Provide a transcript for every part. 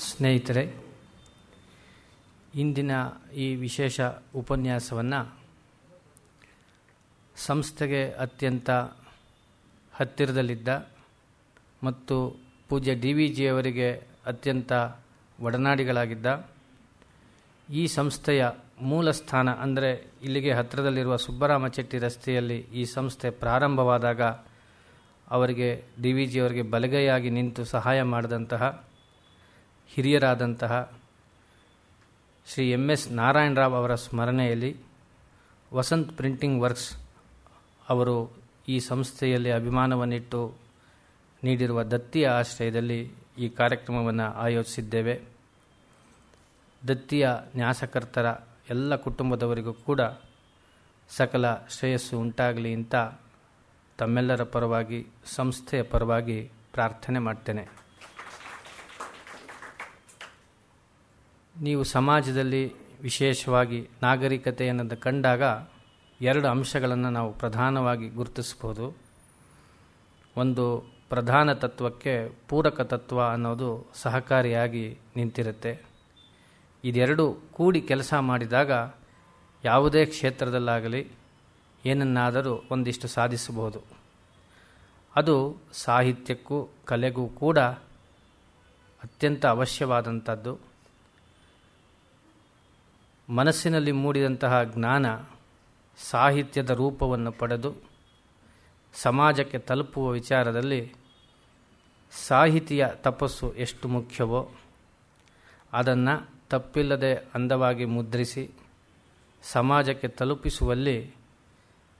ಸ್ನೇಹಿತರೆ, ಇಂದಿನ ಈ ವಿಶೇಷ ಉಪನ್ಯಾಸವನ್ನು ಸಂಸ್ಥೆಗೆ ಅತ್ಯಂತ ಹತ್ತಿರದಲ್ಲಿದ್ದ ಮತ್ತು ಪೂಜ್ಯ DVG ಅವರಿಗೆ ಅತ್ಯಂತ ಒಡನಾಡಿಗಳಾಗಿದ್ದ ಈ ಸಂಸ್ಥೆಯ ಮೂಲ ಸ್ಥಾನ ಅಂದರೆ ಇಲ್ಲಿಗೆ ಹತ್ತಿರದಲ್ಲಿರುವ ಸುಬ್ಬರಾಮ ಚೆಟ್ಟಿ ರಸ್ತೆಯಲ್ಲಿ ಈ ಸಂಸ್ಥೆ ಪ್ರಾರಂಭವಾದಾಗ ಅವರಿಗೆ DVG ಅವರಿಗೆ ಬಲಗೈಯಾಗಿ ನಿಂತು ಸಹಾಯ ಮಾಡಿದಂತಹ ಹಿರಿಯರಾದಂತಹ ಶ್ರೀ MS ನಾರಾಯಣರಾವ್ ಅವರ ಸ್ಮರಣೆಯಲ್ಲಿ ವಸಂತ್ ಪ್ರಿಂಟಿಂಗ್ ವರ್ಕ್ಸ್ ಅವರು ಈ ಸಂಸ್ಥೆಯಲ್ಲಿ ಅಭಿಮಾನವನ್ನಿಟ್ಟು ನೀಡಿರುವ ದತ್ತಿಯ ಆಶ್ರಯದಲ್ಲಿ ಈ ಕಾರ್ಯಕ್ರಮವನ್ನು ಆಯೋಜಿಸಿದ್ದೇವೆ. ದತ್ತಿಯ ನ್ಯಾಸಕರ್ತರ ಎಲ್ಲ ಕುಟುಂಬದವರಿಗೂ ಕೂಡ ಸಕಲ ಶ್ರೇಯಸ್ಸು ಉಂಟಾಗಲಿ ಅಂತ ತಮ್ಮೆಲ್ಲರ ಪರವಾಗಿ ಸಂಸ್ಥೆಯ ಪರವಾಗಿ ಪ್ರಾರ್ಥನೆ ಮಾಡ್ತೇನೆ. ನೀವು ಸಮಾಜದಲ್ಲಿ ವಿಶೇಷವಾಗಿ ನಾಗರಿಕತೆಯನ್ನು ಕಂಡಾಗ ಎರಡು ಅಂಶಗಳನ್ನು ನಾವು ಪ್ರಧಾನವಾಗಿ ಗುರುತಿಸ್ಬೋದು. ಒಂದು, ಪ್ರಧಾನ ತತ್ವಕ್ಕೆ ಪೂರಕ ತತ್ವ ಅನ್ನೋದು ಸಹಕಾರಿಯಾಗಿ ನಿಂತಿರುತ್ತೆ. ಇದೆರಡು ಕೂಡಿ ಕೆಲಸ ಮಾಡಿದಾಗ ಯಾವುದೇ ಕ್ಷೇತ್ರದಲ್ಲಾಗಲಿ ಏನನ್ನಾದರೂ ಒಂದಿಷ್ಟು ಸಾಧಿಸಬಹುದು. ಅದು ಸಾಹಿತ್ಯಕ್ಕೂ ಕಲೆಗೂ ಕೂಡ ಅತ್ಯಂತ ಅವಶ್ಯವಾದಂಥದ್ದು. ಮನಸ್ಸಿನಲ್ಲಿ ಮೂಡಿದಂತಹ ಜ್ಞಾನ ಸಾಹಿತ್ಯದ ರೂಪವನ್ನು ಪಡೆದು ಸಮಾಜಕ್ಕೆ ತಲುಪುವ ವಿಚಾರದಲ್ಲಿ ಸಾಹಿತಿಯ ತಪಸ್ಸು ಎಷ್ಟು ಮುಖ್ಯವೋ ಅದನ್ನು ತಪ್ಪಿಲ್ಲದೆ ಅಂದವಾಗಿ ಮುದ್ರಿಸಿ ಸಮಾಜಕ್ಕೆ ತಲುಪಿಸುವಲ್ಲಿ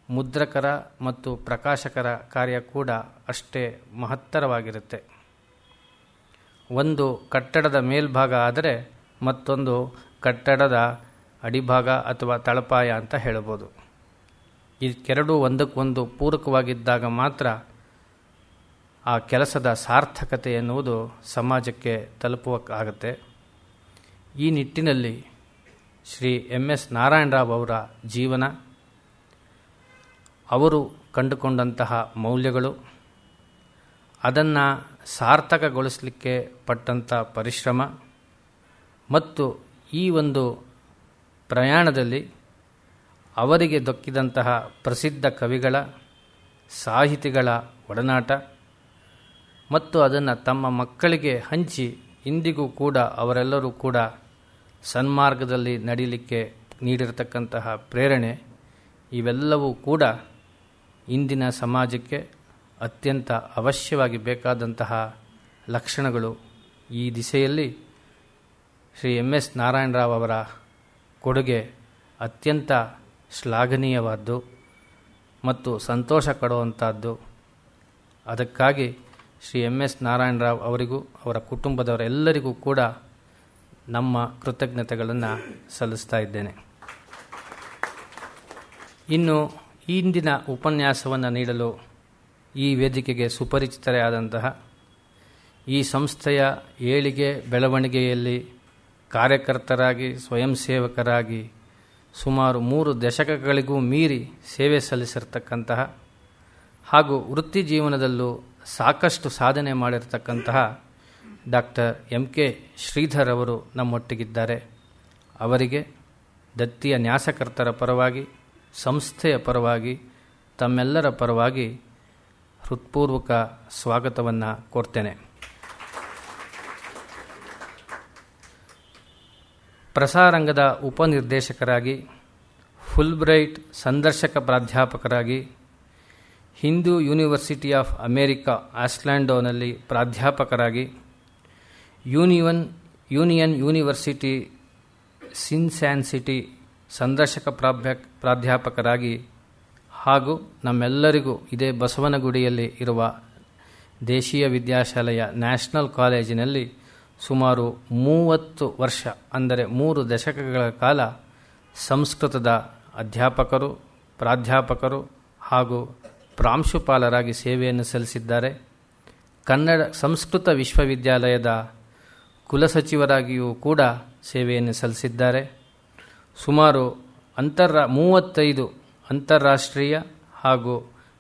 ಮುದ್ರಕರ ಮತ್ತು ಪ್ರಕಾಶಕರ ಕಾರ್ಯ ಕೂಡ ಅಷ್ಟೇ ಮಹತ್ತರವಾಗಿರುತ್ತೆ. ಒಂದು ಕಟ್ಟಡದ ಮೇಲ್ಭಾಗ ಆದರೆ ಮತ್ತೊಂದು ಕಟ್ಟಡದ ಅಡಿಭಾಗ ಅಥವಾ ತಳಪಾಯ ಅಂತ ಹೇಳಬಹುದು. ಇದೆರಡೂ ಒಂದಕ್ಕೊಂದು ಪೂರಕವಾಗಿದ್ದಾಗ ಮಾತ್ರ ಆ ಕೆಲಸದ ಸಾರ್ಥಕತೆ ಎನ್ನುವುದು ಸಮಾಜಕ್ಕೆ ತಲುಪುವಕ್ಕಾಗತ್ತೆ. ಈ ನಿಟ್ಟಿನಲ್ಲಿ ಶ್ರೀ MS ನಾರಾಯಣರಾವ್ ಅವರ ಜೀವನ, ಅವರು ಕಂಡುಕೊಂಡಂತಹ ಮೌಲ್ಯಗಳು, ಅದನ್ನು ಸಾರ್ಥಕಗೊಳಿಸಲಿಕ್ಕೆ ಪಟ್ಟಂಥ ಪರಿಶ್ರಮ ಮತ್ತು ಈ ಒಂದು ಪ್ರಯಾಣದಲ್ಲಿ ಅವರಿಗೆ ದೊಕ್ಕಿದಂತಹ ಪ್ರಸಿದ್ಧ ಕವಿಗಳ, ಸಾಹಿತಿಗಳ ಒಡನಾಟ ಮತ್ತು ಅದನ್ನು ತಮ್ಮ ಮಕ್ಕಳಿಗೆ ಹಂಚಿ ಇಂದಿಗೂ ಕೂಡ ಅವರೆಲ್ಲರೂ ಕೂಡ ಸನ್ಮಾರ್ಗದಲ್ಲಿ ನಡೀಲಿಕ್ಕೆ ನೀಡಿರತಕ್ಕಂತಹ ಪ್ರೇರಣೆ, ಇವೆಲ್ಲವೂ ಕೂಡ ಇಂದಿನ ಸಮಾಜಕ್ಕೆ ಅತ್ಯಂತ ಅವಶ್ಯವಾಗಿ ಬೇಕಾದಂತಹ ಲಕ್ಷಣಗಳು. ಈ ದಿಸೆಯಲ್ಲಿ ಶ್ರೀ MS ನಾರಾಯಣರಾವ್ ಅವರ ಕೊಡುಗೆ ಅತ್ಯಂತ ಶ್ಲಾಘನೀಯವಾದ್ದು ಮತ್ತು ಸಂತೋಷ ಕೊಡುವಂಥದ್ದು. ಅದಕ್ಕಾಗಿ ಶ್ರೀ MS ನಾರಾಯಣರಾವ್ ಅವರಿಗೂ ಅವರ ಕುಟುಂಬದವರೆಲ್ಲರಿಗೂ ಕೂಡ ನಮ್ಮ ಕೃತಜ್ಞತೆಗಳನ್ನು ಸಲ್ಲಿಸ್ತಾ ಇದ್ದೇನೆ. ಇನ್ನು ಇಂದಿನ ಉಪನ್ಯಾಸವನ್ನು ನೀಡಲು ಈ ವೇದಿಕೆಗೆ ಸುಪರಿಚಿತರೇ ಆದಂತಹ ಈ ಸಂಸ್ಥೆಯ ಏಳಿಗೆ ಬೆಳವಣಿಗೆಯಲ್ಲಿ ಕಾರ್ಯಕರ್ತರಾಗಿ, ಸ್ವಯಂ ಸೇವಕರಾಗಿ ಸುಮಾರು 3 ದಶಕಗಳಿಗೂ ಮೀರಿ ಸೇವೆ ಸಲ್ಲಿಸಿರ್ತಕ್ಕಂತಹ ಹಾಗೂ ವೃತ್ತಿ ಜೀವನದಲ್ಲೂ ಸಾಕಷ್ಟು ಸಾಧನೆ ಮಾಡಿರ್ತಕ್ಕಂತಹ ಡಾಕ್ಟರ್ MK ಶ್ರೀಧರ್ ಅವರು ನಮ್ಮೊಟ್ಟಿಗಿದ್ದಾರೆ. ಅವರಿಗೆ ದತ್ತಿಯ ನ್ಯಾಸಕರ್ತರ ಪರವಾಗಿ, ಸಂಸ್ಥೆಯ ಪರವಾಗಿ, ತಮ್ಮೆಲ್ಲರ ಪರವಾಗಿ ಹೃತ್ಪೂರ್ವಕ ಸ್ವಾಗತವನ್ನು ಕೋರ್ತೇನೆ. ಪ್ರಸಾರಂಗದ ಉಪನಿರ್ದೇಶಕರಾಗಿ, ಫುಲ್ಬ್ರೈಟ್ ಸಂದರ್ಶಕ ಪ್ರಾಧ್ಯಾಪಕರಾಗಿ, ಹಿಂದೂ ಯೂನಿವರ್ಸಿಟಿ ಆಫ್ ಅಮೇರಿಕಾ ಆಸ್ಲ್ಯಾಂಡೋನಲ್ಲಿ ಪ್ರಾಧ್ಯಾಪಕರಾಗಿ, ಯೂನಿಯನ್ ಯೂನಿವರ್ಸಿಟಿ ಸಿನ್ಸ್ಯಾನ್ಸಿಟಿ ಸಂದರ್ಶಕ ಪ್ರಾಧ್ಯಾಪಕರಾಗಿ ಹಾಗೂ ನಮ್ಮೆಲ್ಲರಿಗೂ ಇದೇ ಬಸವನಗುಡಿಯಲ್ಲಿ ಇರುವ ದೇಶೀಯ ವಿದ್ಯಾಶಾಲೆಯ ನ್ಯಾಷನಲ್ ಕಾಲೇಜಿನಲ್ಲಿ ಸುಮಾರು 30 ವರ್ಷ ಅಂದರೆ 3 ದಶಕಗಳ ಕಾಲ ಸಂಸ್ಕೃತದ ಅಧ್ಯಾಪಕರು, ಪ್ರಾಧ್ಯಾಪಕರು ಹಾಗೂ ಪ್ರಾಂಶುಪಾಲರಾಗಿ ಸೇವೆಯನ್ನು ಸಲ್ಲಿಸಿದ್ದಾರೆ. ಕನ್ನಡ ಸಂಸ್ಕೃತ ವಿಶ್ವವಿದ್ಯಾಲಯದ ಕುಲಸಚಿವರಾಗಿಯೂ ಕೂಡ ಸೇವೆಯನ್ನು ಸಲ್ಲಿಸಿದ್ದಾರೆ. ಸುಮಾರು 35 ಅಂತಾರಾಷ್ಟ್ರೀಯ ಹಾಗೂ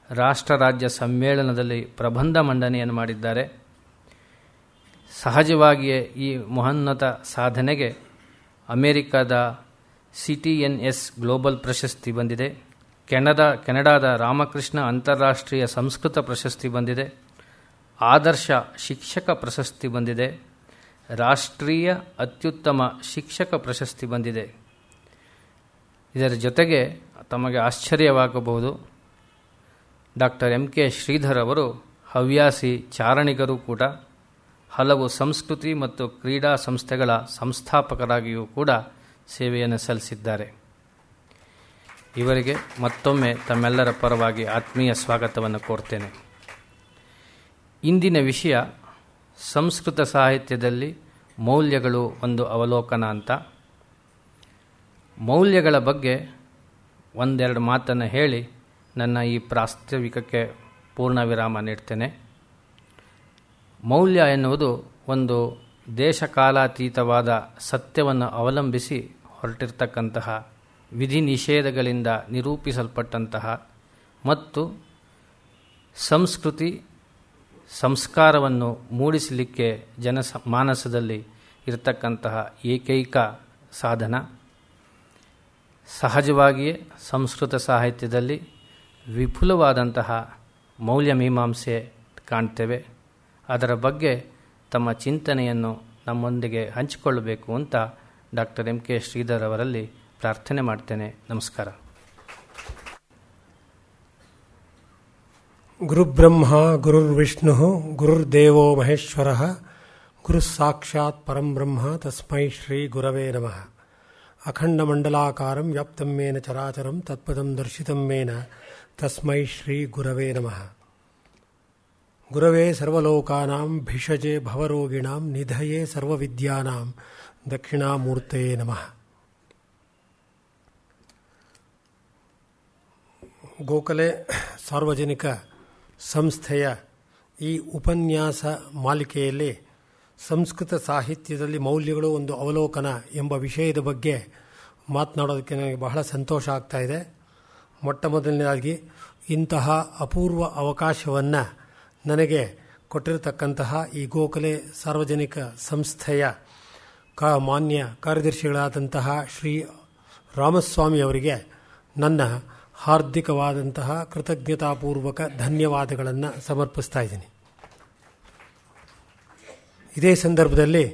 ರಾಷ್ಟ್ರ ರಾಜ್ಯ ಸಮ್ಮೇಳನದಲ್ಲಿ ಪ್ರಬಂಧ ಮಂಡನೆಯನ್ನು ಮಾಡಿದ್ದಾರೆ. ಸಹಜವಾಗಿಯೇ ಈ ಮಹೋನ್ನತ ಸಾಧನೆಗೆ ಅಮೆರಿಕದ CTNS ಗ್ಲೋಬಲ್ ಪ್ರಶಸ್ತಿ ಬಂದಿದೆ, ಕೆನಡಾದ ರಾಮಕೃಷ್ಣ ಅಂತಾರಾಷ್ಟ್ರೀಯ ಸಂಸ್ಕೃತ ಪ್ರಶಸ್ತಿ ಬಂದಿದೆ, ಆದರ್ಶ ಶಿಕ್ಷಕ ಪ್ರಶಸ್ತಿ ಬಂದಿದೆ, ರಾಷ್ಟ್ರೀಯ ಅತ್ಯುತ್ತಮ ಶಿಕ್ಷಕ ಪ್ರಶಸ್ತಿ ಬಂದಿದೆ. ಇದರ ಜೊತೆಗೆ ತಮಗೆ ಆಶ್ಚರ್ಯವಾಗಬಹುದು, ಡಾಕ್ಟರ್ MK ಶ್ರೀಧರ್ ಅವರು ಹವ್ಯಾಸಿ ಚಾರಣಿಗರೂ ಕೂಡ, ಹಲವು ಸಂಸ್ಕೃತಿ ಮತ್ತು ಕ್ರೀಡಾ ಸಂಸ್ಥೆಗಳ ಸಂಸ್ಥಾಪಕರಾಗಿಯೂ ಕೂಡ ಸೇವೆಯನ್ನು ಸಲ್ಲಿಸಿದ್ದಾರೆ. ಇವರಿಗೆ ಮತ್ತೊಮ್ಮೆ ತಮ್ಮೆಲ್ಲರ ಪರವಾಗಿ ಆತ್ಮೀಯ ಸ್ವಾಗತವನ್ನು ಕೋರ್ತೇನೆ. ಇಂದಿನ ವಿಷಯ ಸಂಸ್ಕೃತ ಸಾಹಿತ್ಯದಲ್ಲಿ ಮೌಲ್ಯಗಳು ಒಂದು ಅವಲೋಕನ ಅಂತ. ಮೌಲ್ಯಗಳ ಬಗ್ಗೆ ಒಂದೆರಡು ಮಾತನ್ನು ಹೇಳಿ ನನ್ನ ಈ ಪ್ರಾಸ್ತಾವಿಕಕ್ಕೆ ಪೂರ್ಣ ವಿರಾಮ ನೀಡ್ತೇನೆ. ಮೌಲ್ಯ ಎನ್ನುವುದು ಒಂದು ದೇಶಕಾಲಾತೀತವಾದ ಸತ್ಯವನ್ನು ಅವಲಂಬಿಸಿ ಹೊರಟಿರ್ತಕ್ಕಂತಹ ವಿಧಿ ನಿಷೇಧಗಳಿಂದ ನಿರೂಪಿಸಲ್ಪಟ್ಟಂತಹ ಮತ್ತು ಸಂಸ್ಕೃತಿ ಸಂಸ್ಕಾರವನ್ನು ಮೂಡಿಸಲಿಕ್ಕೆ ಮಾನಸದಲ್ಲಿ ಇರತಕ್ಕಂತಹ ಏಕೈಕ ಸಾಧನ. ಸಹಜವಾಗಿಯೇ ಸಂಸ್ಕೃತ ಸಾಹಿತ್ಯದಲ್ಲಿ ವಿಪುಲವಾದಂತಹ ಮೌಲ್ಯಮೀಮಾಂಸೆ ಕಾಣ್ತೇವೆ. ಅದರ ಬಗ್ಗೆ ತಮ್ಮ ಚಿಂತನೆಯನ್ನು ನಮ್ಮೊಂದಿಗೆ ಹಂಚಿಕೊಳ್ಳಬೇಕು ಅಂತ ಡಾಕ್ಟರ್ MK ಶ್ರೀಧರ್ ಅವರಲ್ಲಿ ಪ್ರಾರ್ಥನೆ ಮಾಡ್ತೇನೆ. ನಮಸ್ಕಾರ. ಗುರುಬ್ರಹ್ಮ ಗುರುರ್ವಿಷ್ಣು ಗುರುರ್ದೇವೋ ಮಹೇಶ್ವರ ಗುರುಸ್ಸಾಕ್ಷಾತ್ ಪರಂ ಬ್ರಹ್ಮ ತಸ್ಮೈ ಶ್ರೀ ಗುರವೇ ನಮಃ. ಅಖಂಡಮಂಡಲಾಕಾರಂ ವ್ಯಾಪ್ತಂ ಮೇನ ಚರಾಚರಂ ತತ್ಪದಂ ದರ್ಶಿತಂ ಮೇನ ತಸ್ಮೈ ಶ್ರೀ ಗುರವೇ ನಮಃ. ಗುರವೇ ಸರ್ವಲೋಕಾನಾಂ ಭಿಷಜೆ ಭವರೋಗಿಣಾಂ ನಿಧಯೇ ಸರ್ವವಿದ್ಯಾನಾಂ ದಕ್ಷಿಣಾಮೂರ್ತಯೇ ನಮಃ. ಗೋಖಲೆ ಸಾರ್ವಜನಿಕ ಸಂಸ್ಥೆಯ ಈ ಉಪನ್ಯಾಸ ಮಾಲಿಕೆಯಲ್ಲಿ ಸಂಸ್ಕೃತ ಸಾಹಿತ್ಯದಲ್ಲಿ ಮೌಲ್ಯಗಳು ಒಂದು ಅವಲೋಕನ ಎಂಬ ವಿಷಯದ ಬಗ್ಗೆ ಮಾತನಾಡೋದಕ್ಕೆ ನನಗೆ ಬಹಳ ಸಂತೋಷ ಆಗ್ತಾ ಇದೆ. ಮೊಟ್ಟ ಮೊದಲನೇದಾಗಿ ಇಂತಹ ಅಪೂರ್ವ ಅವಕಾಶವನ್ನು ನನಗೆ ಕೊಟ್ಟಿರತಕ್ಕಂತಹ ಈ ಗೋಖಲೆ ಸಾರ್ವಜನಿಕ ಸಂಸ್ಥೆಯ ಮಾನ್ಯ ಕಾರ್ಯದರ್ಶಿಗಳಾದಂತಹ ಶ್ರೀ ರಾಮಸ್ವಾಮಿ ಅವರಿಗೆ ನನ್ನ ಹಾರ್ದಿಕವಾದಂತಹ ಕೃತಜ್ಞತಾಪೂರ್ವಕ ಧನ್ಯವಾದಗಳನ್ನು ಸಮರ್ಪಿಸ್ತಾ ಇದ್ದೀನಿ. ಇದೇ ಸಂದರ್ಭದಲ್ಲಿ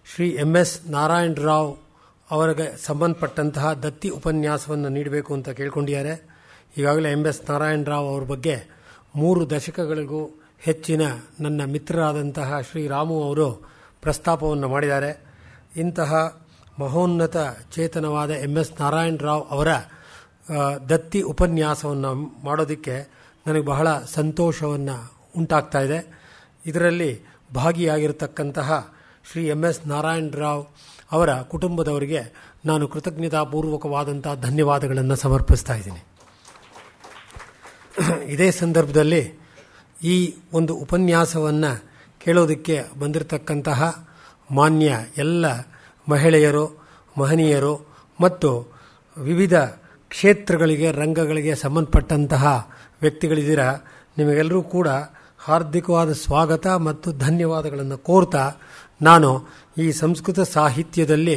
ಶ್ರೀ MS ನಾರಾಯಣ ರಾವ್ ಅವರಿಗೆ ಸಂಬಂಧಪಟ್ಟಂತಹ ದತ್ತಿ ಉಪನ್ಯಾಸವನ್ನು ನೀಡಬೇಕು ಅಂತ ಕೇಳ್ಕೊಂಡಿದ್ದಾರೆ. ಈಗಾಗಲೇ MS ನಾರಾಯಣ ರಾವ್ ಅವರ ಬಗ್ಗೆ 3 ದಶಕಗಳಿಗೂ ಹೆಚ್ಚಿನ ನನ್ನ ಮಿತ್ರರಾದಂತಹ ಶ್ರೀ ರಾಮು ಅವರು ಪ್ರಸ್ತಾಪವನ್ನು ಮಾಡಿದ್ದಾರೆ. ಇಂತಹ ಮಹೋನ್ನತ ಚೇತನವಾದ MS ನಾರಾಯಣ ರಾವ್ ಅವರ ದತ್ತಿ ಉಪನ್ಯಾಸವನ್ನು ಮಾಡೋದಕ್ಕೆ ನನಗೆ ಬಹಳ ಸಂತೋಷವನ್ನು ಉಂಟಾಗ್ತಾ ಇದೆ. ಇದರಲ್ಲಿ ಭಾಗಿಯಾಗಿರತಕ್ಕಂತಹ ಶ್ರೀ MS ನಾರಾಯಣ ರಾವ್ ಅವರ ಕುಟುಂಬದವರಿಗೆ ನಾನು ಕೃತಜ್ಞತಾಪೂರ್ವಕವಾದಂಥ ಧನ್ಯವಾದಗಳನ್ನು ಸಮರ್ಪಿಸ್ತಾ ಇದ್ದೀನಿ. ಇದೇ ಸಂದರ್ಭದಲ್ಲಿ ಈ ಒಂದು ಉಪನ್ಯಾಸವನ್ನು ಕೇಳೋದಕ್ಕೆ ಬಂದಿರತಕ್ಕಂತಹ ಮಾನ್ಯ ಎಲ್ಲ ಮಹಿಳೆಯರು, ಮಹನೀಯರು ಮತ್ತು ವಿವಿಧ ಕ್ಷೇತ್ರಗಳಿಗೆ, ರಂಗಗಳಿಗೆ ಸಂಬಂಧಪಟ್ಟಂತಹ ವ್ಯಕ್ತಿಗಳಿದ್ದೀರ. ನಿಮಗೆಲ್ಲರೂ ಕೂಡ ಹಾರ್ದಿಕವಾದ ಸ್ವಾಗತ ಮತ್ತು ಧನ್ಯವಾದಗಳನ್ನು ಕೋರ್ತಾ ನಾನು ಈ ಸಂಸ್ಕೃತ ಸಾಹಿತ್ಯದಲ್ಲಿ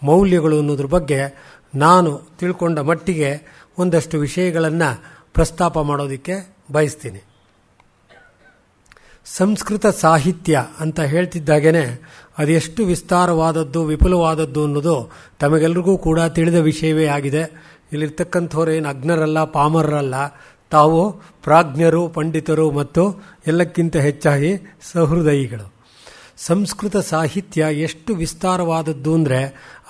ಮೌಲ್ಯಗಳು ಅನ್ನೋದ್ರ ಬಗ್ಗೆ ನಾನು ತಿಳ್ಕೊಂಡ ಮಟ್ಟಿಗೆ ಒಂದಷ್ಟು ವಿಷಯಗಳನ್ನು ಪ್ರಸ್ತಾಪ ಮಾಡೋದಕ್ಕೆ ಬಯಸ್ತೀನಿ. ಸಂಸ್ಕೃತ ಸಾಹಿತ್ಯ ಅಂತ ಹೇಳ್ತಿದ್ದಾಗೇನೆ ಅದೆಷ್ಟು ವಿಸ್ತಾರವಾದದ್ದು, ವಿಪುಲವಾದದ್ದು ಅನ್ನೋದು ತಮಗೆಲ್ಲರಿಗೂ ಕೂಡ ತಿಳಿದ ವಿಷಯವೇ ಆಗಿದೆ. ಇಲ್ಲಿರ್ತಕ್ಕಂಥವ್ರೇನು ಅಜ್ಞರಲ್ಲ, ಪಾಮರರಲ್ಲ. ತಾವು ಪ್ರಾಜ್ಞರು, ಪಂಡಿತರು ಮತ್ತು ಎಲ್ಲಕ್ಕಿಂತ ಹೆಚ್ಚಾಗಿ ಸಹೃದಯಿಗಳು. ಸಂಸ್ಕೃತ ಸಾಹಿತ್ಯ ಎಷ್ಟು ವಿಸ್ತಾರವಾದದ್ದು ಅಂದರೆ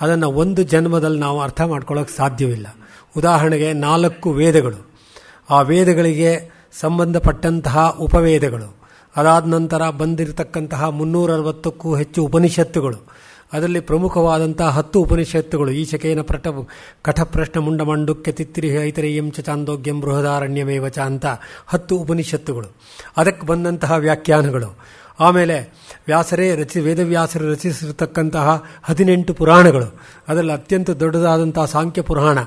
ಅದನ್ನು ಒಂದು ಜನ್ಮದಲ್ಲಿ ನಾವು ಅರ್ಥ ಮಾಡ್ಕೊಳ್ಳೋಕೆ ಸಾಧ್ಯವಿಲ್ಲ. ಉದಾಹರಣೆಗೆ 4 ವೇದಗಳು, ಆ ವೇದಗಳಿಗೆ ಸಂಬಂಧಪಟ್ಟಂತಹ ಉಪವೇದಗಳು, ಅದಾದ ನಂತರ ಬಂದಿರತಕ್ಕಂತಹ 360ಕ್ಕೂ ಹೆಚ್ಚು ಉಪನಿಷತ್ತುಗಳು, ಅದರಲ್ಲಿ ಪ್ರಮುಖವಾದಂತಹ 10 ಉಪನಿಷತ್ತುಗಳು, ಈಶಕೇನ ಕಠಪ್ರಶ್ನ ಮುಂಡಮಂಡುಕ್ಯ ತಿತ್ತಿರಿಹಿ ಐತರೇಯಂ ಚ ಚಾಂದೋಗ್ಯಂ ಬೃಹದಾರಣ್ಯಮೇವಚ ಅಂತ 10 ಉಪನಿಷತ್ತುಗಳು, ಅದಕ್ಕೆ ಬಂದಂತಹ ವ್ಯಾಖ್ಯಾನಗಳು, ಆಮೇಲೆ ವೇದವ್ಯಾಸರು ರಚಿಸಿರತಕ್ಕಂತಹ 18 ಪುರಾಣಗಳು, ಅದರಲ್ಲಿ ಅತ್ಯಂತ ದೊಡ್ಡದಾದಂತಹ ಸಾಂಖ್ಯ ಪುರಾಣ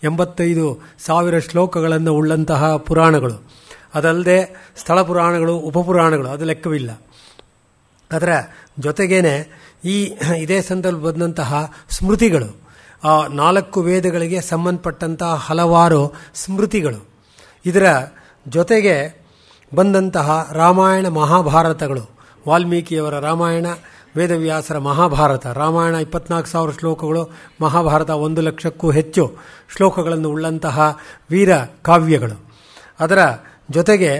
85,000 ಶ್ಲೋಕಗಳನ್ನು ಉಳ್ಳಂತಹ ಪುರಾಣಗಳು, ಅದಲ್ಲದೆ ಸ್ಥಳ ಪುರಾಣಗಳು, ಉಪಪುರಾಣಗಳು, ಅದು ಲೆಕ್ಕವಿಲ್ಲ. ಅದರ ಜೊತೆಗೇನೆ ಇದೇ ಸಂದರ್ಭ ಬಂದಂತಹ ಸ್ಮೃತಿಗಳು, ಆ 4 ವೇದಗಳಿಗೆ ಸಂಬಂಧಪಟ್ಟಂತಹ ಹಲವಾರು ಸ್ಮೃತಿಗಳು, ಇದರ ಜೊತೆಗೆ ಬಂದಂತಹ ರಾಮಾಯಣ ಮಹಾಭಾರತಗಳು, ವಾಲ್ಮೀಕಿಯವರ ರಾಮಾಯಣ, ವೇದವ್ಯಾಸರ ಮಹಾಭಾರತ. ರಾಮಾಯಣ 24,000 ಶ್ಲೋಕಗಳು, ಮಹಾಭಾರತ 1,00,000ಕ್ಕೂ ಹೆಚ್ಚು ಶ್ಲೋಕಗಳನ್ನು ಉಳ್ಳಂತಹ ವೀರ ಕಾವ್ಯಗಳು. ಅದರ ಜೊತೆಗೆ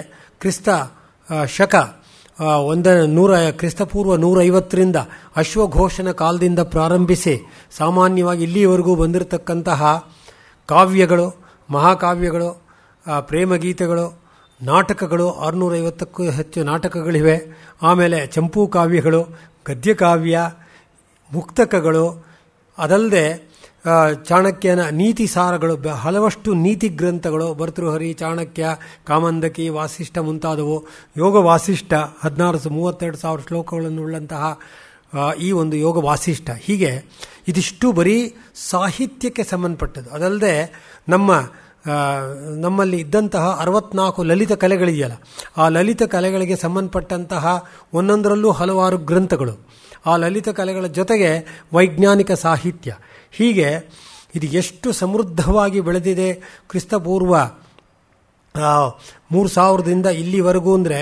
ಕ್ರಿಸ್ತಪೂರ್ವ 150ರಿಂದ ಅಶ್ವಘೋಷನ ಕಾಲದಿಂದ ಪ್ರಾರಂಭಿಸಿ ಸಾಮಾನ್ಯವಾಗಿ ಇಲ್ಲಿಯವರೆಗೂ ಬಂದಿರತಕ್ಕಂತಹ ಕಾವ್ಯಗಳು, ಮಹಾಕಾವ್ಯಗಳು, ಪ್ರೇಮಗೀತೆಗಳು, ನಾಟಕಗಳು, 650ಕ್ಕೂ ಹೆಚ್ಚು ನಾಟಕಗಳಿವೆ. ಆಮೇಲೆ ಚಂಪೂ ಕಾವ್ಯಗಳು, ಗದ್ಯಕಾವ್ಯ, ಮುಕ್ತಕಗಳು, ಅದಲ್ಲದೆ ಚಾಣಕ್ಯನ ನೀತಿ ಸಾರಗಳು, ಹಲವಷ್ಟು ನೀತಿ ಗ್ರಂಥಗಳು, ಭರ್ತೃಹರಿ, ಚಾಣಕ್ಯ, ಕಾಮಂದಕಿ, ವಾಸಿಷ್ಠ ಮುಂತಾದವು, ಯೋಗ ವಾಸಿಷ್ಠ 32,000 ಶ್ಲೋಕಗಳನ್ನು ಉಳ್ಳಂತಹ ಈ ಒಂದು ಯೋಗ ವಾಸಿಷ್ಠ. ಹೀಗೆ ಇದಿಷ್ಟು ಬರೀ ಸಾಹಿತ್ಯಕ್ಕೆ ಸಂಬಂಧಪಟ್ಟದ್ದು. ಅದಲ್ಲದೆ ನಮ್ಮಲ್ಲಿ ಇದ್ದಂತಹ 64 ಲಲಿತ ಕಲೆಗಳಿದೆಯಲ್ಲ, ಆ ಲಲಿತ ಕಲೆಗಳಿಗೆ ಸಂಬಂಧಪಟ್ಟಂತಹ ಒಂದೊಂದರಲ್ಲೂ ಹಲವಾರು ಗ್ರಂಥಗಳು, ಆ ಲಲಿತ ಕಲೆಗಳ ಜೊತೆಗೆ ವೈಜ್ಞಾನಿಕ ಸಾಹಿತ್ಯ, ಹೀಗೆ ಇದು ಎಷ್ಟು ಸಮೃದ್ಧವಾಗಿ ಬೆಳೆದಿದೆ ಕ್ರಿಸ್ತಪೂರ್ವ 3000ದಿಂದ ಇಲ್ಲಿವರೆಗೂ ಅಂದರೆ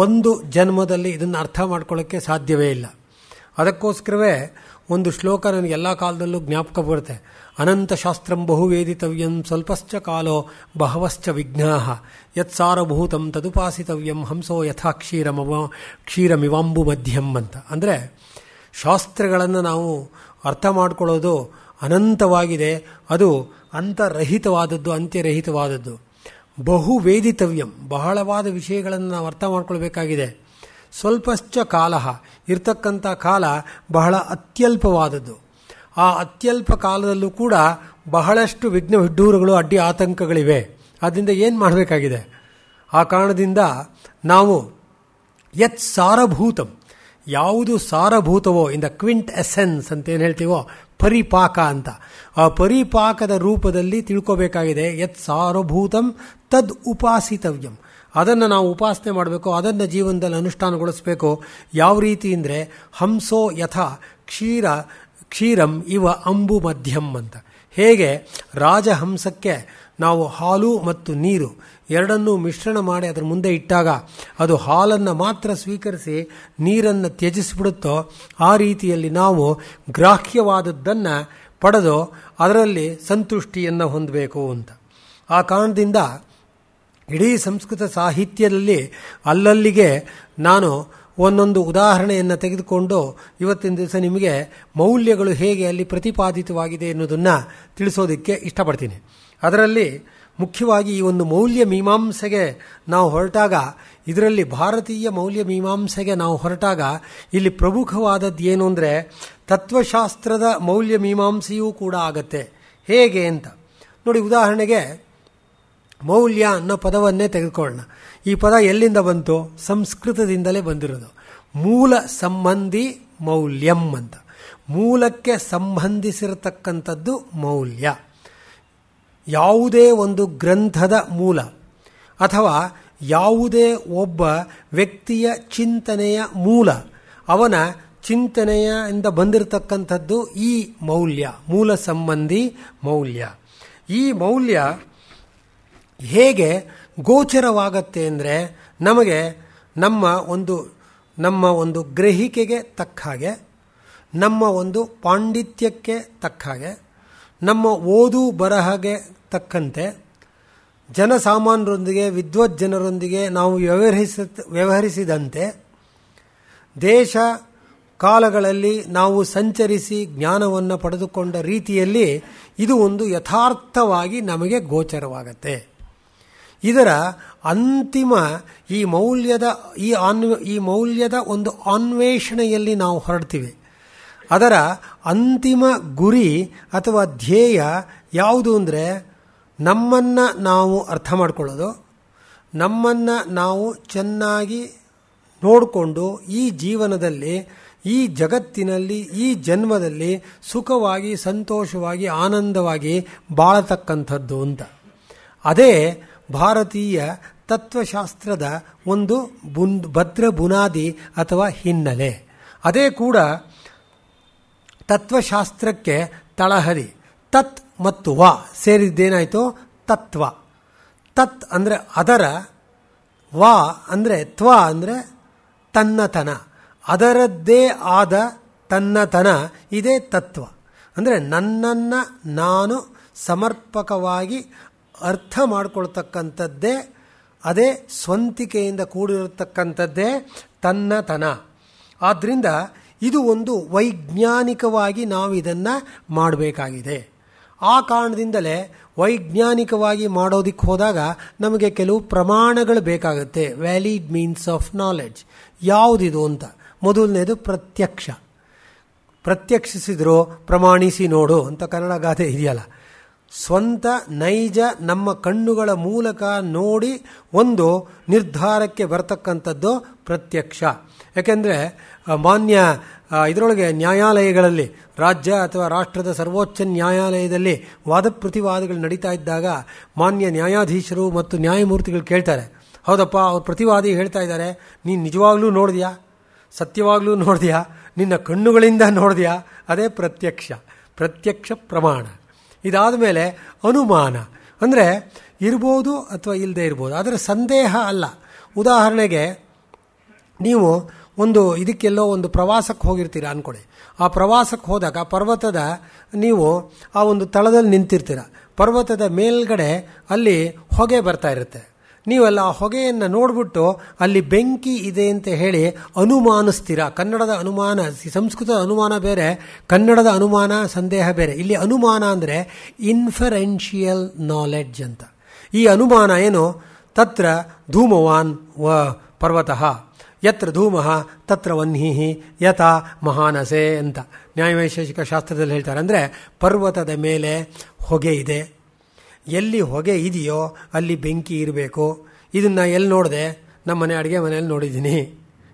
ಒಂದು ಜನ್ಮದಲ್ಲಿ ಇದನ್ನು ಅರ್ಥ ಮಾಡ್ಕೊಳ್ಳೋಕ್ಕೆ ಸಾಧ್ಯವೇ ಇಲ್ಲ. ಅದಕ್ಕೋಸ್ಕರವೇ ಒಂದು ಶ್ಲೋಕ ನನಗೆ ಎಲ್ಲ ಕಾಲದಲ್ಲೂ ಜ್ಞಾಪಕ ಬರುತ್ತೆ. ಅನಂತ ಶಾಸ್ತ್ರಂ ಬಹುವೇದಿತವ್ಯಂ ಸ್ವಲ್ಪಶ್ಚ ಕಾಲೋ ಬಹವಶ್ಚ ವಿಘ್ನಾಃ ಯತ್ಸಾರಭೂತಂ ತದುಪಾಸಿತವ್ಯಂ ಹಂಸೋ ಯಥಾ ಕ್ಷೀರಮಿವಾಂಬು ಮಧ್ಯಂ ಅಂತ. ಅಂದರೆ ಶಾಸ್ತ್ರಗಳನ್ನು ನಾವು ಅರ್ಥ ಮಾಡಿಕೊಳ್ಳೋದು ಅನಂತವಾಗಿದೆ, ಅದು ಅಂತರಹಿತವಾದದ್ದು, ಅಂತ್ಯರಹಿತವಾದದ್ದು. ಬಹುವೇದಿತವ್ಯಂ, ಬಹಳವಾದ ವಿಷಯಗಳನ್ನು ನಾವು ಅರ್ಥ ಮಾಡ್ಕೊಳ್ಬೇಕಾಗಿದೆ. ಸ್ವಲ್ಪಶ್ಚ ಕಾಲ, ಇರ್ತಕ್ಕಂಥ ಕಾಲ ಬಹಳ ಅತ್ಯಲ್ಪವಾದದ್ದು. ಆ ಅತ್ಯಲ್ಪ ಕಾಲದಲ್ಲೂ ಕೂಡ ಬಹಳಷ್ಟು ವಿಘ್ನ ವಿಡ್ಡೂರಗಳು, ಅಡ್ಡಿ ಆತಂಕಗಳಿವೆ. ಆದ್ದರಿಂದ ಏನು ಮಾಡಬೇಕಾಗಿದೆ? ಆ ಕಾರಣದಿಂದ ನಾವು ಯತ್ ಸಾರಭೂತಂ, ಯಾವುದು ಸಾರಭೂತವೋ, ಇನ್ ದ ಕ್ವಿಂಟ್ ಎಸೆನ್ಸ್ ಅಂತ ಏನು ಹೇಳ್ತೀವೋ, ಪರಿಪಾಕ ಅಂತ, ಆ ಪರಿಪಾಕದ ರೂಪದಲ್ಲಿ ತಿಳ್ಕೋಬೇಕಾಗಿದೆ. ಯತ್ ಸಾರಭೂತಂ ತದ್ ಉಪಾಸಿತವ್ಯಂ, ಅದನ್ನು ನಾವು ಉಪಾಸನೆ ಮಾಡಬೇಕು, ಅದನ್ನು ಜೀವನದಲ್ಲಿ ಅನುಷ್ಠಾನಗೊಳಿಸಬೇಕು. ಯಾವ ರೀತಿ ಅಂದರೆ ಹಂಸೋ ಯಥಾ ಕ್ಷೀರಂ ಇವ ಅಂಬು ಮಧ್ಯಂ ಅಂತ. ಹೇಗೆ ರಾಜಹಂಸಕ್ಕೆ ನಾವು ಹಾಲು ಮತ್ತು ನೀರು ಎರಡನ್ನೂ ಮಿಶ್ರಣ ಮಾಡಿ ಅದರ ಮುಂದೆ ಇಟ್ಟಾಗ ಅದು ಹಾಲನ್ನು ಮಾತ್ರ ಸ್ವೀಕರಿಸಿ ನೀರನ್ನು ತ್ಯಜಿಸಿಬಿಡುತ್ತೋ, ಆ ರೀತಿಯಲ್ಲಿ ನಾವು ಗ್ರಾಹ್ಯವಾದದ್ದನ್ನು ಪಡೆದು ಅದರಲ್ಲಿ ಸಂತುಷ್ಟಿಯನ್ನು ಹೊಂದಬೇಕು ಅಂತ. ಆ ಕಾರಣದಿಂದ ಇಡೀ ಸಂಸ್ಕೃತ ಸಾಹಿತ್ಯದಲ್ಲಿ ಅಲ್ಲಲ್ಲಿಗೆ ನಾನು ಒಂದೊಂದು ಉದಾಹರಣೆಯನ್ನು ತೆಗೆದುಕೊಂಡು ಇವತ್ತಿನ ದಿವಸ ನಿಮಗೆ ಮೌಲ್ಯಗಳು ಹೇಗೆ ಅಲ್ಲಿ ಪ್ರತಿಪಾದಿತವಾಗಿದೆ ಎನ್ನುವುದನ್ನು ತಿಳಿಸೋದಕ್ಕೆ ಇಷ್ಟಪಡ್ತೀನಿ. ಅದರಲ್ಲಿ ಮುಖ್ಯವಾಗಿ ಈ ಒಂದು ಮೌಲ್ಯ ಮೀಮಾಂಸೆಗೆ ನಾವು ಹೊರಟಾಗ, ಇದರಲ್ಲಿ ಭಾರತೀಯ ಮೌಲ್ಯ ಮೀಮಾಂಸೆಗೆ ನಾವು ಹೊರಟಾಗ ಇಲ್ಲಿ ಪ್ರಮುಖವಾದದ್ದು ಏನು ಅಂದರೆ ತತ್ವಶಾಸ್ತ್ರದ ಮೌಲ್ಯ ಮೀಮಾಂಸೆಯೂ ಕೂಡ ಆಗತ್ತೆ. ಹೇಗೆ ಅಂತ ನೋಡಿ. ಉದಾಹರಣೆಗೆ ಮೌಲ್ಯ ಅನ್ನೋ ಪದವನ್ನೇ ತೆಗೆದುಕೊಳ್ಳೋಣ. ಈ ಪದ ಎಲ್ಲಿಂದ ಬಂತು? ಸಂಸ್ಕೃತದಿಂದಲೇ ಬಂದಿರೋದು. ಮೂಲ ಸಂಬಂಧಿ ಮೌಲ್ಯಂ ಅಂತ. ಮೂಲಕ್ಕೆ ಸಂಬಂಧಿಸಿರತಕ್ಕಂಥದ್ದು ಮೌಲ್ಯ. ಯಾವುದೇ ಒಂದು ಗ್ರಂಥದ ಮೂಲ ಅಥವಾ ಯಾವುದೇ ಒಬ್ಬ ವ್ಯಕ್ತಿಯ ಚಿಂತನೆಯ ಮೂಲ, ಅವನ ಚಿಂತನೆಯಿಂದ ಬಂದಿರತಕ್ಕಂಥದ್ದು ಈ ಮೌಲ್ಯ, ಮೂಲ ಸಂಬಂಧಿ ಮೌಲ್ಯ. ಈ ಮೌಲ್ಯ ಹೇಗೆ ಗೋಚರವಾಗತ್ತೆ ಅಂದರೆ ನಮಗೆ ನಮ್ಮ ಒಂದು ಗ್ರಹಿಕೆಗೆ ತಕ್ಕ ಹಾಗೆ, ನಮ್ಮ ಒಂದು ಪಾಂಡಿತ್ಯಕ್ಕೆ ತಕ್ಕ ಹಾಗೆ, ನಮ್ಮ ಓದು ಬರಹಗೆ ತಕ್ಕಂತೆ, ಜನಸಾಮಾನ್ಯರೊಂದಿಗೆ ವಿದ್ವಜ್ಜನರೊಂದಿಗೆ ನಾವು ವ್ಯವಹರಿಸಿದಂತೆ, ದೇಶ ಕಾಲಗಳಲ್ಲಿ ನಾವು ಸಂಚರಿಸಿ ಜ್ಞಾನವನ್ನು ಪಡೆದುಕೊಂಡ ರೀತಿಯಲ್ಲಿ ಇದು ಒಂದು ಯಥಾರ್ಥವಾಗಿ ನಮಗೆ ಗೋಚರವಾಗತ್ತೆ. ಇದರ ಅಂತಿಮ ಈ ಮೌಲ್ಯದ ಒಂದು ಅನ್ವೇಷಣೆಯಲ್ಲಿ ನಾವು ಹೊರಡ್ತೀವಿ. ಅದರ ಅಂತಿಮ ಗುರಿ ಅಥವಾ ಧ್ಯೇಯ ಯಾವುದು ಅಂದರೆ ನಮ್ಮನ್ನು ನಾವು ಅರ್ಥ ಮಾಡಿಕೊಳ್ಳೋದು, ನಮ್ಮನ್ನು ನಾವು ಚೆನ್ನಾಗಿ ನೋಡಿಕೊಂಡು ಈ ಜೀವನದಲ್ಲಿ, ಈ ಜಗತ್ತಿನಲ್ಲಿ, ಈ ಜನ್ಮದಲ್ಲಿ ಸುಖವಾಗಿ, ಸಂತೋಷವಾಗಿ, ಆನಂದವಾಗಿ ಬಾಳತಕ್ಕಂಥದ್ದು ಅಂತ. ಅದೇ ಭಾರತೀಯ ತತ್ವಶಾಸ್ತ್ರದ ಒಂದು ಭದ್ರ ಬುನಾದಿ ಅಥವಾ ಹಿನ್ನೆಲೆ. ಅದೇ ಕೂಡ ತತ್ವಶಾಸ್ತ್ರಕ್ಕೆ ತಳಹದಿ. ತತ್ ಮತ್ತು ವ ಸೇರಿದ್ದೇನಾಯಿತು? ತತ್ವ. ತತ್ ಅಂದರೆ ಅದರ, ವ ಅಂದರೆ ತ್ವ ಅಂದರೆ ತನ್ನತನ, ಅದರದ್ದೇ ಆದ ತನ್ನತನ, ಇದೇ ತತ್ವ. ಅಂದರೆ ನನ್ನನ್ನು ನಾನು ಸಮರ್ಪಕವಾಗಿ ಅರ್ಥ ಮಾಡಿಕೊಳ್ತಕ್ಕಂಥದ್ದೇ, ಅದೇ ಸ್ವಂತಿಕೆಯಿಂದ ಕೂಡಿರತಕ್ಕಂಥದ್ದೇ ತನ್ನತನ. ಆದ್ದರಿಂದ ಇದು ಒಂದು ವೈಜ್ಞಾನಿಕವಾಗಿ ನಾವು ಇದನ್ನು ಮಾಡಬೇಕಾಗಿದೆ. ಆ ಕಾರಣದಿಂದಲೇ ವೈಜ್ಞಾನಿಕವಾಗಿ ಮಾಡೋದಕ್ಕೆ ಹೋದಾಗ ನಮಗೆ ಕೆಲವು ಪ್ರಮಾಣಗಳು ಬೇಕಾಗುತ್ತೆ. ವ್ಯಾಲಿಡ್ ಮೀನ್ಸ್ ಆಫ್ ನಾಲೆಡ್ಜ್ ಯಾವುದಿದು ಅಂತ. ಮೊದಲನೇದು ಪ್ರತ್ಯಕ್ಷ. ಪ್ರತ್ಯಕ್ಷಿಸಿದ್ರು ಪ್ರಮಾಣಿಸಿ ನೋಡು ಅಂತ ಕನ್ನಡ ಗಾದೆ ಇದೆಯಲ್ಲ. ಸ್ವಂತ ನೈಜ ನಮ್ಮ ಕಣ್ಣುಗಳ ಮೂಲಕ ನೋಡಿ ಒಂದು ನಿರ್ಧಾರಕ್ಕೆ ಬರ್ತಕ್ಕಂಥದ್ದು ಪ್ರತ್ಯಕ್ಷ. ಯಾಕೆಂದರೆ ಮಾನ್ಯ ಇದರೊಳಗೆ ನ್ಯಾಯಾಲಯಗಳಲ್ಲಿ, ರಾಜ್ಯ ಅಥವಾ ರಾಷ್ಟ್ರದ ಸರ್ವೋಚ್ಚ ನ್ಯಾಯಾಲಯದಲ್ಲಿ ವಾದ ಪ್ರತಿವಾದಗಳು ನಡೀತಾ ಇದ್ದಾಗ ಮಾನ್ಯ ನ್ಯಾಯಾಧೀಶರು ಮತ್ತು ನ್ಯಾಯಮೂರ್ತಿಗಳು ಕೇಳ್ತಾರೆ, ಹೌದಪ್ಪ ಅವ್ರ ಪ್ರತಿವಾದಿ ಹೇಳ್ತಾ ಇದ್ದಾರೆ, ನೀನು ನಿಜವಾಗ್ಲೂ ನೋಡಿದ್ಯಾ, ಸತ್ಯವಾಗ್ಲೂ ನೋಡಿದ್ಯಾ, ನಿನ್ನ ಕಣ್ಣುಗಳಿಂದ ನೋಡಿದ್ಯಾ? ಅದೇ ಪ್ರತ್ಯಕ್ಷ, ಪ್ರತ್ಯಕ್ಷ ಪ್ರಮಾಣ. ಇದಾದ ಮೇಲೆ ಅನುಮಾನ ಅಂದರೆ ಇರ್ಬೋದು ಅಥವಾ ಇಲ್ಲದೆ ಇರ್ಬೋದು, ಅದರ ಸಂದೇಹ ಅಲ್ಲ. ಉದಾಹರಣೆಗೆ ನೀವು ಇದಕ್ಕೆಲ್ಲೋ ಒಂದು ಪ್ರವಾಸಕ್ಕೆ ಹೋಗಿರ್ತೀರ ಅಂದ್ಕೊಳ್ಳಿ. ಆ ಪ್ರವಾಸಕ್ಕೆ ಹೋದಾಗ ಪರ್ವತದ ನೀವು ಆ ಒಂದು ತಳದಲ್ಲಿ ನಿಂತಿರ್ತೀರ. ಪರ್ವತದ ಮೇಲ್ಗಡೆ ಅಲ್ಲಿ ಹೊಗೆ ಬರ್ತಾ ಇರುತ್ತೆ. ನೀವೆಲ್ಲ ಆ ಹೊಗೆಯನ್ನು ನೋಡ್ಬಿಟ್ಟು ಅಲ್ಲಿ ಬೆಂಕಿ ಇದೆ ಅಂತ ಹೇಳಿ ಅನುಮಾನಿಸ್ತೀರ. ಕನ್ನಡದ ಅನುಮಾನ, ಸಂಸ್ಕೃತದ ಅನುಮಾನ ಬೇರೆ, ಕನ್ನಡದ ಅನುಮಾನ ಸಂದೇಹ ಬೇರೆ. ಇಲ್ಲಿ ಅನುಮಾನ ಅಂದರೆ ಇನ್ಫರೆನ್ಷಿಯಲ್ ನಾಲೆಡ್ಜ್ ಅಂತ. ಈ ಅನುಮಾನ ಏನು? ತತ್ರ ಧೂಮವಾನ್ ಪರ್ವತಃ ಯತ್ರ ಧೂಮಃ ತತ್ರ ವನ್ಹಿ ಯಥಾ ಮಹಾನಸೆ ಅಂತ ನ್ಯಾಯವೈಶೇಷಿಕ ಶಾಸ್ತ್ರದಲ್ಲಿ ಹೇಳ್ತಾರೆ. ಅಂದರೆ ಪರ್ವತದ ಮೇಲೆ ಹೊಗೆ ಇದೆ, ಎಲ್ಲಿ ಹೊಗೆ ಇದೆಯೋ ಅಲ್ಲಿ ಬೆಂಕಿ ಇರಬೇಕು. ಇದನ್ನು ಎಲ್ಲಿ ನೋಡಿದೆ? ನಮ್ಮ ಮನೆ ಅಡುಗೆ ಮನೆಯಲ್ಲಿ ನೋಡಿದ್ದೀನಿ,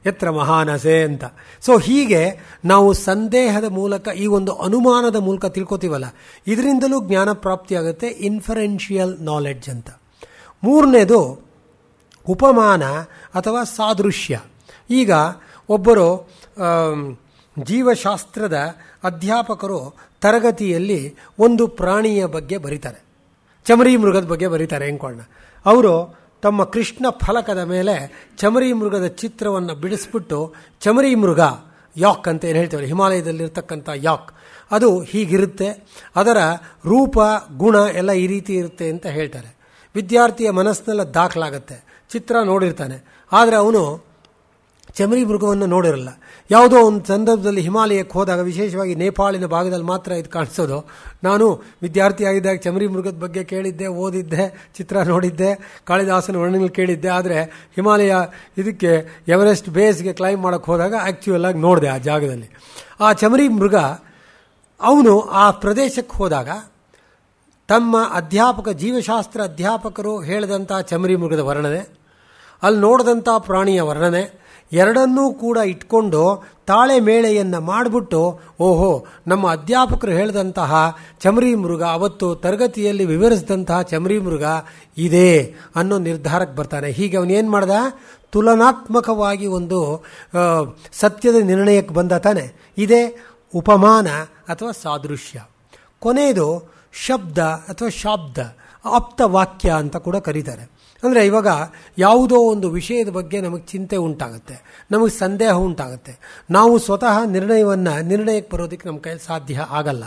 ಯತ್ರ ಮಹಾನಸೆ ಅಂತ. ಸೊ ಹೀಗೆ ನಾವು ಸಂದೇಹದ ಮೂಲಕ, ಈ ಒಂದು ಅನುಮಾನದ ಮೂಲಕ ತಿಳ್ಕೊತೀವಲ್ಲ, ಇದರಿಂದಲೂ ಜ್ಞಾನ ಪ್ರಾಪ್ತಿಯಾಗುತ್ತೆ, ಇನ್ಫರೆನ್ಷಿಯಲ್ ನಾಲೆಡ್ಜ್ ಅಂತ. ಮೂರನೇದು ಉಪಮಾನ ಅಥವಾ ಸಾದೃಶ್ಯ. ಈಗ ಒಬ್ಬರು ಜೀವಶಾಸ್ತ್ರದ ಅಧ್ಯಾಪಕರು ತರಗತಿಯಲ್ಲಿ ಒಂದು ಪ್ರಾಣಿಯ ಬಗ್ಗೆ ಬರೀತಾರೆ, ಚಮರಿ ಮೃಗದ ಬಗ್ಗೆ ಬರೀತಾರೆ ಎಂಕೊಳ್ಳೋಣ. ಅವರು ತಮ್ಮ ಕೃಷ್ಣ ಫಲಕದ ಮೇಲೆ ಚಮರಿ ಮೃಗದ ಚಿತ್ರವನ್ನು ಬಿಡಿಸ್ಬಿಟ್ಟು, ಚಮರಿ ಮೃಗ ಯಾಕ್ ಅಂತ ಏನು ಹೇಳ್ತೇವೆ, ಹಿಮಾಲಯದಲ್ಲಿರ್ತಕ್ಕಂಥ ಯಾಕ್, ಅದು ಹೀಗಿರುತ್ತೆ, ಅದರ ರೂಪ ಗುಣ ಎಲ್ಲ ಈ ರೀತಿ ಇರುತ್ತೆ ಅಂತ ಹೇಳ್ತಾರೆ. ವಿದ್ಯಾರ್ಥಿಯ ಮನಸ್ಸಿನೆಲ್ಲ ದಾಖಲಾಗುತ್ತೆ, ಚಿತ್ರ ನೋಡಿರ್ತಾನೆ, ಆದರೆ ಅವನು ಚಮರಿ ಮೃಗವನ್ನು ನೋಡಿರಲ್ಲ. ಯಾವುದೋ ಒಂದು ಸಂದರ್ಭದಲ್ಲಿ ಹಿಮಾಲಯಕ್ಕೆ ಹೋದಾಗ, ವಿಶೇಷವಾಗಿ ನೇಪಾಳಿನ ಭಾಗದಲ್ಲಿ ಮಾತ್ರ ಇದು ಕಾಣಿಸೋದು. ನಾನು ವಿದ್ಯಾರ್ಥಿಯಾಗಿದ್ದಾಗ ಚಮರಿ ಮೃಗದ ಬಗ್ಗೆ ಕೇಳಿದ್ದೆ, ಓದಿದ್ದೆ, ಚಿತ್ರ ನೋಡಿದ್ದೆ, ಕಾಳಿದಾಸನ ವರ್ಣನೆ ಕೇಳಿದ್ದೆ. ಆದರೆ ಹಿಮಾಲಯ ಇದಕ್ಕೆ ಎವರೆಸ್ಟ್ ಬೇಸ್ಗೆ ಕ್ಲೈಂಬ್ ಮಾಡೋಕ್ಕೆ ಹೋದಾಗ ಆ್ಯಕ್ಚುಯಲ್ ಆಗಿ ನೋಡಿದೆ ಆ ಜಾಗದಲ್ಲಿ. ಆ ಚಮರಿ ಮೃಗ ಅವನು ಆ ಪ್ರದೇಶಕ್ಕೆ ಹೋದಾಗ ತಮ್ಮ ಅಧ್ಯಾಪಕ, ಜೀವಶಾಸ್ತ್ರ ಅಧ್ಯಾಪಕರು ಹೇಳಿದಂಥ ಚಮರಿ ಮೃಗದ ವರ್ಣನೆ, ಅಲ್ಲಿ ನೋಡಿದಂಥ ಪ್ರಾಣಿಯ ವರ್ಣನೆ ಎರಡನ್ನೂ ಕೂಡ ಇಟ್ಕೊಂಡು ತಾಳೆ ಮೇಳೆಯನ್ನು ಮಾಡಿಬಿಟ್ಟು, ಓಹೋ ನಮ್ಮ ಅಧ್ಯಾಪಕರು ಹೇಳಿದಂತಹ ಚಮರಿ ಮೃಗ, ಅವತ್ತು ತರಗತಿಯಲ್ಲಿ ವಿವರಿಸಿದಂತಹ ಚಮರಿ ಮೃಗ ಇದೆ ಅನ್ನೋ ನಿರ್ಧಾರಕ್ಕೆ ಬರ್ತಾನೆ. ಹೀಗೆ ಅವನೇನು ಮಾಡ್ದ? ತುಲನಾತ್ಮಕವಾಗಿ ಒಂದು ಸತ್ಯದ ನಿರ್ಣಯಕ್ಕೆ ಬಂದ ತಾನೆ. ಇದೇ ಉಪಮಾನ ಅಥವಾ ಸಾದೃಶ್ಯ. ಕೊನೆಯದು ಶಬ್ದ ಅಥವಾ ಶಾಬ್ದ, ಆಪ್ತ ವಾಕ್ಯ ಅಂತ ಕೂಡ ಕರೀತಾರೆ. ಅಂದರೆ ಇವಾಗ ಯಾವುದೋ ಒಂದು ವಿಷಯದ ಬಗ್ಗೆ ನಮಗೆ ಚಿಂತೆ ಉಂಟಾಗುತ್ತೆ, ನಮಗೆ ಸಂದೇಹ ಉಂಟಾಗುತ್ತೆ, ನಾವು ಸ್ವತಃ ನಿರ್ಣಯಕ್ಕೆ ಬರೋದಕ್ಕೆ ನಮ್ಮ ಕೈಯಲ್ಲಿ ಸಾಧ್ಯ ಆಗಲ್ಲ.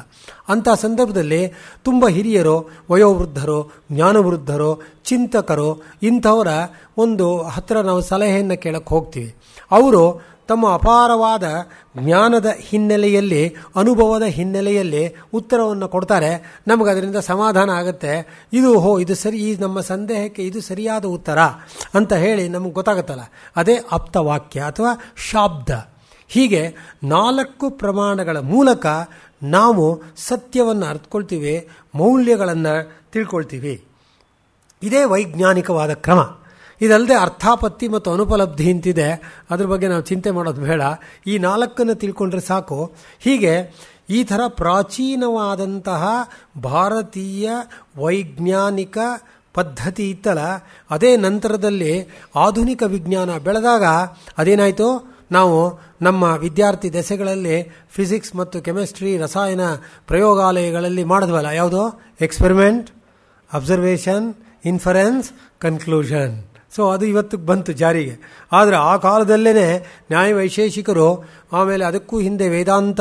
ಅಂಥ ಸಂದರ್ಭದಲ್ಲಿ ತುಂಬ ಹಿರಿಯರು, ವಯೋವೃದ್ಧರು, ಜ್ಞಾನವೃದ್ಧರು, ಚಿಂತಕರು, ಇಂಥವರ ಒಂದು ಹತ್ತಿರ ನಾವು ಸಲಹೆಯನ್ನು ಕೇಳಕ್ಕೆ ಹೋಗ್ತೀವಿ. ಅವರು ತಮ್ಮ ಅಪಾರವಾದ ಜ್ಞಾನದ ಹಿನ್ನೆಲೆಯಲ್ಲಿ, ಅನುಭವದ ಹಿನ್ನೆಲೆಯಲ್ಲಿ ಉತ್ತರವನ್ನು ಕೊಡ್ತಾರೆ. ನಮಗದರಿಂದ ಸಮಾಧಾನ ಆಗುತ್ತೆ. ಇದು ಸರಿ, ಈ ನಮ್ಮ ಸಂದೇಹಕ್ಕೆ ಇದು ಸರಿಯಾದ ಉತ್ತರ ಅಂತ ಹೇಳಿ ನಮಗೆ ಗೊತ್ತಾಗುತ್ತಲ್ಲ, ಅದೇ ಆಪ್ತವಾಕ್ಯ ಅಥವಾ ಶಾಬ್ದ. ಹೀಗೆ 4 ಪ್ರಮಾಣಗಳ ಮೂಲಕ ನಾವು ಸತ್ಯವನ್ನು ಅರ್ಥಕೊಳ್ತೀವಿ, ಮೌಲ್ಯಗಳನ್ನು ತಿಳ್ಕೊಳ್ತೀವಿ. ಇದೇ ವೈಜ್ಞಾನಿಕವಾದ ಕ್ರಮ. ಇದಲ್ಲದೆ ಅರ್ಥಾಪತ್ತಿ ಮತ್ತು ಅನುಪಲಬ್ಧಿ ಅಂತಿದೆ, ಅದ್ರ ಬಗ್ಗೆ ನಾವು ಚಿಂತೆ ಮಾಡೋದು ಬೇಡ. ಈ 4 ತಿಳ್ಕೊಂಡ್ರೆ ಸಾಕು. ಹೀಗೆ ಈ ಥರ ಪ್ರಾಚೀನವಾದಂತಹ ಭಾರತೀಯ ವೈಜ್ಞಾನಿಕ ಪದ್ಧತಿ ಇತ್ತಲ್ಲ, ಅದೇ ನಂತರದಲ್ಲಿ ಆಧುನಿಕ ವಿಜ್ಞಾನ ಬೆಳೆದಾಗ ಅದೇನಾಯಿತು, ನಾವು ನಮ್ಮ ವಿದ್ಯಾರ್ಥಿ ದೆಸೆಗಳಲ್ಲಿ ಫಿಸಿಕ್ಸ್ ಮತ್ತು ಕೆಮಿಸ್ಟ್ರಿ ರಸಾಯನ ಪ್ರಯೋಗಾಲಯಗಳಲ್ಲಿ ಮಾಡಿದ್ವಲ್ಲ, ಯಾವುದೋ experiment, observation, inference, conclusion. So ಅದು ಇವತ್ತಿಗೆ ಬಂತು ಜಾರಿಗೆ. ಆದರೆ ಆ ಕಾಲದಲ್ಲೇ ನ್ಯಾಯವೈಶೇಷಿಕರು, ಆಮೇಲೆ ಅದಕ್ಕೂ ಹಿಂದೆ ವೇದಾಂತ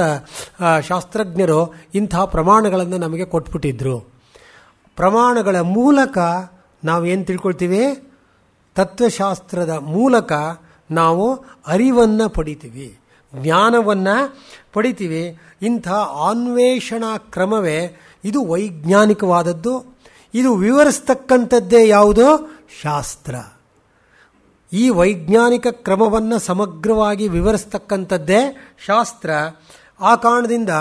ಶಾಸ್ತ್ರಜ್ಞರು ಇಂಥ ಪ್ರಮಾಣಗಳನ್ನು ನಮಗೆ ಕೊಟ್ಬಿಟ್ಟಿದ್ರು. ಪ್ರಮಾಣಗಳ ಮೂಲಕ ನಾವು ಏನು ತಿಳ್ಕೊಳ್ತೀವಿ, ತತ್ವಶಾಸ್ತ್ರದ ಮೂಲಕ ನಾವು ಅರಿವನ್ನು ಪಡಿತೀವಿ, ಜ್ಞಾನವನ್ನು ಪಡಿತೀವಿ. ಇಂಥ ಅನ್ವೇಷಣಾ ಕ್ರಮವೇ ಇದು ವೈಜ್ಞಾನಿಕವಾದದ್ದು. ಇದು ವಿವರಿಸ್ತಕ್ಕಂಥದ್ದೇ ಯಾವುದು, ಶಾಸ್ತ್ರ. ಈ ವೈಜ್ಞಾನಿಕ ಕ್ರಮವನ್ನು ಸಮಗ್ರವಾಗಿ ವಿವರಿಸ್ತಕ್ಕಂಥದ್ದೇ ಶಾಸ್ತ್ರ. ಆ ಕಾರಣದಿಂದ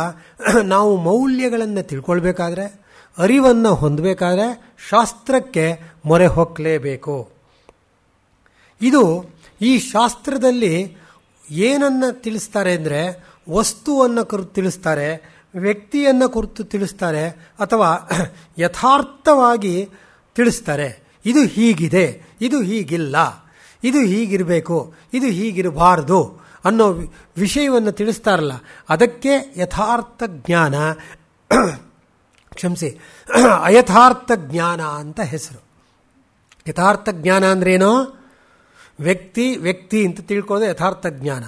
ನಾವು ಮೌಲ್ಯಗಳನ್ನು ತಿಳ್ಕೊಳ್ಬೇಕಾದ್ರೆ, ಅರಿವನ್ನು ಹೊಂದಬೇಕಾದ್ರೆ ಶಾಸ್ತ್ರಕ್ಕೆ ಮೊರೆ ಹೋಗಲೇಬೇಕು. ಇದು ಈ ಶಾಸ್ತ್ರದಲ್ಲಿ ಏನನ್ನು ತಿಳಿಸ್ತಾರೆ ಅಂದರೆ, ವಸ್ತುವನ್ನು ಕುರಿತು ತಿಳಿಸ್ತಾರೆ, ವ್ಯಕ್ತಿಯನ್ನು ಕುರಿತು ತಿಳಿಸ್ತಾರೆ, ಅಥವಾ ಯಥಾರ್ಥವಾಗಿ ತಿಳಿಸ್ತಾರೆ. ಇದು ಹೀಗಿದೆ, ಇದು ಹೀಗಿಲ್ಲ, ಇದು ಹೀಗಿರಬೇಕು, ಇದು ಹೀಗಿರಬಾರ್ದು ಅನ್ನೋ ವಿಷಯವನ್ನು ತಿಳಿಸ್ತಾರಲ್ಲ, ಅದಕ್ಕೆ ಯಥಾರ್ಥ ಜ್ಞಾನ, ಕ್ಷಮಿಸಿ, ಅಯಥಾರ್ಥ ಜ್ಞಾನ ಅಂತ ಹೆಸರು. ಯಥಾರ್ಥ ಜ್ಞಾನ ಅಂದ್ರೇನೋ, ವ್ಯಕ್ತಿ ಅಂತ ತಿಳ್ಕೊಳ್ಳೋದು ಯಥಾರ್ಥ ಜ್ಞಾನ.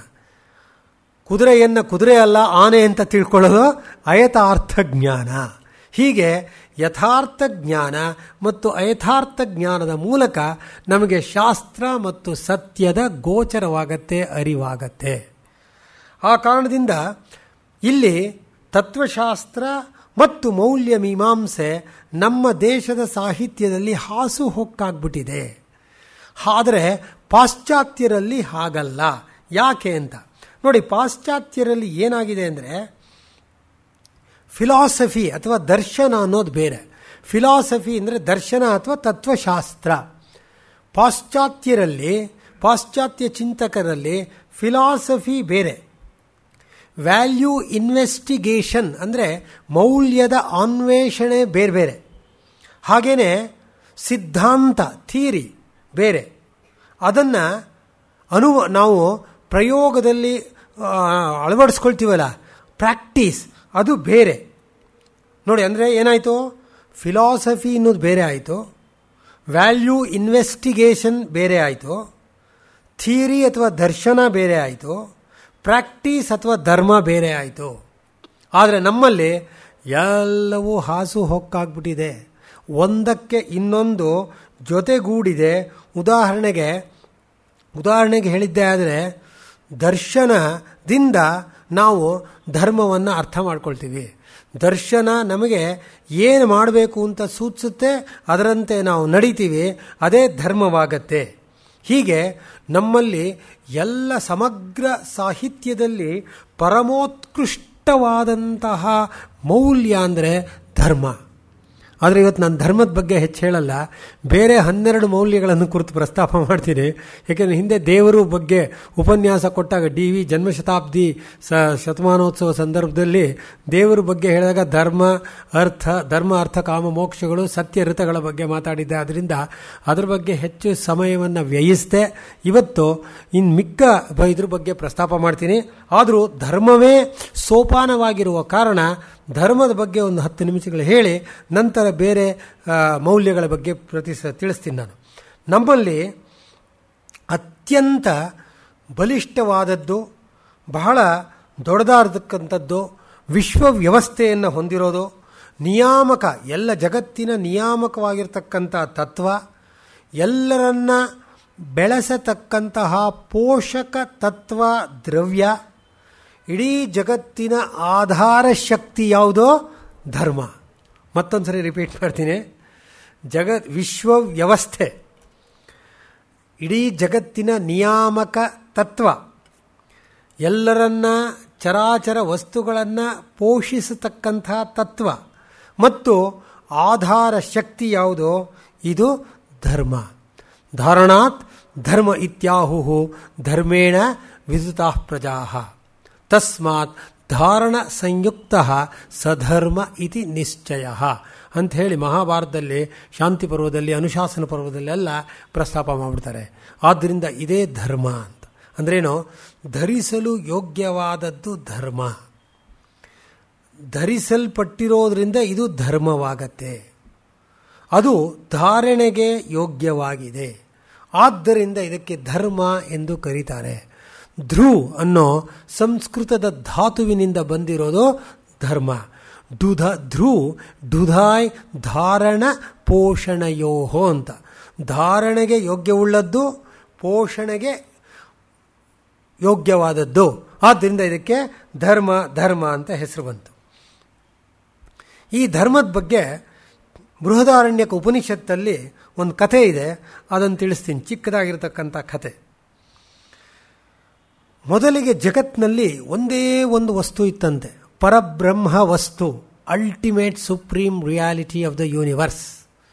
ಕುದುರೆಯನ್ನು ಕುದುರೆ ಅಲ್ಲ ಆನೆ ಅಂತ ತಿಳ್ಕೊಳ್ಳೋದು ಅಯಥಾರ್ಥ ಜ್ಞಾನ. ಹೀಗೆ ಯಥಾರ್ಥ ಜ್ಞಾನ ಮತ್ತು ಅಯಥಾರ್ಥ ಜ್ಞಾನದ ಮೂಲಕ ನಮಗೆ ಶಾಸ್ತ್ರ ಮತ್ತು ಸತ್ಯದ ಗೋಚರವಾಗತ್ತೆ, ಅರಿವಾಗತ್ತೆ. ಆ ಕಾರಣದಿಂದ ಇಲ್ಲಿ ತತ್ವಶಾಸ್ತ್ರ ಮತ್ತು ಮೌಲ್ಯ ಮೀಮಾಂಸೆ ನಮ್ಮ ದೇಶದ ಸಾಹಿತ್ಯದಲ್ಲಿ ಹಾಸುಹೊಕ್ಕಾಗ್ಬಿಟ್ಟಿದೆ. ಆದರೆ ಪಾಶ್ಚಾತ್ಯರಲ್ಲಿ ಹಾಗಲ್ಲ. ಯಾಕೆ ಅಂತ ನೋಡಿ, ಪಾಶ್ಚಾತ್ಯರಲ್ಲಿ ಏನಾಗಿದೆ ಅಂದರೆ, ಫಿಲಾಸಫಿ ಅಥವಾ ದರ್ಶನ ಅನ್ನೋದು ಬೇರೆ. ಫಿಲಾಸಫಿ ಅಂದರೆ ದರ್ಶನ ಅಥವಾ ತತ್ವಶಾಸ್ತ್ರ. ಪಾಶ್ಚಾತ್ಯರಲ್ಲಿ, ಪಾಶ್ಚಾತ್ಯ ಚಿಂತಕರಲ್ಲಿ ಫಿಲಾಸಫಿ ಬೇರೆ, ವ್ಯಾಲ್ಯೂ ಇನ್ವೆಸ್ಟಿಗೇಷನ್ ಅಂದರೆ ಮೌಲ್ಯದ ಅನ್ವೇಷಣೆ ಬೇರೆ ಬೇರೆ. ಹಾಗೆಯೇ ಸಿದ್ಧಾಂತ, ಥಿಯರಿ ಬೇರೆ. ಅದನ್ನು ನಾವು ಪ್ರಯೋಗದಲ್ಲಿ ಅಳವಡಿಸ್ಕೊಳ್ತೀವಲ್ಲ, ಪ್ರಾಕ್ಟೀಸ್, ಅದು ಬೇರೆ ನೋಡಿ. ಅಂದರೆ ಏನಾಯಿತು, ಫಿಲಾಸಫಿ ಅನ್ನೋದು ಬೇರೆ ಆಯಿತು, ವ್ಯಾಲ್ಯೂ ಇನ್ವೆಸ್ಟಿಗೇಷನ್ ಬೇರೆ ಆಯಿತು, ಥಿಯರಿ ಅಥವಾ ದರ್ಶನ ಬೇರೆ ಆಯಿತು, ಪ್ರಾಕ್ಟೀಸ್ ಅಥವಾ ಧರ್ಮ ಬೇರೆ ಆಯಿತು. ಆದರೆ ನಮ್ಮಲ್ಲಿ ಎಲ್ಲವೂ ಹಾಸು ಹೊಕ್ಕಾಗ್ಬಿಟ್ಟಿದೆ, ಒಂದಕ್ಕೆ ಇನ್ನೊಂದು ಜೊತೆಗೂಡಿದೆ. ಉದಾಹರಣೆಗೆ ಹೇಳಿದ್ದೆ ಆದರೆ, ದರ್ಶನದಿಂದ ನಾವು ಧರ್ಮವನ್ನು ಅರ್ಥ ಮಾಡ್ಕೊಳ್ತೀವಿ. ದರ್ಶನ ನಮಗೆ ಏನು ಮಾಡಬೇಕು ಅಂತ ಸೂಚಿಸುತ್ತೆ, ಅದರಂತೆ ನಾವು ನಡೀತೀವಿ, ಅದೇ ಧರ್ಮವಾಗತ್ತೆ. ಹೀಗೆ ನಮ್ಮಲ್ಲಿ ಎಲ್ಲ ಸಮಗ್ರ ಸಾಹಿತ್ಯದಲ್ಲಿ ಪರಮೋತ್ಕೃಷ್ಟವಾದಂತಹ ಮೌಲ್ಯ ಅಂದರೆ ಧರ್ಮ. ಆದರೆ ಇವತ್ತು ನಾನು ಧರ್ಮದ ಬಗ್ಗೆ ಹೆಚ್ಚು ಹೇಳಲ್ಲ, ಬೇರೆ 12 ಮೌಲ್ಯಗಳನ್ನು ಕುರಿತು ಪ್ರಸ್ತಾಪ ಮಾಡ್ತೀನಿ. ಏಕೆಂದರೆ ಹಿಂದೆ ದೇವರು ಬಗ್ಗೆ ಉಪನ್ಯಾಸ ಕೊಟ್ಟಾಗ DV ಜನ್ಮಶತಾಬ್ದಿ ಶತಮಾನೋತ್ಸವ ಸಂದರ್ಭದಲ್ಲಿ ದೇವರ ಬಗ್ಗೆ ಹೇಳಿದಾಗ ಧರ್ಮ ಅರ್ಥ ಕಾಮ ಮೋಕ್ಷಗಳು ಸತ್ಯ ಋತಗಳ ಬಗ್ಗೆ ಮಾತಾಡಿದ್ದೆ. ಅದರಿಂದ ಅದರ ಬಗ್ಗೆ ಹೆಚ್ಚು ಸಮಯವನ್ನು ವ್ಯಯಿಸಿದೆ. ಇವತ್ತು ಇನ್ನು ಮಿಕ್ಕ ಇದ್ರ ಬಗ್ಗೆ ಪ್ರಸ್ತಾಪ ಮಾಡ್ತೀನಿ. ಆದರೂ ಧರ್ಮವೇ ಸೋಪಾನವಾಗಿರುವ ಕಾರಣ ಧರ್ಮದ ಬಗ್ಗೆ ಒಂದು 10 ನಿಮಿಷಗಳು ಹೇಳಿ ನಂತರ ಬೇರೆ ಮೌಲ್ಯಗಳ ಬಗ್ಗೆ ತಿಳಿಸ್ತೀನಿ. ನಾನು ನಮ್ಮಲ್ಲಿ ಅತ್ಯಂತ ಬಲಿಷ್ಠವಾದದ್ದು, ಬಹಳ ದೊಡ್ಡದಾಗಿರ್ತಕ್ಕಂಥದ್ದು, ವಿಶ್ವ ವ್ಯವಸ್ಥೆಯನ್ನು ಹೊಂದಿರೋದು, ನಿಯಾಮಕ, ಎಲ್ಲ ಜಗತ್ತಿನ ನಿಯಾಮಕವಾಗಿರ್ತಕ್ಕಂಥ ತತ್ವ, ಎಲ್ಲರನ್ನ ಬೆಳೆಸತಕ್ಕಂತಹ ಪೋಷಕ ತತ್ವ ದ್ರವ್ಯ, ಇಡೀ ಜಗತ್ತಿನ ಆಧಾರ ಶಕ್ತಿ ಯಾವುದೋ ಧರ್ಮ. ಮತ್ತೊಂದು ಸರಿ ರಿಪೀಟ್ ಮಾಡ್ತೀನಿ. ವಿಶ್ವ ವ್ಯವಸ್ಥೆ, ಇಡೀ ಜಗತ್ತಿನ ನಿಯಾಮಕ ತತ್ವ, ಎಲ್ಲರನ್ನ ಚರಾಚರ ವಸ್ತುಗಳನ್ನು ಪೋಷಿಸತಕ್ಕಂಥ ತತ್ವ ಮತ್ತು ಆಧಾರ ಶಕ್ತಿ ಯಾವುದೋ ಇದು ಧರ್ಮ. ಧಾರಣಾತ್ ಧರ್ಮ ಇತ್ಯಾಹುಹು ಧರ್ಮೇಣ ವಿದುತಾಃ ಪ್ರಜಾಃ ತಸ್ಮಾತ್ ಧಾರಣ ಸಂಯುಕ್ತ ಸಧರ್ಮ ಇತಿ ನಿಶ್ಚಯ ಅಂತ ಹೇಳಿ ಮಹಾಭಾರತದಲ್ಲಿ ಶಾಂತಿ ಪರ್ವದಲ್ಲಿ ಅನುಶಾಸನ ಪರ್ವದಲ್ಲೆಲ್ಲ ಪ್ರಸ್ತಾಪ ಮಾಡಿಬಿಡ್ತಾರೆ. ಆದ್ದರಿಂದ ಇದೇ ಧರ್ಮ ಅಂತ. ಅಂದ್ರೇನು? ಧರಿಸಲು ಯೋಗ್ಯವಾದದ್ದು ಧರ್ಮ, ಧರಿಸಲ್ಪಟ್ಟಿರೋದ್ರಿಂದ ಇದು ಧರ್ಮವಾಗತ್ತೆ, ಅದು ಧಾರಣೆಗೆ ಯೋಗ್ಯವಾಗಿದೆ, ಆದ್ದರಿಂದ ಇದಕ್ಕೆ ಧರ್ಮ ಎಂದು ಕರೀತಾರೆ. ಧ್ರು ಅನ್ನೋ ಸಂಸ್ಕೃತದ ಧಾತುವಿನಿಂದ ಬಂದಿರೋದು ಧರ್ಮ. ಧ್ರು ಡುಧಾಯ್ ಧಾರಣ ಪೋಷಣಯೋಹೋ ಅಂತ. ಧಾರಣೆಗೆ ಯೋಗ್ಯವುಳ್ಳದ್ದು, ಪೋಷಣೆಗೆ ಯೋಗ್ಯವಾದದ್ದು, ಆದ್ದರಿಂದ ಇದಕ್ಕೆ ಧರ್ಮ ಧರ್ಮ ಅಂತ ಹೆಸರು ಬಂತು. ಈ ಧರ್ಮದ ಬಗ್ಗೆ ಬೃಹದಾರಣ್ಯಕ ಉಪನಿಷತ್ತಲ್ಲಿ ಒಂದು ಕಥೆ ಇದೆ, ಅದನ್ನು ತಿಳಿಸ್ತೀನಿ. ಚಿಕ್ಕದಾಗಿರ್ತಕ್ಕಂಥ ಕಥೆ. ಮೊದಲಿಗೆ ಜಗತ್ನಲ್ಲಿ ಒಂದೇ ಒಂದು ವಸ್ತು ಇತ್ತಂತೆ, ಪರಬ್ರಹ್ಮ ವಸ್ತು, ultimate supreme reality of the universe.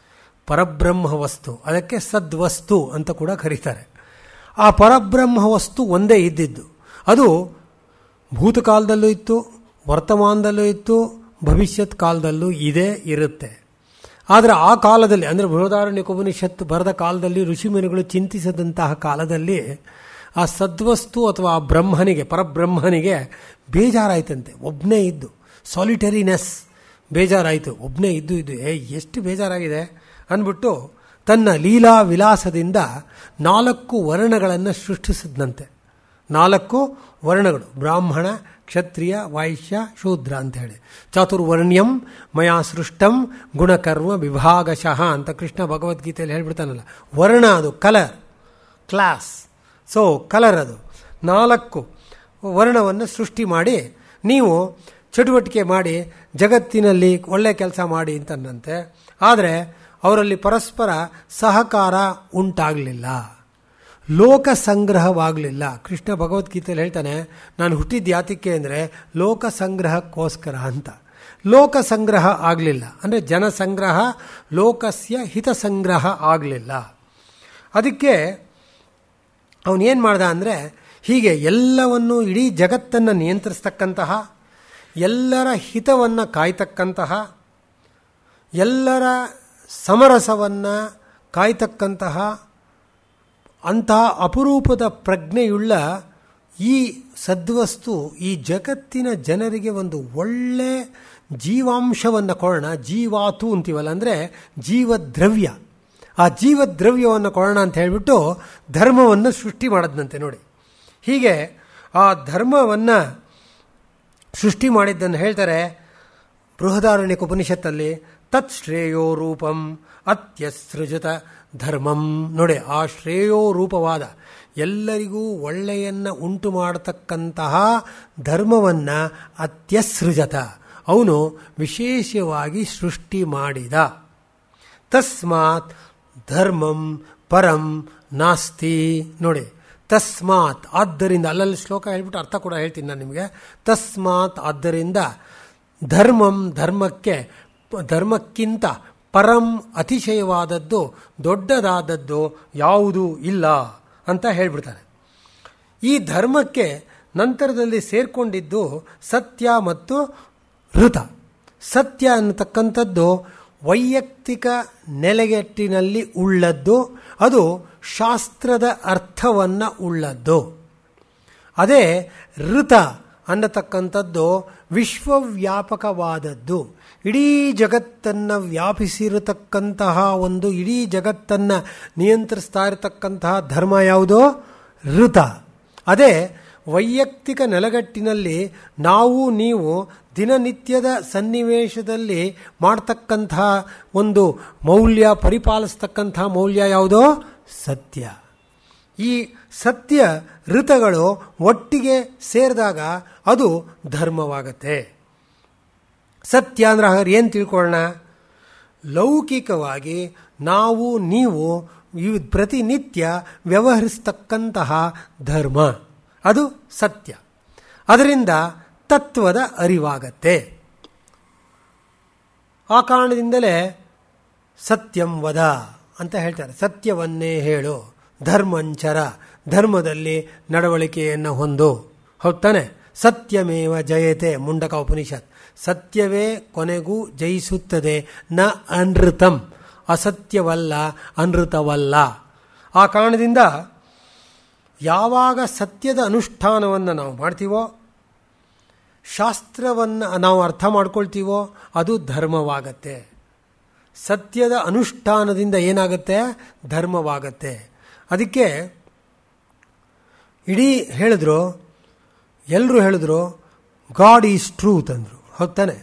ಪರಬ್ರಹ್ಮ ವಸ್ತು, ಅದಕ್ಕೆ ಸದ್ವಸ್ತು ಅಂತ ಕೂಡ ಕರೀತಾರೆ. ಆ ಪರಬ್ರಹ್ಮ ವಸ್ತು ಒಂದೇ ಇದ್ದಿದ್ದು. ಅದು ಭೂತಕಾಲದಲ್ಲೂ ಇತ್ತು, ವರ್ತಮಾನದಲ್ಲೂ ಇತ್ತು, ಭವಿಷ್ಯತ್ ಕಾಲದಲ್ಲೂ ಇದೇ ಇರುತ್ತೆ. ಆದರೆ ಆ ಕಾಲದಲ್ಲಿ, ಅಂದರೆ ಬೃಹದಾರಣ್ಯಕ ಉಪನಿಷತ್ತು ಬರೆದ ಕಾಲದಲ್ಲಿ, ಋಷಿಮುನಿಗಳು ಚಿಂತಿಸದಂತಹ ಕಾಲದಲ್ಲಿ ಆ ಸದ್ವಸ್ತು ಅಥವಾ ಆ ಬ್ರಹ್ಮನಿಗೆ, ಪರಬ್ರಹ್ಮನಿಗೆ ಬೇಜಾರಾಯ್ತಂತೆ. ಒಬ್ಬನೇ ಇದ್ದು, ಸಾಲಿಟರಿನೆಸ್, ಬೇಜಾರಾಯಿತು. ಒಬ್ಬನೇ ಇದ್ದು ಎಷ್ಟು ಬೇಜಾರಾಗಿದೆ ಅಂದ್ಬಿಟ್ಟು ತನ್ನ ಲೀಲಾ ವಿಲಾಸದಿಂದ 4 ವರ್ಣಗಳನ್ನು ಸೃಷ್ಟಿಸಿದ್ನಂತೆ. 4 ವರ್ಣಗಳು, ಬ್ರಾಹ್ಮಣ, ಕ್ಷತ್ರಿಯ, ವೈಶ್ಯ, ಶೂದ್ರ ಅಂತ ಹೇಳಿ. ಚಾತುರ್ವರ್ಣ್ಯಂ ಮಯಾ ಸೃಷ್ಟಂ ಗುಣಕರ್ಮ ವಿಭಾಗಶಃ ಅಂತ ಕೃಷ್ಣ ಭಗವದ್ಗೀತೆಯಲ್ಲಿ ಹೇಳ್ಬಿಡ್ತಾನಲ್ಲ. ವರ್ಣ ಅದು ಕಲರ್, ಕ್ಲಾಸ್. ಸೊ ಕಲರ್ ಅದು 4 ವರ್ಣವನ್ನು ಸೃಷ್ಟಿ ಮಾಡಿ ನೀವು ಚಟುವಟಿಕೆ ಮಾಡಿ ಜಗತ್ತಿನಲ್ಲಿ ಒಳ್ಳೆ ಕೆಲಸ ಮಾಡಿ ಅಂತಂದಂತೆ. ಆದರೆ ಅವರಲ್ಲಿ ಪರಸ್ಪರ ಸಹಕಾರ ಉಂಟಾಗಲಿಲ್ಲ, ಲೋಕ ಸಂಗ್ರಹವಾಗಲಿಲ್ಲ. ಕೃಷ್ಣ ಭಗವದ್ಗೀತೆಯಲ್ಲಿ ಹೇಳ್ತಾನೆ, ನಾನು ಹುಟ್ಟಿದ ಯಾತಕ್ಕೆ ಅಂದರೆ ಲೋಕ ಸಂಗ್ರಹಕ್ಕೋಸ್ಕರ ಅಂತ. ಲೋಕ ಸಂಗ್ರಹ ಆಗಲಿಲ್ಲ ಅಂದರೆ ಜನಸಂಗ್ರಹ, ಲೋಕಸ್ಯ ಹಿತ ಸಂಗ್ರಹ ಆಗಲಿಲ್ಲ. ಅದಕ್ಕೆ ಅವನೇನು ಮಾಡ್ದ ಅಂದರೆ, ಹೀಗೆ ಎಲ್ಲವನ್ನು, ಇಡೀ ಜಗತ್ತನ್ನು ನಿಯಂತ್ರಿಸ್ತಕ್ಕಂತಹ, ಎಲ್ಲರ ಹಿತವನ್ನು ಕಾಯ್ತಕ್ಕಂತಹ, ಎಲ್ಲರ ಸಮರಸವನ್ನು ಕಾಯ್ತಕ್ಕಂತಹ ಅಂತಹ ಅಪರೂಪದ ಪ್ರಜ್ಞೆಯುಳ್ಳ ಈ ಸದ್ವಸ್ತು ಈ ಜಗತ್ತಿನ ಜನರಿಗೆ ಒಂದು ಒಳ್ಳೆ ಜೀವಾಂಶವನ್ನು ಕೊಡೋಣ, ಜೀವಾತು ಅಂತೀವಲ್ಲ, ಅಂದರೆ ಜೀವದ್ರವ್ಯ, ಆ ಜೀವದ್ರವ್ಯವನ್ನು ಕೊಡೋಣ ಅಂತ ಹೇಳಿಬಿಟ್ಟು ಧರ್ಮವನ್ನು ಸೃಷ್ಟಿ ಮಾಡಿದ್ನಂತೆ. ನೋಡಿ, ಹೀಗೆ ಆ ಧರ್ಮವನ್ನು ಸೃಷ್ಟಿ ಮಾಡಿದ್ದನ್ನು ಹೇಳ್ತಾರೆ ಬೃಹದಾರಣ್ಯಕ ಉಪನಿಷತ್ತಲ್ಲಿ. ತತ್ ಶ್ರೇಯೋ ರೂಪಂ ಅತ್ಯಸೃಜತ ಧರ್ಮಂ. ನೋಡಿ, ಆ ಶ್ರೇಯೋ ರೂಪವಾದ, ಎಲ್ಲರಿಗೂ ಒಳ್ಳೆಯನ್ನು ಉಂಟು ಮಾಡತಕ್ಕಂತಹ ಧರ್ಮವನ್ನು ಅತ್ಯಸೃಜತ, ಅವನು ವಿಶೇಷವಾಗಿ ಸೃಷ್ಟಿ ಮಾಡಿದ. ತಸ್ಮಾತ್ ಧರ್ಮಂ ಪರಂ ನಾಸ್ತಿ. ನೋಡಿ, ತಸ್ಮಾತ್, ಆದ್ದರಿಂದ, ಅಲ್ಲಲ್ಲಿ ಶ್ಲೋಕ ಹೇಳ್ಬಿಟ್ಟು ಅರ್ಥ ಕೂಡ ಹೇಳ್ತೀನಿ ನಾನು ನಿಮಗೆ. ತಸ್ಮಾತ್, ಆದ್ದರಿಂದ, ಧರ್ಮಂ, ಧರ್ಮಕ್ಕಿಂತ ಪರಂ, ಅತಿಶಯವಾದದ್ದು, ದೊಡ್ಡದಾದದ್ದು ಯಾವುದೂ ಇಲ್ಲ ಅಂತ ಹೇಳ್ಬಿಡ್ತಾರೆ. ಈ ಧರ್ಮಕ್ಕೆ ನಂತರದಲ್ಲಿ ಸೇರ್ಕೊಂಡಿದ್ದು ಸತ್ಯ ಮತ್ತು ಋತ. ಸತ್ಯ ಅನ್ನತಕ್ಕಂಥದ್ದು ವೈಯಕ್ತಿಕ ನೆಲೆಗಟ್ಟಿನಲ್ಲಿ ಉಳ್ಳದ್ದು, ಅದು ಶಾಸ್ತ್ರದ ಅರ್ಥವನ್ನು ಉಳ್ಳದ್ದು. ಅದೇ ಋತ ಅನ್ನತಕ್ಕಂಥದ್ದು ವಿಶ್ವವ್ಯಾಪಕವಾದದ್ದು, ಇಡೀ ಜಗತ್ತನ್ನು ವ್ಯಾಪಿಸಿರತಕ್ಕಂತಹ ಒಂದು, ಇಡೀ ಜಗತ್ತನ್ನು ನಿಯಂತ್ರಿಸ್ತಾ ಇರತಕ್ಕಂತಹ ಧರ್ಮ ಯಾವುದೋ ಋತ. ಅದೇ ವೈಯಕ್ತಿಕ ನೆಲೆಗಟ್ಟಿನಲ್ಲಿ ನಾವು ನೀವು ದಿನನಿತ್ಯದ ಸನ್ನಿವೇಶದಲ್ಲಿ ಮಾಡ್ತಕ್ಕಂತಹ ಒಂದು ಮೌಲ್ಯ, ಪರಿಪಾಲಿಸ್ತಕ್ಕಂತಹ ಮೌಲ್ಯ ಯಾವುದೋ ಸತ್ಯ. ಈ ಸತ್ಯ ಋತಗಳು ಒಟ್ಟಿಗೆ ಸೇರಿದಾಗ ಅದು ಧರ್ಮವಾಗತ್ತೆ. ಸತ್ಯ ಅಂದ್ರೆ ಹಾಗಾದ್ರೆ ಏನು ತಿಳ್ಕೊಳ್ಳೋಣ? ಲೌಕಿಕವಾಗಿ ನಾವು ನೀವು ಪ್ರತಿನಿತ್ಯ ವ್ಯವಹರಿಸ್ತಕ್ಕಂತಹ ಧರ್ಮ, ಅದು ಸತ್ಯ. ಅದರಿಂದ ತತ್ವದ ಅರಿವಾಗತ್ತೆ. ಆ ಕಾರಣದಿಂದಲೇ ಸತ್ಯಂ ವದ ಅಂತ ಹೇಳ್ತಾರೆ. ಸತ್ಯವನ್ನೇ ಹೇಳು, ಧರ್ಮಂಚರ, ಧರ್ಮದಲ್ಲಿ ನಡವಳಿಕೆಯನ್ನು ಹೊಂದು. ಹೌದು ತಾನೆ? ಸತ್ಯಮೇವ ಜಯತೆ ಮುಂಡಕ ಉಪನಿಷತ್. ಸತ್ಯವೇ ಕೊನೆಗೂ ಜಯಿಸುತ್ತದೆ. ನ ಅನೃತಂ, ಅಸತ್ಯವಲ್ಲ, ಅನೃತವಲ್ಲ. ಆ ಕಾರಣದಿಂದ ಯಾವಾಗ ಸತ್ಯದ ಅನುಷ್ಠಾನವನ್ನು ನಾವು ಮಾಡ್ತೀವೋ, ಶಾಸ್ತ್ರವನ್ನು ನಾವು ಅರ್ಥ ಮಾಡ್ಕೊಳ್ತೀವೋ, ಅದು ಧರ್ಮವಾಗತ್ತೆ. ಸತ್ಯದ ಅನುಷ್ಠಾನದಿಂದ ಏನಾಗುತ್ತೆ? ಧರ್ಮವಾಗತ್ತೆ. ಅದಕ್ಕೆ ಇಡೀ ಹೇಳಿದ್ರು, ಎಲ್ಲರೂ ಹೇಳಿದ್ರು ಗಾಡ್ ಈಸ್ ಟ್ರೂತ್ ಅಂದರು. ಹೌದಾನೆ?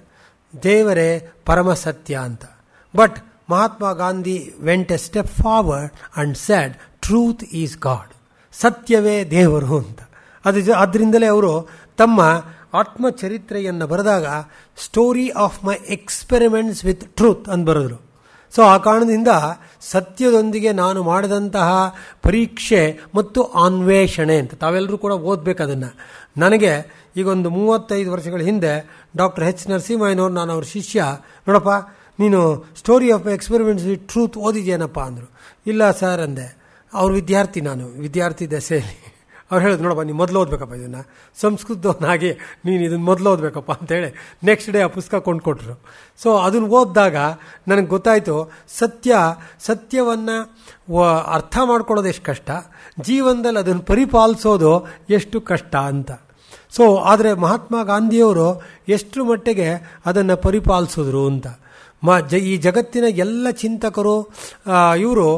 ದೇವರೇ ಪರಮ ಸತ್ಯ ಅಂತ. But Mahatma Gandhi vent A step forward and shed truth is god. ಸತ್ಯವೇ ದೇವರು ಅಂತ. ಅದರಿಂದಲೇ ಅವರು ತಮ್ಮ ಆತ್ಮಚರಿತ್ರೆಯನ್ನು ಬರೆದಾಗ story of My Experiments with truth ಅಂತ ಬರೆದರು. ಸೊ ಆ ಕಾರಣದಿಂದ ಸತ್ಯದೊಂದಿಗೆ ನಾನು ಮಾಡಿದಂತಹ ಪರೀಕ್ಷೆ ಮತ್ತು ಅನ್ವೇಷಣೆ ಅಂತ ತಾವೆಲ್ಲರೂ ಕೂಡ ಓದಬೇಕು ಅದನ್ನು. ನನಗೆ ಈಗೊಂದು 35 ವರ್ಷಗಳ ಹಿಂದೆ ಡಾಕ್ಟರ್ ಎಚ್ ನರಸಿಂಹಯ್ಯನವ್ರು, ನಾನು ಅವ್ರ ಶಿಷ್ಯ, ನೋಡಪ್ಪ ನೀನು Story of My Experiments with Truth ಓದಿದ್ಯೇನಪ್ಪ ಅಂದರು. ಇಲ್ಲ ಸರ್ ಅಂದೆ. ಅವ್ರ ವಿದ್ಯಾರ್ಥಿ, ನಾನು ವಿದ್ಯಾರ್ಥಿ ದಶೆಯಲ್ಲಿ. ಅವ್ರು ಹೇಳಿದ್ರು, ನೋಡಪ್ಪ ನೀವು ಮೊದಲು ಓದಬೇಕಪ್ಪ ಇದನ್ನು, ಸಂಸ್ಕೃತವನ್ನಾಗಿ ನೀನು ಇದನ್ನು ಮೊದಲು ಓದಬೇಕಪ್ಪ ಅಂತೇಳಿ ನೆಕ್ಸ್ಟ್ ಡೇ ಆ ಪುಸ್ತಕ ಕೊಂಡುಕೊಟ್ರು. ಸೊ ಅದನ್ನು ಓದಿದಾಗ ನನಗೆ ಗೊತ್ತಾಯಿತು, ಸತ್ಯವನ್ನು ಅರ್ಥ ಮಾಡ್ಕೊಳ್ಳೋದು ಎಷ್ಟು ಕಷ್ಟ, ಜೀವನದಲ್ಲಿ ಅದನ್ನು ಪರಿಪಾಲಿಸೋದು ಎಷ್ಟು ಕಷ್ಟ ಅಂತ. ಸೊ ಆದರೆ ಮಹಾತ್ಮ ಗಾಂಧಿಯವರು ಎಷ್ಟರ ಮಟ್ಟಿಗೆ ಅದನ್ನು ಪರಿಪಾಲಿಸಿದ್ರು ಅಂತ. ಈ ಜಗತ್ತಿನ ಎಲ್ಲ ಚಿಂತಕರು, ಇವರು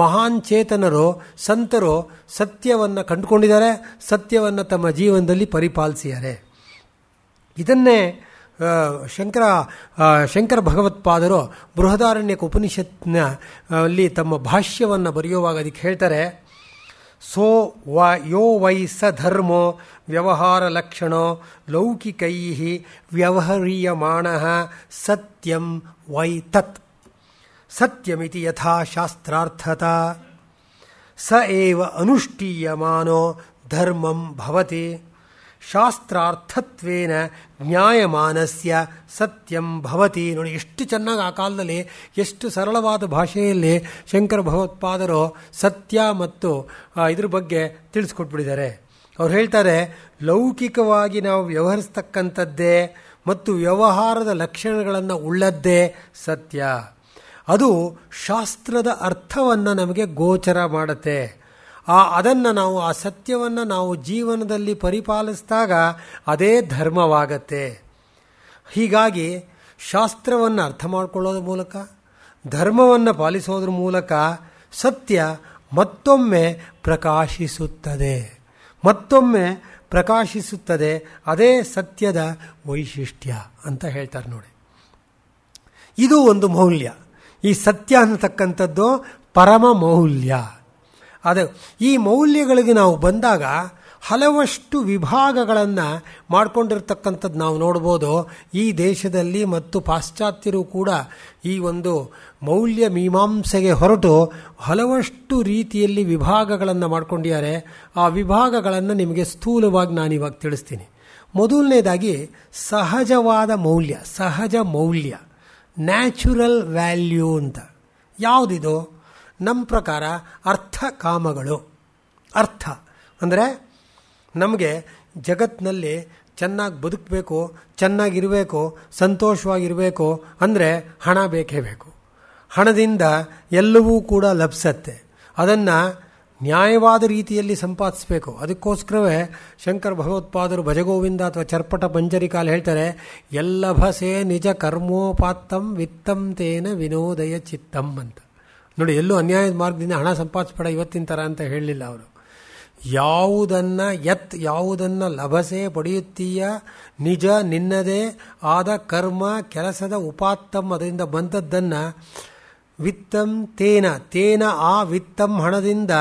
ಮಹಾನ್ ಚೇತನರು, ಸಂತರು ಸತ್ಯವನ್ನು ಕಂಡುಕೊಂಡಿದ್ದಾರೆ, ಸತ್ಯವನ್ನು ತಮ್ಮ ಜೀವನದಲ್ಲಿ ಪರಿಪಾಲಿಸಿದ್ದಾರೆ. ಇದನ್ನೇ ಶಂಕರ ಭಗವತ್ಪಾದರು ಬೃಹದಾರಣ್ಯಕ ಉಪನಿಷತ್ನ ಅಲ್ಲಿ ತಮ್ಮ ಭಾಷ್ಯವನ್ನು ಬರೆಯುವಾಗ ಅದಕ್ಕೆ ಹೇಳ್ತಾರೆ, ಯೋ ವೈ ಸ ಧರ್ಮೋ ವ್ಯವಹಾರ ಲಕ್ಷಣೋ ಲೌಕಿಕೈ ವ್ಯವಹರೀಯಮಾಣ ಸತ್ಯಂ ವೈ ತತ್. ಸತ್ಯಮಿತಿ ಯಥಾ ಶಾಸ್ತ್ರಾರ್ಥತ ಸ ಏವ ಅನುಷ್ಠೀಯಮಾನೋ ಧರ್ಮಂ ಭವತಿ. ಶಾಸ್ತ್ರಾರ್ಥತ್ವೇನ ಜ್ಞಾಯಮಾನಸ್ಯ ಸತ್ಯಂ ಭವತಿ. ನೋಡಿ ಎಷ್ಟು ಚೆನ್ನಾಗಿ ಆ ಕಾಲದಲ್ಲಿ ಎಷ್ಟು ಸರಳವಾದ ಭಾಷೆಯಲ್ಲಿ ಶಂಕರ ಭಗವತ್ಪಾದರು ಸತ್ಯ ಮತ್ತು ಇದ್ರ ಬಗ್ಗೆ ತಿಳಿಸ್ಕೊಟ್ಬಿಟ್ಟಿದ್ದಾರೆ. ಅವ್ರು ಹೇಳ್ತಾರೆ, ಲೌಕಿಕವಾಗಿ ನಾವು ವ್ಯವಹರಿಸ್ತಕ್ಕಂಥದ್ದೇ ಮತ್ತು ವ್ಯವಹಾರದ ಲಕ್ಷಣಗಳನ್ನು ಉಳ್ಳದ್ದೇ ಸತ್ಯ. ಅದು ಶಾಸ್ತ್ರದ ಅರ್ಥವನ್ನು ನಮಗೆ ಗೋಚರ ಮಾಡುತ್ತೆ. ಅದನ್ನು ನಾವು, ಆ ಸತ್ಯವನ್ನು ನಾವು ಜೀವನದಲ್ಲಿ ಪರಿಪಾಲಿಸಿದಾಗ ಅದೇ ಧರ್ಮವಾಗತ್ತೆ. ಹೀಗಾಗಿ ಶಾಸ್ತ್ರವನ್ನು ಅರ್ಥ ಮಾಡಿಕೊಳ್ಳೋದ್ರ ಮೂಲಕ, ಧರ್ಮವನ್ನು ಪಾಲಿಸೋದ್ರ ಮೂಲಕ ಸತ್ಯ ಮತ್ತೊಮ್ಮೆ ಪ್ರಕಾಶಿಸುತ್ತದೆ. ಅದೇ ಸತ್ಯದ ವೈಶಿಷ್ಟ್ಯ ಅಂತ ಹೇಳ್ತಾರೆ ನೋಡಿ. ಇದು ಒಂದು ಮೌಲ್ಯ. ಈ ಸತ್ಯ ಅನ್ನತಕ್ಕಂಥದ್ದು ಪರಮ ಮೌಲ್ಯ. ಅದು ಈ ಮೌಲ್ಯಗಳಿಗೆ ನಾವು ಬಂದಾಗ ಹಲವಷ್ಟು ವಿಭಾಗಗಳನ್ನು ಮಾಡಿಕೊಂಡಿರ್ತಕ್ಕಂಥದ್ದು ನಾವು ನೋಡ್ಬೋದು. ಈ ದೇಶದಲ್ಲಿ ಮತ್ತು ಪಾಶ್ಚಾತ್ಯರು ಕೂಡ ಈ ಒಂದು ಮೌಲ್ಯ ಮೀಮಾಂಸೆಗೆ ಹೊರಟು ಹಲವಷ್ಟು ರೀತಿಯಲ್ಲಿ ವಿಭಾಗಗಳನ್ನು ಮಾಡ್ಕೊಂಡಿದ್ದಾರೆ. ಆ ವಿಭಾಗಗಳನ್ನು ನಿಮಗೆ ಸ್ಥೂಲವಾಗಿ ನಾನಿವಾಗ ತಿಳಿಸ್ತೀನಿ. ಮೊದಲನೇದಾಗಿ ಸಹಜವಾದ ಮೌಲ್ಯ, ಸಹಜ ಮೌಲ್ಯ, ನ್ಯಾಚುರಲ್ ವ್ಯಾಲ್ಯೂ ಅಂತ. ಯಾವುದಿದು? ನಮ್ಮ ಪ್ರಕಾರ ಅರ್ಥ ಕಾಮಗಳು. ಅರ್ಥ ಅಂದರೆ ನಮಗೆ ಜಗತ್ತಿನಲ್ಲಿ ಚೆನ್ನಾಗಿ ಬದುಕಬೇಕು, ಚೆನ್ನಾಗಿರಬೇಕು, ಸಂತೋಷವಾಗಿರಬೇಕು ಅಂದರೆ ಹಣ ಬೇಕೇ ಬೇಕು. ಹಣದಿಂದ ಎಲ್ಲವೂ ಕೂಡ ಲಭಿಸತ್ತೆ. ಅದನ್ನು ನ್ಯಾಯವಾದ ರೀತಿಯಲ್ಲಿ ಸಂಪಾದಿಸಬೇಕು. ಅದಕ್ಕೋಸ್ಕರವೇ ಶಂಕರ ಭಗವತ್ಪಾದರು ಭಜಗೋವಿಂದ ಅಥವಾ ಚರ್ಪಟ ಮಂಜರಿಕಾಲ್ ಹೇಳ್ತಾರೆ, ಎಲ್ಲಭಸೆ ನಿಜ ಕರ್ಮೋಪಾತ್ತಂ ವಿತ್ತಂ ತೇನ ವಿನೋದಯ ಚಿತ್ತಂ ಅಂತ. ನೋಡಿ, ಎಲ್ಲೂ ಅನ್ಯಾಯದ ಮಾರ್ಗದಿಂದ ಹಣ ಸಂಪಾದಿಸಬೇಡ ಇವತ್ತಿನ ಥರ ಅಂತ ಹೇಳಲಿಲ್ಲ ಅವರು. ಯಾವುದನ್ನು ಲಭಸೆ ಪಡೆಯುತ್ತೀಯ, ನಿಜ ನಿನ್ನದೇ ಆದ ಕರ್ಮ ಕೆಲಸದ ಉಪಾತ್ತಂ, ಅದರಿಂದ ಬಂದದ್ದನ್ನು ವಿತ್ತಂ ತೇನ ಆ ವಿತ್ತಂ ಹಣದಿಂದ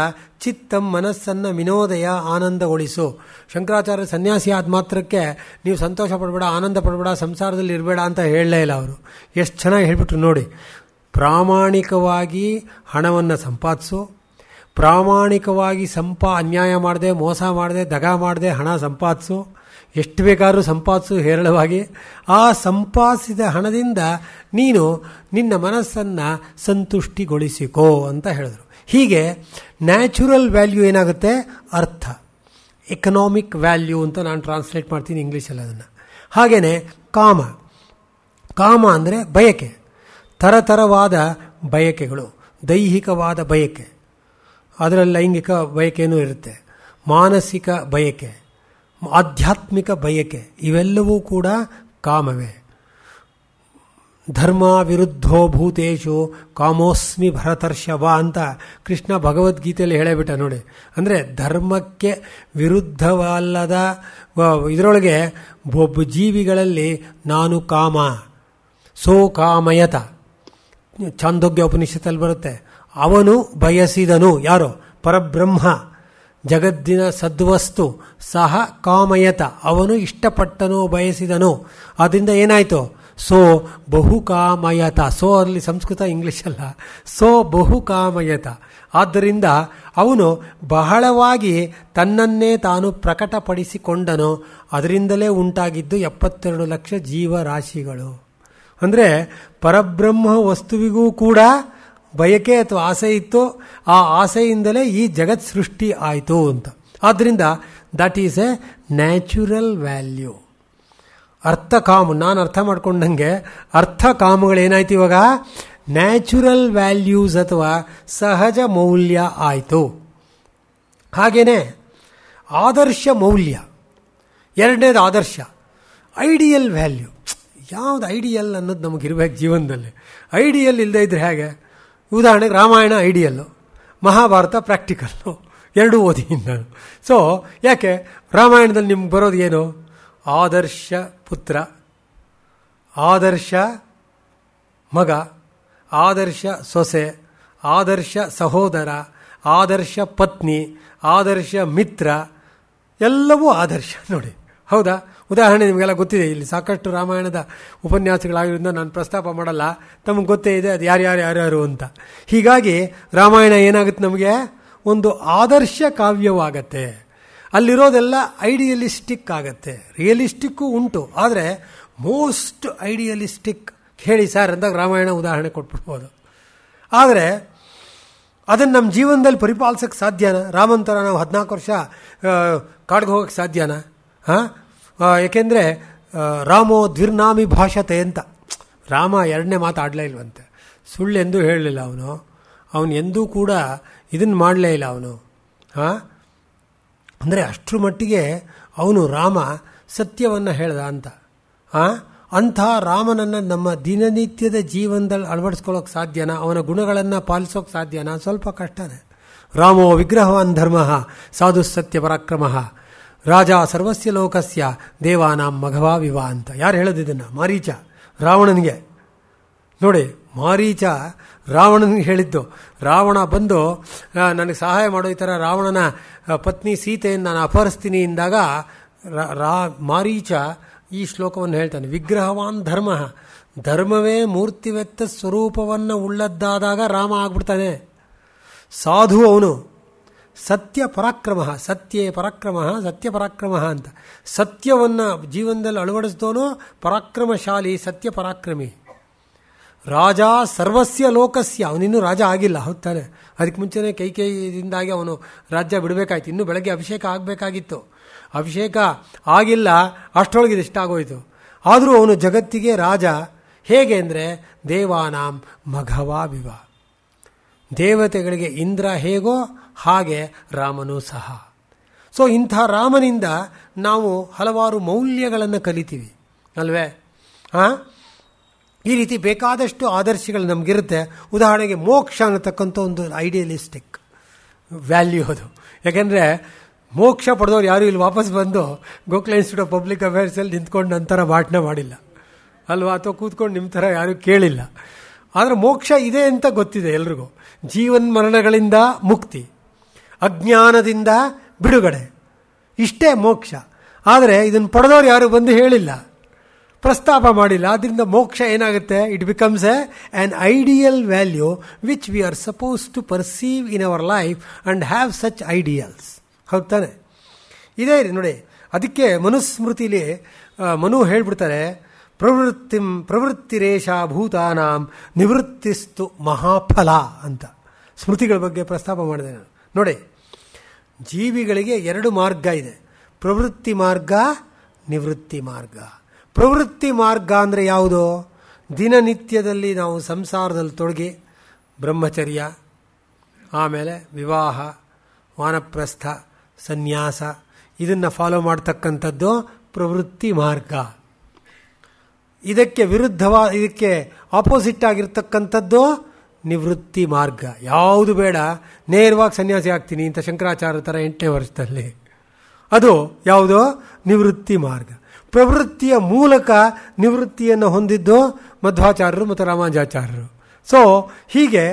ಚಿತ್ತಂ ಮನಸ್ಸನ್ನು ವಿನೋದಯ ಆನಂದಗೊಳಿಸು. ಶಂಕರಾಚಾರ್ಯ ಸನ್ಯಾಸಿ ಆದ ಮಾತ್ರಕ್ಕೆ ನೀವು ಸಂತೋಷ ಪಡಬೇಡ, ಆನಂದ ಪಡಬೇಡ, ಸಂಸಾರದಲ್ಲಿ ಇರಬೇಡ ಅಂತ ಹೇಳಲೇ ಇಲ್ಲ ಅವರು. ಎಷ್ಟು ಚೆನ್ನಾಗಿ ಹೇಳ್ಬಿಟ್ರು ನೋಡಿ. ಪ್ರಾಮಾಣಿಕವಾಗಿ ಹಣವನ್ನು ಸಂಪಾದಿಸು, ಪ್ರಾಮಾಣಿಕವಾಗಿ ಅನ್ಯಾಯ ಮಾಡದೆ, ಮೋಸ ಮಾಡದೆ, ದಗ ಮಾಡದೆ ಹಣ ಸಂಪಾದಿಸು, ಎಷ್ಟು ಬೇಕಾದ್ರೂ ಸಂಪಾದಿಸು ಹೇರಳವಾಗಿ. ಆ ಸಂಪಾದಿಸಿದ ಹಣದಿಂದ ನೀನು ನಿನ್ನ ಮನಸ್ಸನ್ನು ಸಂತುಷ್ಟಿಗೊಳಿಸಿಕೋ ಅಂತ ಹೇಳಿದ್ರು. ಹೀಗೆ ನ್ಯಾಚುರಲ್ ವ್ಯಾಲ್ಯೂ ಏನಾಗುತ್ತೆ? ಅರ್ಥ. ಎಕನಾಮಿಕ್ ವ್ಯಾಲ್ಯೂ ಅಂತ ನಾನು ಟ್ರಾನ್ಸ್ಲೇಟ್ ಮಾಡ್ತೀನಿ ಇಂಗ್ಲೀಷಲ್ಲಿ ಅದನ್ನು. ಹಾಗೆಯೇ ಕಾಮ. ಕಾಮ ಅಂದರೆ ಬಯಕೆ, ಥರಥರವಾದ ಬಯಕೆಗಳು, ದೈಹಿಕವಾದ ಬಯಕೆ, ಅದರಲ್ಲಿ ಲೈಂಗಿಕ ಬಯಕೆಯೂ ಇರುತ್ತೆ, ಮಾನಸಿಕ ಬಯಕೆ, ಆಧ್ಯಾತ್ಮಿಕ ಬಯಕೆ, ಇವೆಲ್ಲವೂ ಕೂಡ ಕಾಮವೇ. ಧರ್ಮ ವಿರುದ್ಧೋ ಭೂತೇಶು ಕಾಮೋಸ್ಮಿ ಭರತರ್ಷಭ ಅಂತ ಕೃಷ್ಣ ಭಗವದ್ಗೀತೆಯಲ್ಲಿ ಹೇಳೇಬಿಟ್ಟ ನೋಡಿ. ಅಂದರೆ ಧರ್ಮಕ್ಕೆ ವಿರುದ್ಧವಲ್ಲದ ಇದರೊಳಗೆ ಒಬ್ಬ ಜೀವಿಗಳಲ್ಲಿ ನಾನು ಕಾಮ, ಸೋ ಕಾಮಯತ, ಛಾಂದೋಗ್ಯ ಉಪನಿಷತ್ತಲ್ಲಿ ಬರುತ್ತೆ. ಅವನು ಬಯಸಿದನು, ಯಾರೋ ಪರಬ್ರಹ್ಮ, ಜಗತ್ತಿನ ಸದ್ವಸ್ತು, ಸಹ ಕಾಮಯತ, ಅವನು ಇಷ್ಟಪಟ್ಟನು, ಬಯಸಿದನು. ಅದರಿಂದ ಏನಾಯಿತು? ಸೋ ಬಹುಕಾಮಯತ. ಸೋ ಅಲ್ಲಿ ಸಂಸ್ಕೃತ ಇಂಗ್ಲಿಷ್ ಅಲ್ಲ, ಸೋ ಬಹುಕಾಮಯತ. ಆದ್ದರಿಂದ ಅವನು ಬಹಳವಾಗಿ ತನ್ನನ್ನೇ ತಾನು ಪ್ರಕಟಪಡಿಸಿಕೊಂಡನು. ಅದರಿಂದಲೇ ಉಂಟಾಗಿದ್ದು 72 ಲಕ್ಷ ಜೀವರಾಶಿಗಳು. ಅಂದರೆ ಪರಬ್ರಹ್ಮ ವಸ್ತುವಿಗೂ ಕೂಡ ಬಯಕೆ ಅಥವಾ ಆಸೆ ಇತ್ತು, ಆ ಆಸೆಯಿಂದಲೇ ಈ ಜಗತ್ ಸೃಷ್ಟಿ ಆಯಿತು ಅಂತ. ಆದ್ದರಿಂದ that is a natural value. ಅರ್ಥಕಾಮ, ನಾನು ಅರ್ಥ ಮಾಡ್ಕೊಂಡಂಗೆ ಅರ್ಥಕಾಮಗಳೇನಾಯ್ತು ಇವಾಗ? ನ್ಯಾಚುರಲ್ ವ್ಯಾಲ್ಯೂಸ್ ಅಥವಾ ಸಹಜ ಮೌಲ್ಯ ಆಯಿತು. ಹಾಗೆಯೇ ಆದರ್ಶ ಮೌಲ್ಯ, ಎರಡನೇದು ಆದರ್ಶ, ಐಡಿಯಲ್ ವ್ಯಾಲ್ಯೂ. ಯಾವುದು ಐಡಿಯಲ್ ಅನ್ನೋದು ನಮಗಿರ್ಬೇಕು ಜೀವನದಲ್ಲಿ. ಐಡಿಯಲ್ ಇಲ್ಲದೆ ಇದ್ರೆ ಹೇಗೆ? ಉದಾಹರಣೆಗೆ ರಾಮಾಯಣ ಐಡಿಯಲ್ಲು, ಮಹಾಭಾರತ ಪ್ರಾಕ್ಟಿಕಲ್ಲು, ಎರಡೂ ಓದಿದ್ದೀನಿ ನಾನು. ಸೊ ಯಾಕೆ ರಾಮಾಯಣದಲ್ಲಿ ನಿಮ್ಗೆ ಬರೋದು ಏನು? ಆದರ್ಶ ಪುತ್ರ, ಆದರ್ಶ ಮಗ, ಆದರ್ಶ ಸೊಸೆ, ಆದರ್ಶ ಸಹೋದರ, ಆದರ್ಶ ಪತ್ನಿ, ಆದರ್ಶ ಮಿತ್ರ, ಎಲ್ಲವೂ ಆದರ್ಶ ನೋಡಿ. ಹೌದಾ? ಉದಾಹರಣೆ ನಿಮಗೆಲ್ಲ ಗೊತ್ತಿದೆ, ಇಲ್ಲಿ ಸಾಕಷ್ಟು ರಾಮಾಯಣದ ಉಪನ್ಯಾಸಗಳಾಗಿರೋದ್ರಿಂದ ನಾನು ಪ್ರಸ್ತಾಪ ಮಾಡಲ್ಲ, ತಮಗೆ ಗೊತ್ತೇ ಇದೆ ಅದು ಯಾರ್ಯಾರು ಅಂತ. ಹೀಗಾಗಿ ರಾಮಾಯಣ ಏನಾಗುತ್ತೆ, ನಮಗೆ ಒಂದು ಆದರ್ಶ ಕಾವ್ಯವಾಗತ್ತೆ. ಅಲ್ಲಿರೋದೆಲ್ಲ ಐಡಿಯಲಿಸ್ಟಿಕ್ ಆಗತ್ತೆ. ರಿಯಲಿಸ್ಟಿಕ್ಕು ಉಂಟು, ಆದರೆ ಮೋಸ್ಟ್ ಐಡಿಯಲಿಸ್ಟಿಕ್ ಹೇಳಿ ಸರ್ ಅಂದಾಗ ರಾಮಾಯಣ ಉದಾಹರಣೆ ಕೊಟ್ಬಿಡ್ಬೋದು. ಆದರೆ ಅದನ್ನು ನಮ್ಮ ಜೀವನದಲ್ಲಿ ಪರಿಪಾಲಿಸೋಕ್ಕೆ ಸಾಧ್ಯನಾ? ರಾಮಂತರ ನಾವು 14 ವರ್ಷ ಕಾಡ್ಗೆ ಹೋಗೋಕ್ಕೆ ಸಾಧ್ಯನಾ? ಏಕೆಂದರೆ ರಾಮೋ ದ್ವಿರ್ನಾಮಿ ಭಾಷತೆ ಅಂತ. ರಾಮ ಎರಡನೇ ಮಾತು ಆಡಲೇ ಇಲ್ವಂತೆ, ಸುಳ್ಳು ಎಂದೂ ಹೇಳಲಿಲ್ಲ ಅವನು ಎಂದೂ ಕೂಡ ಇದನ್ನು ಮಾಡಲೇ ಇಲ್ಲ ಅವನು. ಅಂದರೆ ಅಷ್ಟರ ಮಟ್ಟಿಗೆ ಅವನು ರಾಮ ಸತ್ಯವನ್ನು ಹೇಳ್ದ ಅಂತ. ಅಂಥ ರಾಮನನ್ನು ನಮ್ಮ ದಿನನಿತ್ಯದ ಜೀವನದಲ್ಲಿ ಅಳವಡಿಸ್ಕೊಳ್ಳೋಕೆ ಸಾಧ್ಯನಾ? ಅವನ ಗುಣಗಳನ್ನು ಪಾಲಿಸೋಕೆ ಸಾಧ್ಯನಾ? ಸ್ವಲ್ಪ ಕಷ್ಟನೇ. ರಾಮೋ ವಿಗ್ರಹವಾನ್ ಧರ್ಮ ಸಾಧು ಸತ್ಯ ಪರಾಕ್ರಮ ರಾಜ ಸರ್ವಸ್ಯ ಲೋಕಸ್ಯ ದೇವಾನಾಂ ಮಘವಾ ವಿವಾ ಅಂತ. ಯಾರು ಹೇಳೋದಿದನ್ನು? ಮಾರೀಚ ರಾವಣನಿಗೆ. ನೋಡಿ, ಮಾರೀಚ ರಾವಣನಿಗೆ ಹೇಳಿದ್ದು. ರಾವಣ ಬಂದು ನನಗೆ ಸಹಾಯ ಮಾಡೋ ಈ ಥರ ರಾವಣನ ಪತ್ನಿ ಸೀತೆಯನ್ನು ನಾನು ಅಪಹರಿಸ್ತೀನಿ ಎಂದಾಗ ಮಾರೀಚ ಈ ಶ್ಲೋಕವನ್ನು ಹೇಳ್ತಾನೆ. ವಿಗ್ರಹವಾನ್ ಧರ್ಮ, ಧರ್ಮವೇ ಮೂರ್ತಿವೆತ್ತ ಸ್ವರೂಪವನ್ನು ಉಳ್ಳದ್ದಾದಾಗ ರಾಮ ಆಗ್ಬಿಡ್ತಾನೆ. ಸಾಧು ಅವನು, ಸತ್ಯ ಪರಾಕ್ರಮ, ಸತ್ಯೇ ಪರಾಕ್ರಮ, ಸತ್ಯ ಪರಾಕ್ರಮ ಅಂತ. ಸತ್ಯವನ್ನು ಜೀವನದಲ್ಲಿ ಅಳವಡಿಸಿದವನು ಪರಾಕ್ರಮಶಾಲಿ, ಸತ್ಯ ಪರಾಕ್ರಮಿ. ರಾಜ ಸರ್ವಸ್ಯ ಲೋಕಸ್ಯ, ಅವನಿನ್ನೂ ರಾಜ ಆಗಿಲ್ಲ, ಹೌದಾನೆ. ಅದಕ್ಕೆ ಮುಂಚೆನೇ ಕೈಕೇಯಿಯಿಂದಾಗಿ ಅವನು ರಾಜ್ಯ ಬಿಡಬೇಕಾಯ್ತು. ಇನ್ನೂ ಬೆಳಗ್ಗೆ ಅಭಿಷೇಕ ಆಗಬೇಕಾಗಿತ್ತು, ಅಭಿಷೇಕ ಆಗಿಲ್ಲ, ಅಷ್ಟರೊಳಗೆ ಇಷ್ಟ ಆಗೋಯ್ತು. ಆದರೂ ಅವನು ಜಗತ್ತಿಗೆ ರಾಜ. ಹೇಗೆ ಅಂದರೆ ದೇವಾನಾಂ ಮಘವಾ ವಿವ, ದೇವತೆಗಳಿಗೆ ಇಂದ್ರ ಹೇಗೋ ಹಾಗೆ ರಾಮನೂ ಸಹ. ಸೊ ಇಂಥ ರಾಮನಿಂದ ನಾವು ಹಲವಾರು ಮೌಲ್ಯಗಳನ್ನು ಕಲಿತೀವಿ ಅಲ್ವೇ? ಈ ರೀತಿ ಬೇಕಾದಷ್ಟು ಆದರ್ಶಗಳು ನಮಗಿರುತ್ತೆ. ಉದಾಹರಣೆಗೆ ಮೋಕ್ಷ ಅನ್ನತಕ್ಕಂಥ ಒಂದು ಐಡಿಯಲಿಸ್ಟಿಕ್ ವ್ಯಾಲ್ಯೂ ಅದು. ಯಾಕೆಂದರೆ ಮೋಕ್ಷ ಪಡೆದವ್ರು ಯಾರೂ ಇಲ್ಲಿ ವಾಪಸ್ ಬಂದು ಗೋಖಲೆ ಇನ್ಸ್ಟಿಟ್ಯೂಟ್ ಆಫ್ ಪಬ್ಲಿಕ್ ಅಫೇರ್ಸಲ್ಲಿ ನಿಂತ್ಕೊಂಡು ನಂತರ ಭಾಷಣ ಮಾಡಿಲ್ಲ ಅಲ್ವಾ, ಅಥವಾ ಕೂತ್ಕೊಂಡು ನಿಮ್ಮ ಥರ ಯಾರೂ ಕೇಳಿಲ್ಲ. ಆದರೆ ಮೋಕ್ಷ ಇದೆ ಅಂತ ಗೊತ್ತಿದೆ ಎಲ್ರಿಗೂ. ಜೀವನ್ ಮರಣಗಳಿಂದ ಮುಕ್ತಿ, ಅಜ್ಞಾನದಿಂದ ಬಿಡುಗಡೆ, ಇಷ್ಟೇ ಮೋಕ್ಷ. ಆದರೆ ಇದನ್ನು ಪಡೆದವ್ರು ಯಾರು ಬಂದು ಹೇಳಿಲ್ಲ, ಪ್ರಸ್ತಾಪ ಮಾಡಿಲ್ಲ. ಆದ್ದರಿಂದ ಮೋಕ್ಷ ಏನಾಗುತ್ತೆ? It becomes an ideal value which we are suppose to perceive in our life and have such ideals. ಹೌದು ತಾನೆ? ಇದೇ ನೋಡಿ, ಅದಕ್ಕೆ ಮನುಸ್ಮೃತಿಲಿ ಮನು ಹೇಳ್ಬಿಡ್ತಾರೆ, ಪ್ರವೃತ್ತಿರೇಷ ಭೂತಾನಾಂ ನಿವೃತ್ತಿಸ್ತು ಮಹಾಫಲ ಅಂತ. ಸ್ಮೃತಿಗಳ ಬಗ್ಗೆ ಪ್ರಸ್ತಾಪ ಮಾಡಿದೆ ನಾನು. ನೋಡಿ, ಜೀವಿಗಳಿಗೆ 2 ಮಾರ್ಗ ಇದೆ, ಪ್ರವೃತ್ತಿ ಮಾರ್ಗ, ನಿವೃತ್ತಿ ಮಾರ್ಗ. ಪ್ರವೃತ್ತಿ ಮಾರ್ಗ ಅಂದರೆ ಯಾವುದು? ದಿನನಿತ್ಯದಲ್ಲಿ ನಾವು ಸಂಸಾರದಲ್ಲಿ ತೊಡಗಿ ಬ್ರಹ್ಮಚರ್ಯ, ಆಮೇಲೆ ವಿವಾಹ, ವಾನಪ್ರಸ್ಥ, ಸನ್ಯಾಸ ಇದನ್ನು ಫಾಲೋ ಮಾಡ್ತಕ್ಕಂಥದ್ದು ಪ್ರವೃತ್ತಿ ಮಾರ್ಗ. ಇದಕ್ಕೆ ಇದಕ್ಕೆ ಆಪೋಸಿಟ್ ಆಗಿರ್ತಕ್ಕಂಥದ್ದು ನಿವೃತ್ತಿ ಮಾರ್ಗ. ಯಾವುದು ಬೇಡ, ನೇರವಾಗಿ ಸನ್ಯಾಸಿ ಆಗ್ತೀನಿ ಅಂತ ಶಂಕರಾಚಾರ್ಯ ಥರ 8ನೇ ವರ್ಷದಲ್ಲಿ, ಅದು ಯಾವುದೋ ನಿವೃತ್ತಿ ಮಾರ್ಗ. ಪ್ರವೃತ್ತಿಯ ಮೂಲಕ ನಿವೃತ್ತಿಯನ್ನು ಹೊಂದಿದ್ದು ಮಧ್ವಾಚಾರ್ಯರು ಮತ್ತು ರಾಮಾನುಜಾಚಾರ್ಯರು. ಸೊ ಹೀಗೆ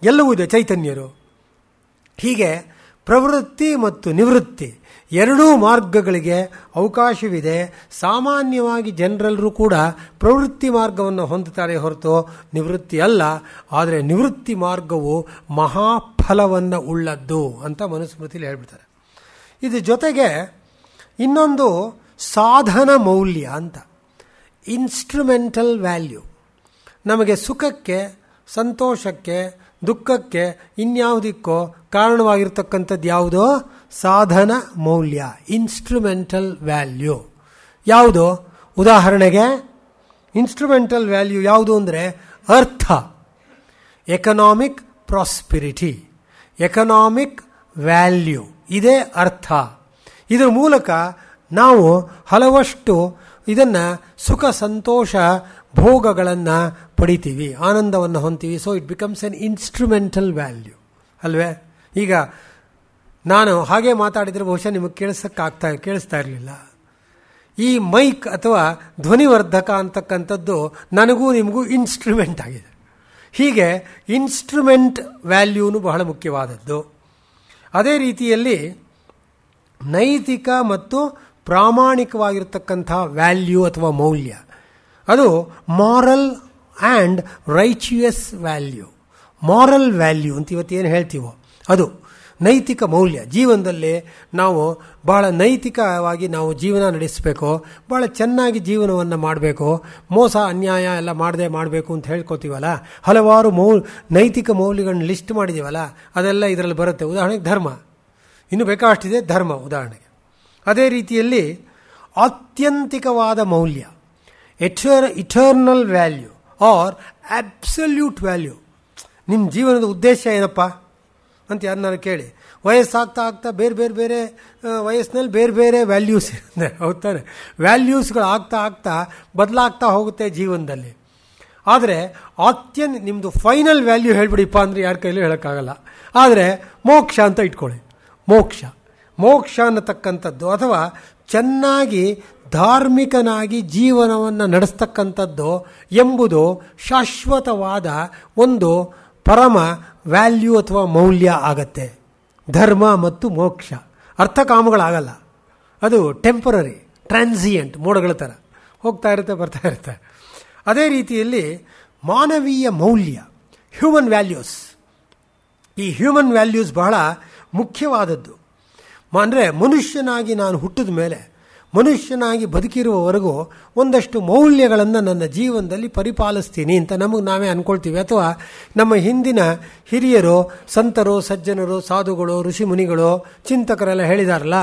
ಎಲ್ಲವೂ ಇದೆ, ಚೈತನ್ಯರು. ಹೀಗೆ ಪ್ರವೃತ್ತಿ ಮತ್ತು ನಿವೃತ್ತಿ 2 ಮಾರ್ಗಗಳಿಗೆ ಅವಕಾಶವಿದೆ. ಸಾಮಾನ್ಯವಾಗಿ ಜನರೆಲ್ಲರೂ ಕೂಡ ಪ್ರವೃತ್ತಿ ಮಾರ್ಗವನ್ನು ಹೊಂದುತ್ತಾರೆ ಹೊರತು ನಿವೃತ್ತಿ ಅಲ್ಲ. ಆದರೆ ನಿವೃತ್ತಿ ಮಾರ್ಗವು ಮಹಾಫಲವನ್ನು ಉಳ್ಳದ್ದು ಅಂತ ಮನುಸ್ಮೃತಿಯಲ್ಲಿ ಹೇಳ್ಬಿಡ್ತಾರೆ. ಇದ್ರ ಜೊತೆಗೆ ಇನ್ನೊಂದು ಸಾಧನ ಮೌಲ್ಯ ಅಂತ, ಇನ್ಸ್ಟ್ರುಮೆಂಟಲ್ ವ್ಯಾಲ್ಯೂ. ನಮಗೆ ಸುಖಕ್ಕೆ, ಸಂತೋಷಕ್ಕೆ, ದುಃಖಕ್ಕೆ, ಇನ್ಯಾವುದಕ್ಕೋ ಕಾರಣವಾಗಿರ್ತಕ್ಕಂಥದ್ದು ಯಾವುದೋ ಸಾಧನ ಮೌಲ್ಯ, ಇನ್ಸ್ಟ್ರುಮೆಂಟಲ್ ವ್ಯಾಲ್ಯೂ. ಯಾವುದು? ಉದಾಹರಣೆಗೆ ಇನ್ಸ್ಟ್ರುಮೆಂಟಲ್ ವ್ಯಾಲ್ಯೂ ಯಾವುದು ಅಂದರೆ ಅರ್ಥ, ಎಕನಾಮಿಕ್ ಪ್ರಾಸ್ಪಿರಿಟಿ, ಎಕನಾಮಿಕ್ ವ್ಯಾಲ್ಯೂ, ಇದೇ ಅರ್ಥ. ಇದರ ಮೂಲಕ ನಾವು ಹಲವಷ್ಟು ಇದನ್ನು ಸುಖ ಸಂತೋಷ ಭೋಗಗಳನ್ನು ಪಡಿತೀವಿ, ಆನಂದವನ್ನು ಹೊಂತೀವಿ. So it becomes an instrumental value ಅಲ್ವೇ? ಈಗ ನಾನು ಹಾಗೆ ಮಾತಾಡಿದರೆ ಬಹುಶಃ ನಿಮಗೆ ಕೇಳಿಸ್ತಾ ಇರಲಿಲ್ಲ. ಈ ಮೈಕ್ ಅಥವಾ ಧ್ವನಿವರ್ಧಕ ಅಂತಕ್ಕಂಥದ್ದು ನನಗೂ ನಿಮಗೂ ಇನ್ಸ್ಟ್ರುಮೆಂಟ್ ಆಗಿದೆ. ಹೀಗೆ ಇನ್ಸ್ಟ್ರುಮೆಂಟ್ ವ್ಯಾಲ್ಯೂನು ಬಹಳ ಮುಖ್ಯವಾದದ್ದು. ಅದೇ ರೀತಿಯಲ್ಲಿ ನೈತಿಕ ಮತ್ತು ಪ್ರಾಮಾಣಿಕವಾಗಿರ್ತಕ್ಕಂಥ ವ್ಯಾಲ್ಯೂ ಅಥವಾ ಮೌಲ್ಯ, ಅದು moral and righteous value. Moral value ಅಂತ ಇವತ್ತೇನು ಹೇಳ್ತೀವೋ ಅದು ನೈತಿಕ ಮೌಲ್ಯ. ಜೀವನದಲ್ಲಿ ನಾವು ಬಹಳ ನೈತಿಕವಾಗಿ ನಾವು ಜೀವನ ನಡೆಸಬೇಕು, ಭಾಳ ಚೆನ್ನಾಗಿ ಜೀವನವನ್ನು ಮಾಡಬೇಕು, ಮೋಸ ಅನ್ಯಾಯ ಎಲ್ಲ ಮಾಡಬೇಕು ಅಂತ ಹೇಳ್ಕೊತೀವಲ್ಲ, ಹಲವಾರು ನೈತಿಕ ಮೌಲ್ಯಗಳನ್ನ ಲಿಸ್ಟ್ ಮಾಡಿದ್ದೀವಲ್ಲ, ಅದೆಲ್ಲ ಇದರಲ್ಲಿ ಬರುತ್ತೆ. ಉದಾಹರಣೆಗೆ ಧರ್ಮ, ಇನ್ನು ಬೇಕಾಷ್ಟಿದೆ ಧರ್ಮ ಉದಾಹರಣೆಗೆ. ಅದೇ ರೀತಿಯಲ್ಲಿ ಆತ್ಯಂತಿಕವಾದ ಮೌಲ್ಯ, eternal value or absolute value. ನಿಮ್ಮ ಜೀವನದ ಉದ್ದೇಶ ಏನಪ್ಪ ಅಂತ ಯಾರನ್ನಾರು ಕೇಳಿ, ವಯಸ್ಸಾಗ್ತಾ ಆಗ್ತಾ ಬೇರೆ ವಯಸ್ಸಿನಲ್ಲಿ ಬೇರೆ ವ್ಯಾಲ್ಯೂಸ್ ಇರುತ್ತೆ, ಹೌದಾನೆ? ವ್ಯಾಲ್ಯೂಸ್ಗಳು ಆಗ್ತಾ ಬದಲಾಗ್ತಾ ಹೋಗುತ್ತೆ ಜೀವನದಲ್ಲಿ. ಆದರೆ ನಿಮ್ಮದು ಫೈನಲ್ ವ್ಯಾಲ್ಯೂ ಹೇಳ್ಬಿಡಿಪ್ಪ ಅಂದರೆ ಯಾರ ಕೈಲೂ ಹೇಳೋಕ್ಕಾಗಲ್ಲ. ಆದರೆ ಮೋಕ್ಷ ಅಂತ ಇಟ್ಕೊಳ್ಳಿ. ಮೋಕ್ಷ ಅನ್ನತಕ್ಕಂಥದ್ದು ಅಥವಾ ಚೆನ್ನಾಗಿ ಧಾರ್ಮಿಕನಾಗಿ ಜೀವನವನ್ನು ನಡೆಸ್ತಕ್ಕಂಥದ್ದು ಎಂಬುದು ಶಾಶ್ವತವಾದ ಒಂದು ಪರಮ ವ್ಯಾಲ್ಯೂ ಅಥವಾ ಮೌಲ್ಯ ಆಗತ್ತೆ. ಧರ್ಮ ಮತ್ತು ಮೋಕ್ಷ ಅರ್ಥಕಾಮಗಳಾಗಲ್ಲ, ಅದು ಟೆಂಪರರಿ, ಟ್ರಾನ್ಸಿಯೆಂಟ್, ಮೋಡಗಳ ಥರ ಹೋಗ್ತಾ ಇರುತ್ತೆ, ಬರ್ತಾ ಇರುತ್ತೆ. ಅದೇ ರೀತಿಯಲ್ಲಿ ಮಾನವೀಯ ಮೌಲ್ಯ, ಹ್ಯೂಮನ್ ವ್ಯಾಲ್ಯೂಸ್. ಈ ಹ್ಯೂಮನ್ ವ್ಯಾಲ್ಯೂಸ್ ಬಹಳ ಮುಖ್ಯವಾದದ್ದು. ಅಂದರೆ ಮನುಷ್ಯನಾಗಿ ನಾನು ಹುಟ್ಟಿದ ಮೇಲೆ, ಮನುಷ್ಯನಾಗಿ ಬದುಕಿರುವವರೆಗೂ ಒಂದಷ್ಟು ಮೌಲ್ಯಗಳನ್ನು ನನ್ನ ಜೀವನದಲ್ಲಿ ಪರಿಪಾಲಿಸ್ತೀನಿ ಅಂತ ನಮಗೆ ನಾವೇ ಅಂದ್ಕೊಳ್ತೀವಿ. ಅಥವಾ ನಮ್ಮ ಹಿಂದಿನ ಹಿರಿಯರು, ಸಂತರು, ಸಜ್ಜನರು, ಸಾಧುಗಳು, ಋಷಿ ಮುನಿಗಳು, ಚಿಂತಕರೆಲ್ಲ ಹೇಳಿದಾರಲ್ಲ,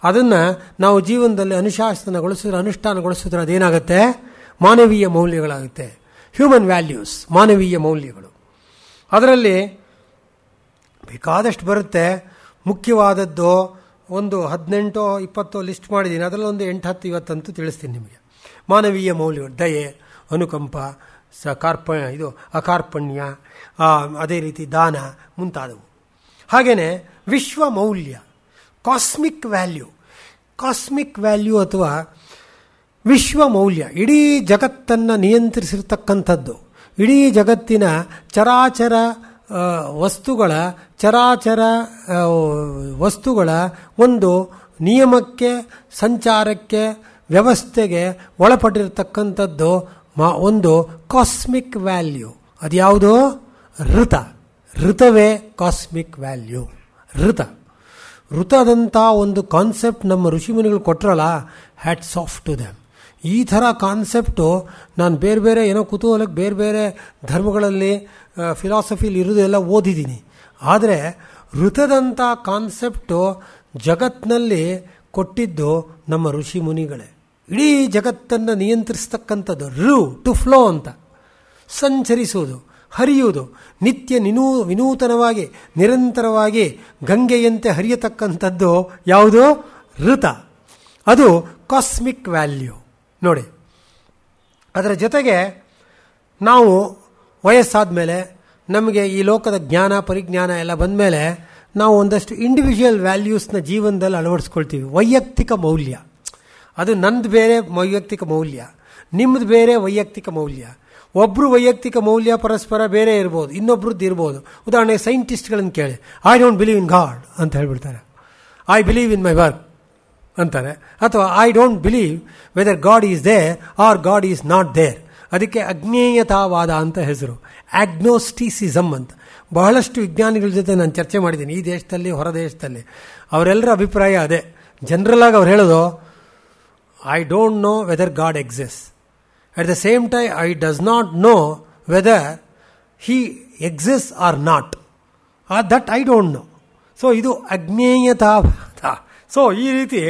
ಅದನ್ನು ನಾವು ಜೀವನದಲ್ಲಿ ಅನುಷ್ಠಾನಗೊಳಿಸಿದ್ರೆ ಅದೇನಾಗುತ್ತೆ? ಮಾನವೀಯ ಮೌಲ್ಯಗಳಾಗುತ್ತೆ. ಹ್ಯೂಮನ್ ವ್ಯಾಲ್ಯೂಸ್, ಮಾನವೀಯ ಮೌಲ್ಯಗಳು. ಅದರಲ್ಲಿ ಬೇಕಾದಷ್ಟು ಬರುತ್ತೆ. ಮುಖ್ಯವಾದದ್ದು ಒಂದು 18-20 ಲಿಸ್ಟ್ ಮಾಡಿದ್ದೀನಿ, ಅದರಲ್ಲಿ ಒಂದು 8-10 ಇವತ್ತಂತೂ ತಿಳಿಸ್ತೀನಿ ನಿಮಗೆ. ಮಾನವೀಯ ಮೌಲ್ಯಗಳು: ದಯೆ, ಅನುಕಂಪ, ಅಕಾರ್ಪಣ್ಯ, ಅದೇ ರೀತಿ ದಾನ ಮುಂತಾದವು. ಹಾಗೆಯೇ ವಿಶ್ವ ಮೌಲ್ಯ, ಕಾಸ್ಮಿಕ್ ವ್ಯಾಲ್ಯೂ ಅಥವಾ ವಿಶ್ವ ಮೌಲ್ಯ, ಇಡೀ ಜಗತ್ತನ್ನು ನಿಯಂತ್ರಿಸಿರ್ತಕ್ಕಂಥದ್ದು, ಇಡೀ ಜಗತ್ತಿನ ಚರಾಚರ ವಸ್ತುಗಳ ಒಂದು ನಿಯಮಕ್ಕೆ, ಸಂಚಾರಕ್ಕೆ, ವ್ಯವಸ್ಥೆಗೆ ಒಳಪಟ್ಟಿರ್ತಕ್ಕಂಥದ್ದು ಒಂದು ಕಾಸ್ಮಿಕ್ ವ್ಯಾಲ್ಯೂ. ಅದ್ಯಾವುದು? ಋತವೇ ಕಾಸ್ಮಿಕ್ ವ್ಯಾಲ್ಯೂ. ಋತದಂಥ ಒಂದು ಕಾನ್ಸೆಪ್ಟ್ ನಮ್ಮ ಋಷಿಮುನಿಗಳು ಕೊಟ್ಟರಲ್ಲ, ಹ್ಯಾಟ್ಸ್ ಆಫ್ ಟು ದೆಮ್. ಈ ಥರ ಕಾನ್ಸೆಪ್ಟು ನಾನು ಬೇರೆ ಏನೋ ಕುತೂಹಲಕ್ಕೆ ಬೇರೆ ಧರ್ಮಗಳಲ್ಲಿ, ಫಿಲಾಸಫಿಲಿ ಇರೋದೆಲ್ಲ ಓದಿದ್ದೀನಿ. ಆದರೆ ಋತದಂಥ ಕಾನ್ಸೆಪ್ಟು ಜಗತ್ತಿನಲ್ಲಿ ಕೊಟ್ಟಿದ್ದು ನಮ್ಮ ಋಷಿ ಮುನಿಗಳೇ. ಇಡೀ ಜಗತ್ತನ್ನು ನಿಯಂತ್ರಿಸ್ತಕ್ಕಂಥದ್ದು ಟು ಫ್ಲೋ ಅಂತ, ಸಂಚರಿಸುವುದು, ಹರಿಯುವುದು, ನಿತ್ಯ ವಿನೂತನವಾಗಿ ನಿರಂತರವಾಗಿ ಗಂಗೆಯಂತೆ ಹರಿಯತಕ್ಕಂಥದ್ದು ಯಾವುದು? ಋತ. ಅದು ಕಾಸ್ಮಿಕ್ ವ್ಯಾಲ್ಯೂ ನೋಡಿ. ಅದರ ಜೊತೆಗೆ ನಾವು ವಯಸ್ಸಾದ ಮೇಲೆ ನಮಗೆ ಈ ಲೋಕದ ಜ್ಞಾನ ಪರಿಜ್ಞಾನ ಎಲ್ಲ ಬಂದ ಮೇಲೆ ನಾವು ಒಂದಷ್ಟು ಇಂಡಿವಿಜುವಲ್ ವ್ಯಾಲ್ಯೂಸ್ನ ಜೀವನದಲ್ಲಿ ಅಳವಡಿಸ್ಕೊಳ್ತೀವಿ. ವೈಯಕ್ತಿಕ ಮೌಲ್ಯ, ಅದು ನಂದು ಬೇರೆ ವೈಯಕ್ತಿಕ ಮೌಲ್ಯ, ನಿಮ್ಮದು ಬೇರೆ ವೈಯಕ್ತಿಕ ಮೌಲ್ಯ. ಒಬ್ಬರು ವೈಯಕ್ತಿಕ ಮೌಲ್ಯ ಪರಸ್ಪರ ಬೇರೆ ಇರ್ಬೋದು, ಇನ್ನೊಬ್ರದ್ದು ಇರ್ಬೋದು. ಉದಾಹರಣೆಗೆ ಸೈಂಟಿಸ್ಟ್ಗಳನ್ನು ಕೇಳಿ, I don't believe in God ಅಂತ ಹೇಳ್ಬಿಡ್ತಾರೆ, I believe in my work ಅಂತಾರೆ. ಅಥವಾ I don't believe whether God is there or God is not there. ಅದಕ್ಕೆ ಅಜ್ಞೇಯತಾವಾದ ಅಂತ ಹೆಸರು, ಆಗ್ನೋಸ್ಟಿಸಿಸಮ್ ಅಂತ. ಬಹಳಷ್ಟು ವಿಜ್ಞಾನಿಗಳ ಜೊತೆ ನಾನು ಚರ್ಚೆ ಮಾಡಿದ್ದೀನಿ, ಈ ದೇಶದಲ್ಲಿ ಹೊರ ದೇಶದಲ್ಲಿ. ಅವರೆಲ್ಲರ ಅಭಿಪ್ರಾಯ ಅದೇ. ಜನರಲ್ ಆಗಿ ಅವ್ರು ಹೇಳೋದು, I don't know whether god exist. At the same time, I does not know whether he exists or not. That I don't know. So ಇದು ಅಜ್ಞೇಯತಾವಾದ. ಸೊ ಈ ರೀತಿ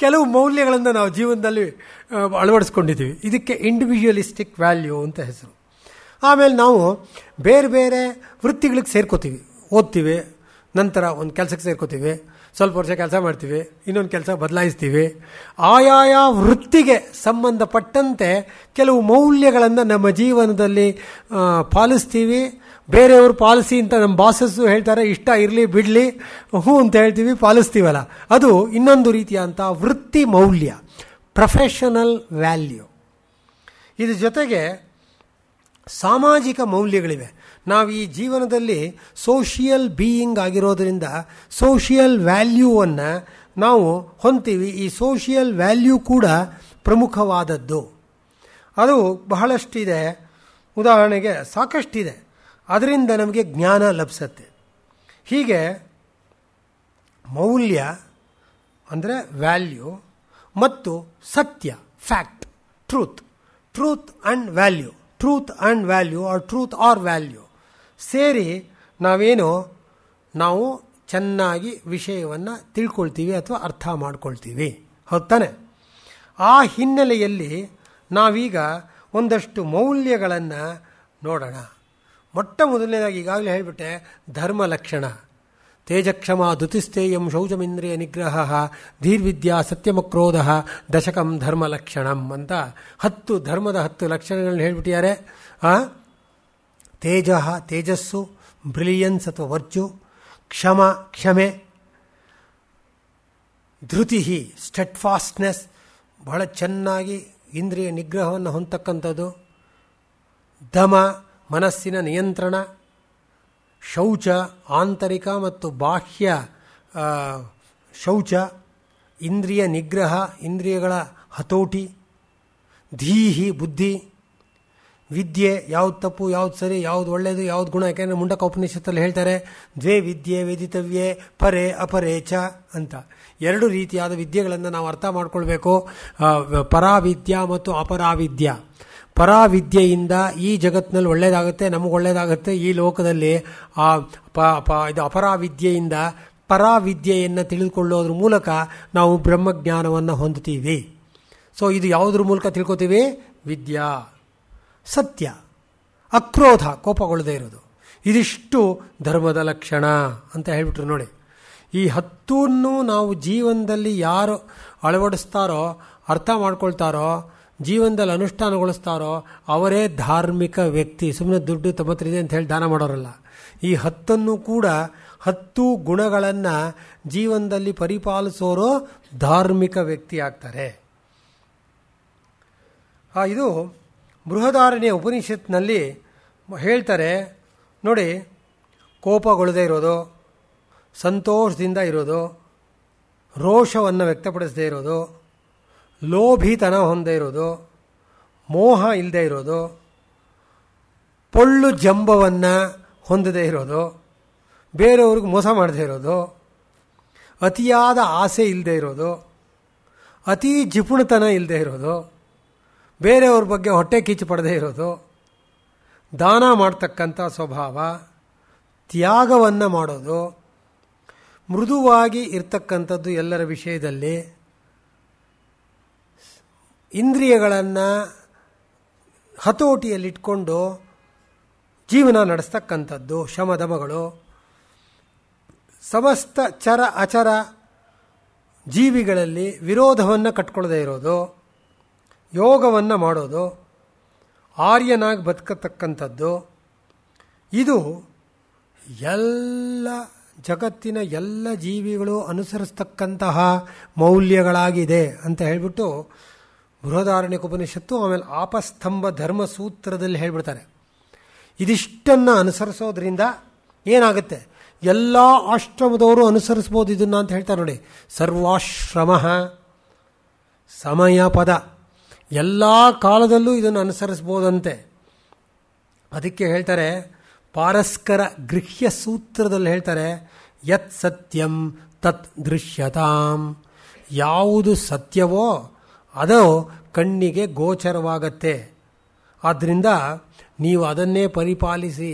ಕೆಲವು ಮೌಲ್ಯಗಳನ್ನು ನಾವು ಜೀವನದಲ್ಲಿ ಅಳವಡಿಸ್ಕೊಂಡಿದ್ದೀವಿ. ಇದಕ್ಕೆ ಇಂಡಿವಿಜುವಲಿಸ್ಟಿಕ್ ವ್ಯಾಲ್ಯೂ ಅಂತ ಹೆಸರು. ಆಮೇಲೆ ನಾವು ಬೇರೆ ಬೇರೆ ವೃತ್ತಿಗಳಿಗೆ ಸೇರ್ಕೋತೀವಿ, ಓದ್ತೀವಿ, ನಂತರ ಒಂದು ಕೆಲಸಕ್ಕೆ ಸೇರ್ಕೋತೀವಿ, ಸ್ವಲ್ಪ ವರ್ಷ ಕೆಲಸ ಮಾಡ್ತೀವಿ, ಇನ್ನೊಂದು ಕೆಲಸ ಬದಲಾಯಿಸ್ತೀವಿ. ಆಯಾಯ ವೃತ್ತಿಗೆ ಸಂಬಂಧಪಟ್ಟಂತೆ ಕೆಲವು ಮೌಲ್ಯಗಳನ್ನು ನಮ್ಮ ಜೀವನದಲ್ಲಿ ಪಾಲಿಸ್ತೀವಿ. ಬೇರೆಯವರು ಪಾಲಿಸಿ ಅಂತ ನಮ್ಮ ಬಾಸಸ್ಸು ಹೇಳ್ತಾರೆ, ಇಷ್ಟ ಇರಲಿ ಬಿಡಲಿ ಹ್ಞೂ ಅಂತ ಹೇಳ್ತೀವಿ, ಪಾಲಿಸ್ತೀವಲ್ಲ, ಅದು ಇನ್ನೊಂದು ರೀತಿಯಾದಂಥ ವೃತ್ತಿ ಮೌಲ್ಯ, ಪ್ರೊಫೆಷನಲ್ ವ್ಯಾಲ್ಯೂ. ಇದ್ರ ಜೊತೆಗೆ ಸಾಮಾಜಿಕ ಮೌಲ್ಯಗಳಿವೆ. ನಾವು ಈ ಜೀವನದಲ್ಲಿ ಸೋಷಿಯಲ್ ಬೀಯಿಂಗ್ ಆಗಿರೋದರಿಂದ ಸೋಷಿಯಲ್ ವ್ಯಾಲ್ಯೂವನ್ನು ನಾವು ಹೊಂತೀವಿ. ಈ ಸೋಷಿಯಲ್ ವ್ಯಾಲ್ಯೂ ಕೂಡ ಪ್ರಮುಖವಾದದ್ದು. ಅದು ಬಹಳಷ್ಟಿದೆ, ಉದಾಹರಣೆಗೆ ಸಾಕಷ್ಟಿದೆ. ಅದರಿಂದ ನಮಗೆ ಜ್ಞಾನ ಲಭಿಸುತ್ತೆ. ಹೀಗೆ ಮೌಲ್ಯ ಅಂದರೆ ವ್ಯಾಲ್ಯೂ ಮತ್ತು ಸತ್ಯ, fact, truth and value, truth and value or truth or value ಸೇರಿ ನಾವು ಚೆನ್ನಾಗಿ ವಿಷಯವನ್ನು ತಿಳ್ಕೊಳ್ತೀವಿ ಅಥವಾ ಅರ್ಥ ಮಾಡ್ಕೊಳ್ತೀವಿ. ಹೌದಾನೆ? ಆ ಹಿನ್ನೆಲೆಯಲ್ಲಿ ನಾವೀಗ ಒಂದಷ್ಟು ಮೌಲ್ಯಗಳನ್ನು ನೋಡೋಣ. ಮೊಟ್ಟ ಮೊದಲನೇದಾಗಿ ಈಗಾಗಲೇ ಹೇಳಿಬಿಟ್ಟೆ, ಧರ್ಮ ಲಕ್ಷಣ. ತೇಜಕ್ಷಮ ಧುತಿಸ್ಥೇಯಂ ಶೌಚಮಿಂದ್ರಿಯ ನಿಗ್ರಹ ಧೀರ್ವಿದ್ಯಾ ಸತ್ಯಮಕ್ರೋಧ ದಶಕಂ ಧರ್ಮ ಲಕ್ಷಣಂ ಅಂತ 10 ಧರ್ಮದ 10 ಲಕ್ಷಣಗಳನ್ನ ಹೇಳ್ಬಿಟ್ಟಿದ್ದಾರೆ. ತೇಜಸ್ಸು, ಬ್ರಿಲಿಯನ್ಸ್ ಅಥವಾ ವರ್ಚು, ಕ್ಷಮೆ, ಧೃತಿ ಸ್ಟೆಡ್ಫಾಸ್ಟ್ನೆಸ್, ಬಹಳ ಚೆನ್ನಾಗಿ ಇಂದ್ರಿಯ ನಿಗ್ರಹವನ್ನು ಹೊಂದತಕ್ಕಂಥದ್ದು, ದಮ ಮನಸ್ಸಿನ ನಿಯಂತ್ರಣ, ಶೌಚ ಆಂತರಿಕ ಮತ್ತು ಬಾಹ್ಯ ಶೌಚ, ಇಂದ್ರಿಯ ನಿಗ್ರಹ ಇಂದ್ರಿಯಗಳ ಹತೋಟಿ, ಧೀಹಿ ಬುದ್ಧಿ, ವಿದ್ಯೆ ಯಾವ್ದು ತಪ್ಪು ಯಾವ್ದು ಸರಿ ಯಾವ್ದು ಒಳ್ಳೆಯದು ಯಾವ್ದು ಗುಣ. ಯಾಕೆಂದರೆ ಮುಂಡಕ ಉಪನಿಷತ್ತಲ್ಲಿ ಹೇಳ್ತಾರೆ, ದ್ವೇ ವಿದ್ಯೆ ವೇದಿತವ್ಯೆ ಪರೇ ಅಪರೇ ಚ ಅಂತ. 2 ರೀತಿಯಾದ ವಿದ್ಯೆಗಳನ್ನು ನಾವು ಅರ್ಥ ಮಾಡ್ಕೊಳ್ಬೇಕು, ಪರಾವಿದ್ಯಾ ಮತ್ತು ಅಪರಾವಿದ್ಯಾ. ಪರಾವಿದ್ಯೆಯಿಂದ ಈ ಜಗತ್ತಿನಲ್ಲಿ ಒಳ್ಳೆಯದಾಗುತ್ತೆ, ನಮಗೆ ಒಳ್ಳೆಯದಾಗುತ್ತೆ ಈ ಲೋಕದಲ್ಲಿ. ಇದು ಅಪರಾವಿದ್ಯೆಯಿಂದ ಪರಾವಿದ್ಯೆಯನ್ನು ತಿಳಿದುಕೊಳ್ಳೋದ್ರ ಮೂಲಕ ನಾವು ಬ್ರಹ್ಮಜ್ಞಾನವನ್ನು ಹೊಂದುತ್ತೀವಿ. ಸೊ ಇದು ಯಾವುದ್ರ ಮೂಲಕ ತಿಳ್ಕೊತೀವಿ? ವಿದ್ಯಾ. ಸತ್ಯ, ಅಕ್ರೋಧ, ಕೋಪಗೊಳ್ಳದೇ ಇರೋದು. ಇದಿಷ್ಟು ಧರ್ಮದ ಲಕ್ಷಣ ಅಂತ ಹೇಳ್ಬಿಟ್ರು ನೋಡಿ. ಈ 10 ನಾವು ಜೀವನದಲ್ಲಿ ಯಾರು ಅಳವಡಿಸ್ತಾರೋ, ಅರ್ಥ ಮಾಡ್ಕೊಳ್ತಾರೋ, ಜೀವನದಲ್ಲಿ ಅನುಷ್ಠಾನಗೊಳಿಸ್ತಾರೋ ಅವರೇ ಧಾರ್ಮಿಕ ವ್ಯಕ್ತಿ. ಸುಮ್ಮನೆ ದುಡ್ಡು ತಮ್ಮತ್ರಿದೆ ಅಂತ ಹೇಳಿ ದಾನ ಮಾಡೋರಲ್ಲ. ಈ 10 ಕೂಡ 10 ಗುಣಗಳನ್ನು ಜೀವನದಲ್ಲಿ ಪರಿಪಾಲಿಸೋರು ಧಾರ್ಮಿಕ ವ್ಯಕ್ತಿ ಆಗ್ತಾರೆ. ಇದು ಬೃಹದಾರಣ್ಯ ಉಪನಿಷತ್ನಲ್ಲಿ ಹೇಳ್ತಾರೆ ನೋಡಿ. ಕೋಪಗೊಳ್ಳದೇ ಇರೋದು, ಸಂತೋಷದಿಂದ ಇರೋದು, ರೋಷವನ್ನು ವ್ಯಕ್ತಪಡಿಸದೇ ಇರೋದು, ಲೋಭಿತನ ಹೊಂದೇ ಇರೋದು, ಮೋಹ ಇಲ್ಲದೆ ಇರೋದು, ಪೊಳ್ಳು ಜಂಬವನ್ನು ಹೊಂದದೇ ಇರೋದು, ಬೇರೆಯವ್ರಿಗೆ ಮೋಸ ಮಾಡದೇ ಇರೋದು, ಅತಿಯಾದ ಆಸೆ ಇಲ್ಲದೆ ಇರೋದು, ಅತಿ ಜಿಪುಣತನ ಇಲ್ಲದೆ ಇರೋದು, ಬೇರೆಯವ್ರ ಬಗ್ಗೆ ಹೊಟ್ಟೆ ಕಿಚ್ಚು ಪಡದೇ ಇರೋದು, ದಾನ ಮಾಡ್ತಕ್ಕಂಥ ಸ್ವಭಾವ, ತ್ಯಾಗವನ್ನು ಮಾಡೋದು, ಮೃದುವಾಗಿ ಇರ್ತಕ್ಕಂಥದ್ದು ಎಲ್ಲರ ವಿಷಯದಲ್ಲಿ. ಇಂದ್ರಿಯಗಳನ್ನು ಹತೋಟಿಯಲ್ಲಿಟ್ಕೊಂಡು ಜೀವನ ನಡೆಸ್ತಕ್ಕಂಥದ್ದು ಶಮದಮಗಳು. ಸಮಸ್ತ ಚರ ಅಚರ ಜೀವಿಗಳಲ್ಲಿ ವಿರೋಧವನ್ನು ಕಟ್ಕೊಳ್ಳದೆ ಇರೋದು, ಯೋಗವನ್ನು ಮಾಡೋದು, ಆರ್ಯನಾಗಿ ಬದುಕತಕ್ಕಂಥದ್ದು. ಇದು ಎಲ್ಲ ಜಗತ್ತಿನ ಎಲ್ಲ ಜೀವಿಗಳು ಅನುಸರಿಸ್ತಕ್ಕಂತಹ ಮೌಲ್ಯಗಳಾಗಿದೆ ಅಂತ ಹೇಳಿಬಿಟ್ಟು ಬೃಹದಾರಣ್ಯಕೋಪನಿಷತ್ತು ಆಮೇಲೆ ಆಪಸ್ತಂಭ ಧರ್ಮಸೂತ್ರದಲ್ಲಿ ಹೇಳಿಬಿಡ್ತಾರೆ. ಇದಿಷ್ಟನ್ನು ಅನುಸರಿಸೋದ್ರಿಂದ ಏನಾಗುತ್ತೆ, ಎಲ್ಲ ಆಶ್ರಮದವರು ಅನುಸರಿಸ್ಬೋದು ಇದನ್ನು ಅಂತ ಹೇಳ್ತಾರೆ ನೋಡಿ. ಸರ್ವಾಶ್ರಮ ಸಮಯ ಪದ, ಎಲ್ಲ ಕಾಲದಲ್ಲೂ ಇದನ್ನು ಅನುಸರಿಸ್ಬೋದಂತೆ. ಅದಕ್ಕೆ ಹೇಳ್ತಾರೆ ಪಾರಸ್ಕರ ಗೃಹ್ಯ ಸೂತ್ರದಲ್ಲಿ ಹೇಳ್ತಾರೆ, ಯತ್ ಸತ್ಯಂ ತತ್ ದೃಶ್ಯತಾಂ. ಯಾವುದು ಸತ್ಯವೋ ಅದು ಕಣ್ಣಿಗೆ ಗೋಚರವಾಗತ್ತೆ. ಆದ್ದರಿಂದ ನೀವು ಅದನ್ನೇ ಪರಿಪಾಲಿಸಿ.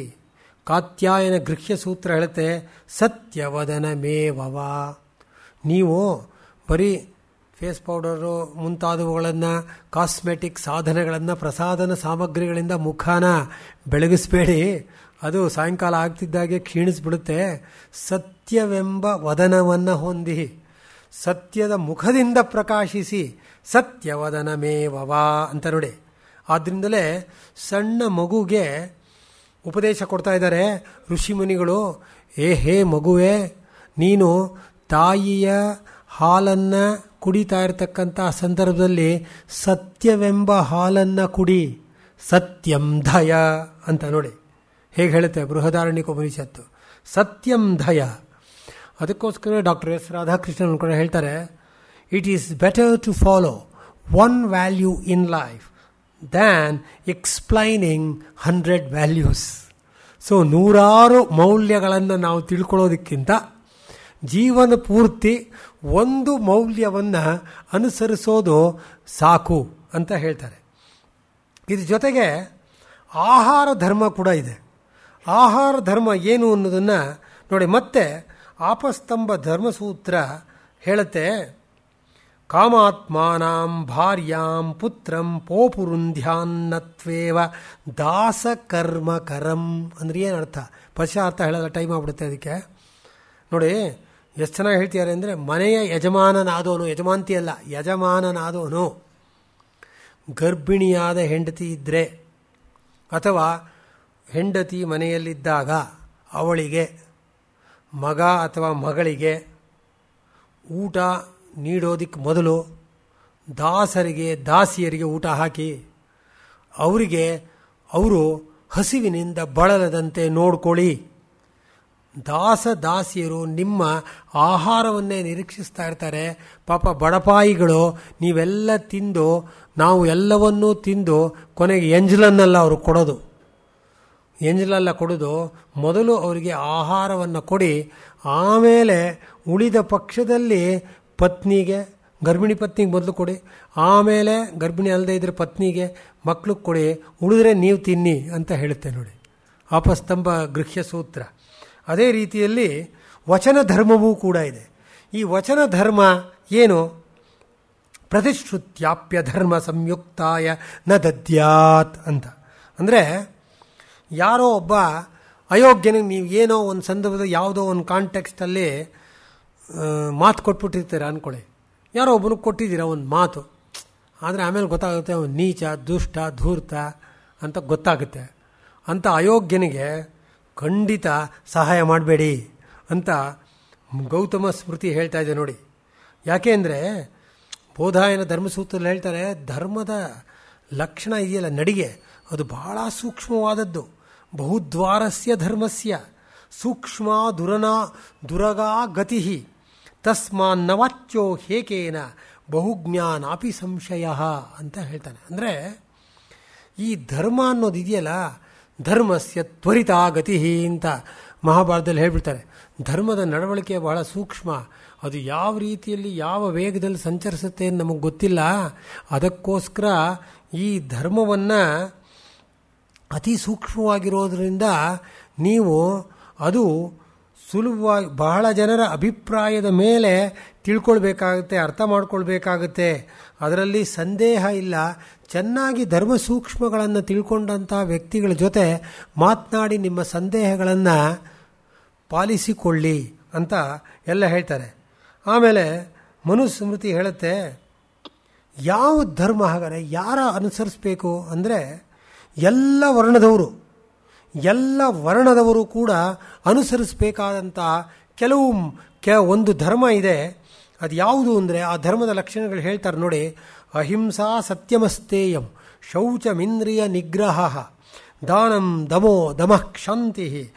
ಕಾತ್ಯಾಯನ ಗೃಹ್ಯ ಸೂತ್ರ ಹೇಳುತ್ತೆ ಸತ್ಯವದನ ಮೇವವ. ನೀವು ಬರೀ ಫೇಸ್ ಪೌಡರು ಮುಂತಾದವುಗಳನ್ನು, ಕಾಸ್ಮೆಟಿಕ್ ಸಾಧನಗಳನ್ನು, ಪ್ರಸಾದನ ಸಾಮಗ್ರಿಗಳಿಂದ ಮುಖಾನ ಬೆಳಗಿಸ್ಬೇಡಿ. ಅದು ಸಾಯಂಕಾಲ ಆಗ್ತಿದ್ದಾಗೆ ಕ್ಷೀಣಿಸ್ಬಿಡುತ್ತೆ. ಸತ್ಯವೆಂಬ ವದನವನ್ನು ಹೊಂದಿ, ಸತ್ಯದ ಮುಖದಿಂದ ಪ್ರಕಾಶಿಸಿ, ಸತ್ಯವದನ ಮೇವವ ಅಂತ ನೋಡಿ. ಆದ್ದರಿಂದಲೇ ಸಣ್ಣ ಮಗುಗೆ ಉಪದೇಶ ಕೊಡ್ತಾ ಇದ್ದಾರೆ ಋಷಿಮುನಿಗಳು. ಹೇ ಮಗುವೆ, ನೀನು ತಾಯಿಯ ಹಾಲನ್ನು ಕುಡಿತಾ ಇರತಕ್ಕಂಥ ಸಂದರ್ಭದಲ್ಲಿ ಸತ್ಯವೆಂಬ ಹಾಲನ್ನು ಕುಡಿ, ಸತ್ಯಂ ಧಯ ಅಂತ ನೋಡಿ. ಹೇಗೆ ಹೇಳುತ್ತೆ ಬೃಹದಾರಣ್ಯಕೋಪನಿಷತ್ತು, ಸತ್ಯಂ ಧಯ. ಅದಕ್ಕೋಸ್ಕರ ಡಾಕ್ಟರ್ ಎಸ್ ರಾಧಾಕೃಷ್ಣನ್ ಕೂಡ ಹೇಳ್ತಾರೆ, it is better to follow one value in life than explaining 100 values. So 100 ಮೌಲ್ಯಗಳನ್ನು ನಾವು ತಿಳ್ಕೊಳ್ಳೋದಕ್ಕಿಂತ ಜೀವನ ಪೂರ್ತಿ ಒಂದು ಮೌಲ್ಯವನ್ನು ಅನುಸರಿಸೋದು ಸಾಕು ಅಂತ ಹೇಳ್ತಾರೆ. ಇದ್ರ ಜೊತೆಗೆ ಆಹಾರ ಧರ್ಮ ಕೂಡ ಇದೆ. ಆಹಾರ ಧರ್ಮ ಏನು ಅನ್ನೋದನ್ನು ನೋಡಿ. ಮತ್ತೆ ಆಪಸ್ತಂಭ ಧರ್ಮಸೂತ್ರ ಹೇಳುತ್ತೆ, ಕಾಮಾತ್ಮಾನಾಂ ಭಾರ್ಯಾಂ ಪುತ್ರಂ ಪೋಪುರುಂಧ್ಯಾನ್ನತ್ವೇವ ದಾಸಕರ್ಮಕರಂ. ಅಂದರೆ ಏನು ಅರ್ಥ? ಪಶ್ಚಾರ್ಥ ಹೇಳೋದ ಟೈಮ್ ಆಗ್ಬಿಡುತ್ತೆ ಅದಕ್ಕೆ. ನೋಡಿ ಎಷ್ಟು ಚೆನ್ನಾಗಿ ಹೇಳ್ತಿದ್ದಾರೆ ಅಂದರೆ, ಮನೆಯ ಯಜಮಾನನಾದವನು, ಯಜಮಾಂತಿ ಅಲ್ಲ, ಯಜಮಾನನಾದವನು ಗರ್ಭಿಣಿಯಾದ ಹೆಂಡತಿ ಇದ್ದರೆ ಅಥವಾ ಹೆಂಡತಿ ಮನೆಯಲ್ಲಿದ್ದಾಗ ಅವಳಿಗೆ, ಮಗ ಅಥವಾ ಮಗಳಿಗೆ ಊಟ ನೀಡೋದಕ್ಕೆ ಮೊದಲು ದಾಸರಿಗೆ ದಾಸಿಯರಿಗೆ ಊಟ ಹಾಕಿ ಅವರು ಹಸಿವಿನಿಂದ ಬಳಲದಂತೆ ನೋಡ್ಕೊಳ್ಳಿ. ದಾಸಿಯರು ನಿಮ್ಮ ಆಹಾರವನ್ನೇ ನಿರೀಕ್ಷಿಸ್ತಾ ಇರ್ತಾರೆ. ಪಾಪ ಬಡಪಾಯಿಗಳು ನೀವೆಲ್ಲ ತಿಂದು, ನಾವು ಎಲ್ಲವನ್ನೂ ತಿಂದು ಕೊನೆಗೆ ಎಂಜಲನ್ನೆಲ್ಲ ಅವರು ಕೊಡೋದು. ಎಂಜಲೆಲ್ಲ ಕೊಡೋದು ಮೊದಲು ಅವರಿಗೆ ಆಹಾರವನ್ನು ಕೊಡಿ, ಆಮೇಲೆ ಉಳಿದ ಪಕ್ಷದಲ್ಲಿ ಪತ್ನಿಗೆ, ಗರ್ಭಿಣಿ ಪತ್ನಿಗೆ ಮೊದಲು ಕೊಡಿ, ಆಮೇಲೆ ಗರ್ಭಿಣಿ ಅಲ್ಲದೆ ಇದ್ದರೆ ಪತ್ನಿಗೆ, ಮಕ್ಕಳಿಗೆ ಕೊಡಿ, ಉಳಿದ್ರೆ ನೀವು ತಿನ್ನಿ ಅಂತ ಹೇಳುತ್ತೆ ನೋಡಿ ಆಪಸ್ತಂಭ ಗೃಹ್ಯ ಸೂತ್ರ. ಅದೇ ರೀತಿಯಲ್ಲಿ ವಚನ ಧರ್ಮವೂ ಕೂಡ ಇದೆ. ಈ ವಚನ ಧರ್ಮ ಏನು? ಪ್ರತಿಶ್ರುತ್ಯಾಪ್ಯ ಧರ್ಮ ಸಂಯುಕ್ತಾಯ ನ ದದ್ಯಾತ್ ಅಂತ. ಅಂದರೆ ಯಾರೋ ಒಬ್ಬ ಅಯೋಗ್ಯನಿಗೆ ನೀವು ಏನೋ ಒಂದು ಸಂದರ್ಭದ ಯಾವುದೋ ಒಂದು ಕಾಂಟೆಕ್ಸ್ಟಲ್ಲಿ ಮಾತು ಕೊಟ್ಬಿಟ್ಟಿರ್ತೀರ ಅಂದ್ಕೊಳ್ಳಿ. ಯಾರೋ ಒಬ್ಬನಿಗೆ ಕೊಟ್ಟಿದ್ದೀರ ಒಂದು ಮಾತು, ಆದರೆ ಆಮೇಲೆ ಗೊತ್ತಾಗುತ್ತೆ ಅವನು ನೀಚ, ದುಷ್ಟ, ಧೂರ್ತ ಅಂತ ಗೊತ್ತಾಗುತ್ತೆ. ಅಂಥ ಅಯೋಗ್ಯನಿಗೆ ಖಂಡಿತ ಸಹಾಯ ಮಾಡಬೇಡಿ ಅಂತ ಗೌತಮ ಸ್ಮೃತಿ ಹೇಳ್ತಾ ಇದೆ ನೋಡಿ. ಯಾಕೆ ಅಂದರೆ ಬೋಧಾಯನ ಧರ್ಮಸೂತ್ರದಲ್ಲಿ ಹೇಳ್ತಾರೆ, ಧರ್ಮದ ಲಕ್ಷಣ ಇದೆಯಲ್ಲ, ನಡಿಗೆ, ಅದು ಬಹಳ ಸೂಕ್ಷ್ಮವಾದದ್ದು. ಬಹುದ್ವಾರಸ್ಯ ಧರ್ಮಸ್ಯ ಸೂಕ್ಷ್ಮ ದುರಗಾ ಗತಿ ತಸ್ಮಾನ್ನವಾಚ್ಯೋ ಹೇಕೇನ ಬಹುಜ್ಞಾನಾಪಿ ಸಂಶಯ ಅಂತ ಹೇಳ್ತಾನೆ. ಅಂದರೆ ಈ ಧರ್ಮ ಅನ್ನೋದು ಇದೆಯಲ್ಲ, ಧರ್ಮಸ್ಯ ತ್ವರಿತಾ ಗತಿ ಅಂತ ಮಹಾಭಾರತದಲ್ಲಿ ಹೇಳ್ಬಿಡ್ತಾರೆ. ಧರ್ಮದ ನಡವಳಿಕೆ ಬಹಳ ಸೂಕ್ಷ್ಮ, ಅದು ಯಾವ ರೀತಿಯಲ್ಲಿ ಯಾವ ವೇಗದಲ್ಲಿ ಸಂಚರಿಸುತ್ತೆ ಅಂತ ನಮಗೆ ಗೊತ್ತಿಲ್ಲ. ಅದಕ್ಕೋಸ್ಕರ ಈ ಧರ್ಮವನ್ನು ಅತಿ ಸೂಕ್ಷ್ಮವಾಗಿರೋದ್ರಿಂದ ನೀವು ಅದು ಸುಲಭವಾಗಿ ಬಹಳ ಜನರ ಅಭಿಪ್ರಾಯದ ಮೇಲೆ ತಿಳ್ಕೊಳ್ಬೇಕಾಗುತ್ತೆ, ಅರ್ಥ ಮಾಡ್ಕೊಳ್ಬೇಕಾಗುತ್ತೆ. ಅದರಲ್ಲಿ ಸಂದೇಹ ಇಲ್ಲ. ಚೆನ್ನಾಗಿ ಧರ್ಮ ಸೂಕ್ಷ್ಮಗಳನ್ನು ತಿಳ್ಕೊಂಡಂಥ ವ್ಯಕ್ತಿಗಳ ಜೊತೆ ಮಾತನಾಡಿ ನಿಮ್ಮ ಸಂದೇಹಗಳನ್ನು ಪಾಲಿಸಿಕೊಳ್ಳಿ ಅಂತ ಎಲ್ಲ ಹೇಳ್ತಾರೆ. ಆಮೇಲೆ ಮನುಸ್ಮೃತಿ ಹೇಳುತ್ತೆ, ಯಾವ ಧರ್ಮ ಹಾಗಾದರೆ ಯಾರ ಅನುಸರಿಸಬೇಕು ಅಂದರೆ ಎಲ್ಲ ವರ್ಣದವರು ಕೂಡ ಅನುಸರಿಸಬೇಕಾದಂಥ ಒಂದು ಧರ್ಮ ಇದೆ. ಅದು ಯಾವುದು ಅಂದರೆ ಆ ಧರ್ಮದ ಲಕ್ಷಣಗಳು ಹೇಳ್ತಾರೆ ನೋಡಿ. ಅಹಿಂಸಾ ಸತ್ಯಮಸ್ತೇಯಂ ಶೌಚಮಿಂದ್ರಿಯ ನಿಗ್ರಹ ದಾನಂ ದಮಃ ಕ್ಷಾಂತಿ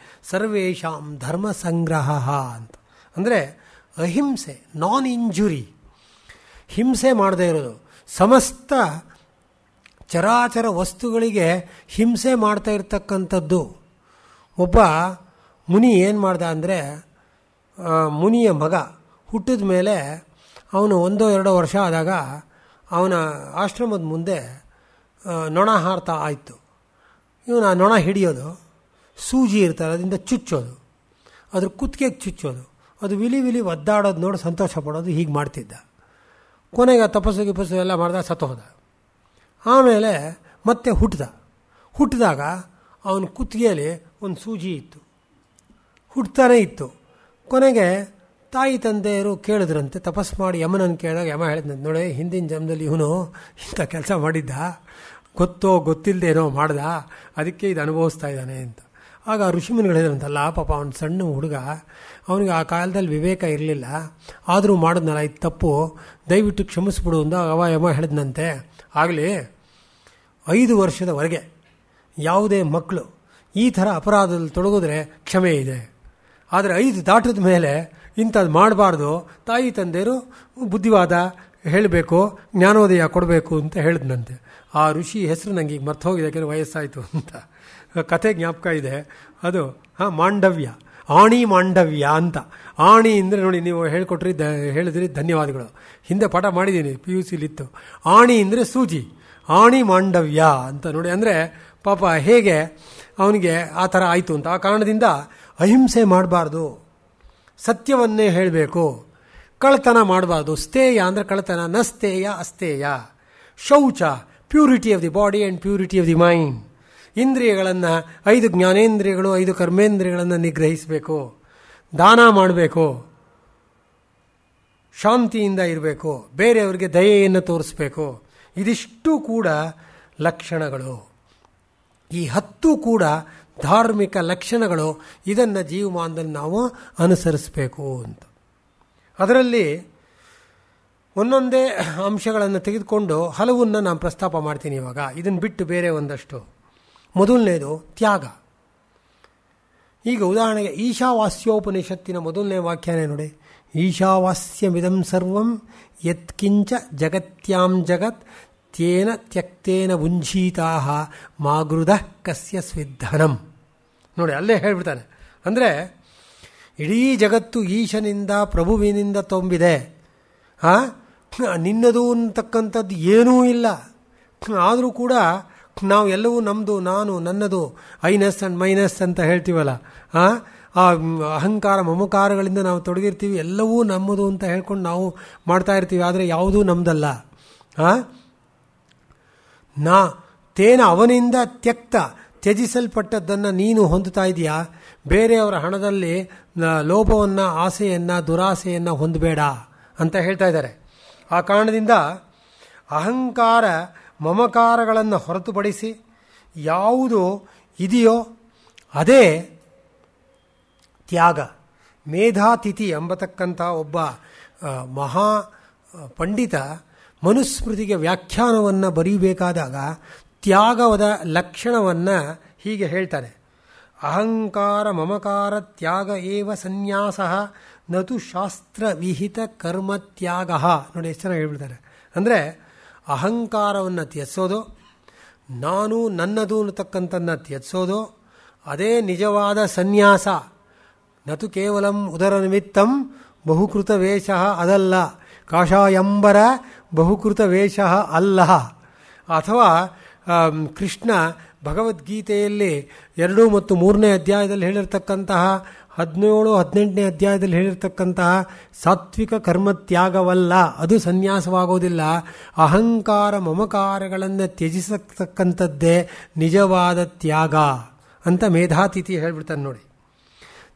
ಸರ್ವೇಷಾಂ ಧರ್ಮ ಸಂಗ್ರಹ ಅಂತ. ಅಂದರೆ ಅಹಿಂಸೆ, ನಾನ್ ಇಂಜುರಿ, ಹಿಂಸೆ ಮಾಡದೇ ಇರೋದು. ಸಮಸ್ತ ಚರಾಚರ ವಸ್ತುಗಳಿಗೆ ಹಿಂಸೆ ಮಾಡ್ತಾ ಇರ್ತಕ್ಕಂಥದ್ದು. ಒಬ್ಬ ಮುನಿ ಏನು ಮಾಡ್ದ ಅಂದರೆ, ಮುನಿಯ ಮಗ ಹುಟ್ಟಿದ ಮೇಲೆ ಅವನು 1-2 ವರ್ಷ ಆದಾಗ ಅವನ ಆಶ್ರಮದ ಮುಂದೆ ನೊಣ ಹಾರ್ತಾ ಆಯಿತು. ಇವನು ಆ ನೊಣ ಹಿಡಿಯೋದು, ಸೂಜಿ ಇರ್ತಾರೆ ಅದರಿಂದ ಚುಚ್ಚೋದು, ಅದ್ರ ಕುತ್ತಿಗೆಗೆ ಚುಚ್ಚೋದು, ಅದು ವಿಲಿ ಒದ್ದಾಡೋದು ನೋಡಿ ಸಂತೋಷ ಪಡೋದು, ಹೀಗೆ ಮಾಡ್ತಿದ್ದ. ಕೊನೆಗೆ ತಪಸ್ಸು ಎಲ್ಲ ಮಾಡ್ದ, ಸತ್ತೋದ. ಆಮೇಲೆ ಮತ್ತೆ ಹುಟ್ಟಿದಾಗ ಅವನ ಕುತ್ತಿಗೆಯಲ್ಲಿ ಒಂದು ಸೂಜಿ ಇತ್ತು, ಹುಟ್ಟತಾನೇ ಇತ್ತು. ಕೊನೆಗೆ ತಾಯಿ ತಂದೆಯರು ಕೇಳಿದ್ರಂತೆ, ತಪಸ್ಸು ಮಾಡಿ ಯಮನನ್ನು ಕೇಳಿದಾಗ ಯಮ ಹೇಳಿದಂತೆ, ನೋಡಿ ಹಿಂದಿನ ಜನ್ಮದಲ್ಲಿ ಇವನು ಇಂಥ ಕೆಲಸ ಮಾಡಿದ್ದ, ಗೊತ್ತಿಲ್ಲದೇನೋ ಮಾಡ್ದ, ಅದಕ್ಕೆ ಇದು ಅನುಭವಿಸ್ತಾ ಇದ್ದಾನೆ ಅಂತ. ಆಗ ಋಷಿಮುನಿಗಳು ಹೇಳಿದ್ರಂತಲ್ಲ, ಪಾಪ ಅವನು ಸಣ್ಣ ಹುಡುಗ, ಅವನಿಗೆ ಆ ಕಾಲದಲ್ಲಿ ವಿವೇಕ ಇರಲಿಲ್ಲ, ಆದರೂ ಮಾಡಿದ್ನಲ್ಲ ಇದು ತಪ್ಪು, ದಯವಿಟ್ಟು ಕ್ಷಮಿಸ್ಬಿಡು ಅಂದಾಗ ಯಮ ಹೇಳಿದ್ನಂತೆ, ಆಗಲಿ 5 ವರ್ಷದವರೆಗೆ ಯಾವುದೇ ಮಕ್ಕಳು ಈ ಥರ ಅಪರಾಧದಲ್ಲಿ ತೊಡಗಿದ್ರೆ ಕ್ಷಮೆ ಇದೆ, ಆದರೆ 5 ದಾಟಿದ ಮೇಲೆ ಇಂಥದ್ದು ಮಾಡಬಾರ್ದು, ತಾಯಿ ತಂದೆಯರು ಬುದ್ಧಿವಾದ ಹೇಳಬೇಕು, ಜ್ಞಾನೋದಯ ಕೊಡಬೇಕು ಅಂತ ಹೇಳಿದ್ನಂತೆ. ಆ ಋಷಿ ಹೆಸರು ನನಗೆ ಈಗ ಮರ್ತು ಹೋಗಿದೆ, ಯಾಕೆಂದರೆ ವಯಸ್ಸಾಯಿತು ಅಂತ. ಕಥೆ ಜ್ಞಾಪಕ ಇದೆ ಅದು. ಮಾಂಡವ್ಯ, ಆಣಿ ಮಾಂಡವ್ಯ ಅಂತ. ಆಣಿ ಅಂದರೆ ನೋಡಿ, ನೀವು ಹೇಳಿದ್ರಿ ಧನ್ಯವಾದಗಳು. ಹಿಂದೆ ಪಾಠ ಮಾಡಿದ್ದೀನಿ, PUCಲಿತ್ತು. ಆಣಿ ಅಂದರೆ ಸೂಜಿ, ಆಣಿ ಮಾಂಡವ್ಯ ಅಂತ ನೋಡಿ. ಅಂದರೆ ಪಾಪ ಹೇಗೆ ಅವನಿಗೆ ಆ ಥರ ಆಯಿತು ಅಂತ. ಆ ಕಾರಣದಿಂದ ಅಹಿಂಸೆ ಮಾಡಬಾರ್ದು, ಸತ್ಯವನ್ನೇ ಹೇಳಬೇಕು, ಕಳ್ಳತನ ಮಾಡಬಾರ್ದು. ಸ್ಥೇಯ ಅಂದರೆ ಕಳ್ಳತನ, ನ ಸ್ಥೇಯ ಅಸ್ಥೇಯ. ಶೌಚ, purity of the body and purity of the mind. ಇಂದ್ರಿಯಗಳನ್ನು 5 ಜ್ಞಾನೇಂದ್ರಿಯಗಳು 5 ಕರ್ಮೇಂದ್ರಿಯಗಳನ್ನು ನಿಗ್ರಹಿಸಬೇಕು. ದಾನ ಮಾಡಬೇಕು, ಶಾಂತಿಯಿಂದ ಇರಬೇಕು, ಬೇರೆಯವರಿಗೆ ದಯೆಯನ್ನು ತೋರಿಸಬೇಕು. ಇದಿಷ್ಟು ಕೂಡ ಲಕ್ಷಣಗಳು. ಈ 10 ಕೂಡ ಧಾರ್ಮಿಕ ಲಕ್ಷಣಗಳು. ಇದನ್ನು ಜೀವಮಾನದಲ್ಲಿ ನಾವು ಅನುಸರಿಸಬೇಕು ಅಂತ. ಅದರಲ್ಲಿ ಒಂದೊಂದೇ ಅಂಶಗಳನ್ನು ತೆಗೆದುಕೊಂಡು ಹಲವನ್ನ ನಾನು ಪ್ರಸ್ತಾಪ ಮಾಡ್ತೀನಿ ಇವಾಗ. ಇದನ್ನು ಬಿಟ್ಟು ಬೇರೆ ಒಂದಷ್ಟು. ಮೊದಲನೇದು ತ್ಯಾಗ. ಈಗ ಉದಾಹರಣೆಗೆ ಈಶಾವಾಸ್ಯೋಪನಿಷತ್ತಿನ ಮೊದಲನೇ ವ್ಯಾಖ್ಯಾನ ನೋಡಿ. ಈಶಾವಾಸ್ಯಮಿದಂ ಸರ್ವಂ ಯತ್ಕಿಂಚ ಜಗತ್ಯಾಂ ಜಗತ್ ತೇನ ತ್ಯಕ್ತೇನ ಭುಂಜೀತಾಹ ಮಾಗೃಧ ಕಸ್ಯ ಸ್ವಿಧನಂ. ನೋಡಿ, ಅಲ್ಲೇ ಹೇಳ್ಬಿಡ್ತಾನೆ. ಅಂದರೆ ಇಡೀ ಜಗತ್ತು ಈಶನಿಂದ ಪ್ರಭುವಿನಿಂದ ತುಂಬಿದೆ. ನಿನ್ನದು ಅಂತಕ್ಕಂಥದ್ದು ಏನೂ ಇಲ್ಲ. ಆದರೂ ಕೂಡ ನಾವು ಎಲ್ಲವೂ ನಮ್ಮದು, ನಾನು, ನನ್ನದು, ಐನಸ್ ಆ್ಯಂಡ್ ಮೈನಸ್ ಅಂತ ಹೇಳ್ತೀವಲ್ಲ, ಆ ಅಹಂಕಾರ ಮಮಕಾರಗಳಿಂದ ನಾವು ತೊಡಗಿರ್ತೀವಿ. ಎಲ್ಲವೂ ನಮ್ಮದು ಅಂತ ಹೇಳ್ಕೊಂಡು ನಾವು ಮಾಡ್ತಾ ಇರ್ತೀವಿ, ಆದರೆ ಯಾವುದೂ ನಮ್ಮದಲ್ಲ. ತೇನ ಅವನಿಂದ ತ್ಯಜಿಸಲ್ಪಟ್ಟದ್ದನ್ನು ನೀನು ಹೊಂದುತ್ತಾ ಇದೆಯಾ. ಬೇರೆಯವರ ಹಣದಲ್ಲಿ ಲೋಭವನ್ನು, ಆಸೆಯನ್ನು, ದುರಾಸೆಯನ್ನು ಹೊಂದಬೇಡ ಅಂತ ಹೇಳ್ತಾ ಇದ್ದಾರೆ. ಆ ಕಾರಣದಿಂದ ಅಹಂಕಾರ ಮಮಕಾರಗಳನ್ನು ಹೊರತುಪಡಿಸಿ ಯಾವುದು ಇದೆಯೋ ಅದೇ ತ್ಯಾಗ. ಮೇಧಾತಿಥಿ ಎಂಬತಕ್ಕಂಥ ಒಬ್ಬ ಮಹಾ ಪಂಡಿತ ಮನುಸ್ಮೃತಿಗೆ ವ್ಯಾಖ್ಯಾನವನ್ನು ಬರೀಬೇಕಾದಾಗ ತ್ಯಾಗದ ಲಕ್ಷಣವನ್ನು ಹೀಗೆ ಹೇಳ್ತಾನೆ. ಅಹಂಕಾರ ಮಮಕಾರ ತ್ಯಾಗ ಏವ ಸನ್ಯಾಸ ನತು ಶಾಸ್ತ್ರ ವಿಹಿತ ಕರ್ಮ ತ್ಯಾಗ. ನೋಡಿ ಎಷ್ಟು ಚೆನ್ನಾಗಿ ಹೇಳ್ಬಿಡ್ತಾರೆ. ಅಂದರೆ ಅಹಂಕಾರವನ್ನು ತ್ಯಜಿಸೋದು, ನಾನು ನನ್ನದು ಅನ್ನತಕ್ಕಂಥನ್ನು ತ್ಯಜಿಸೋದು, ಅದೇ ನಿಜವಾದ ಸನ್ಯಾಸ. ನತು ಕೇವಲಂ ಉದರ ನಿಮಿತ್ತಂ ಬಹುಕೃತ ವೇಷ ಅದಲ್ಲ, ಕಾಷಾಯಂಬರ ಬಹುಕೃತ ವೇಷ ಅಲ್ಲ. ಅಥವಾ ಕೃಷ್ಣ ಭಗವದ್ಗೀತೆಯಲ್ಲಿ 2 ಮತ್ತು 3ನೇ ಅಧ್ಯಾಯದಲ್ಲಿ ಹೇಳಿರ್ತಕ್ಕಂತಹ 17-18ನೇ ಅಧ್ಯಾಯದಲ್ಲಿ ಹೇಳಿರ್ತಕ್ಕಂತಹ ಸಾತ್ವಿಕ ಕರ್ಮತ್ಯಾಗವಲ್ಲ, ಅದು ಸನ್ಯಾಸವಾಗೋದಿಲ್ಲ. ಅಹಂಕಾರ ಮಮಕಾರಗಳನ್ನು ತ್ಯಜಿಸತಕ್ಕಂಥದ್ದೇ ನಿಜವಾದ ತ್ಯಾಗ ಅಂತ ಮೇಧಾತಿಥಿ ಹೇಳ್ಬಿಡ್ತಾನೆ ನೋಡಿ.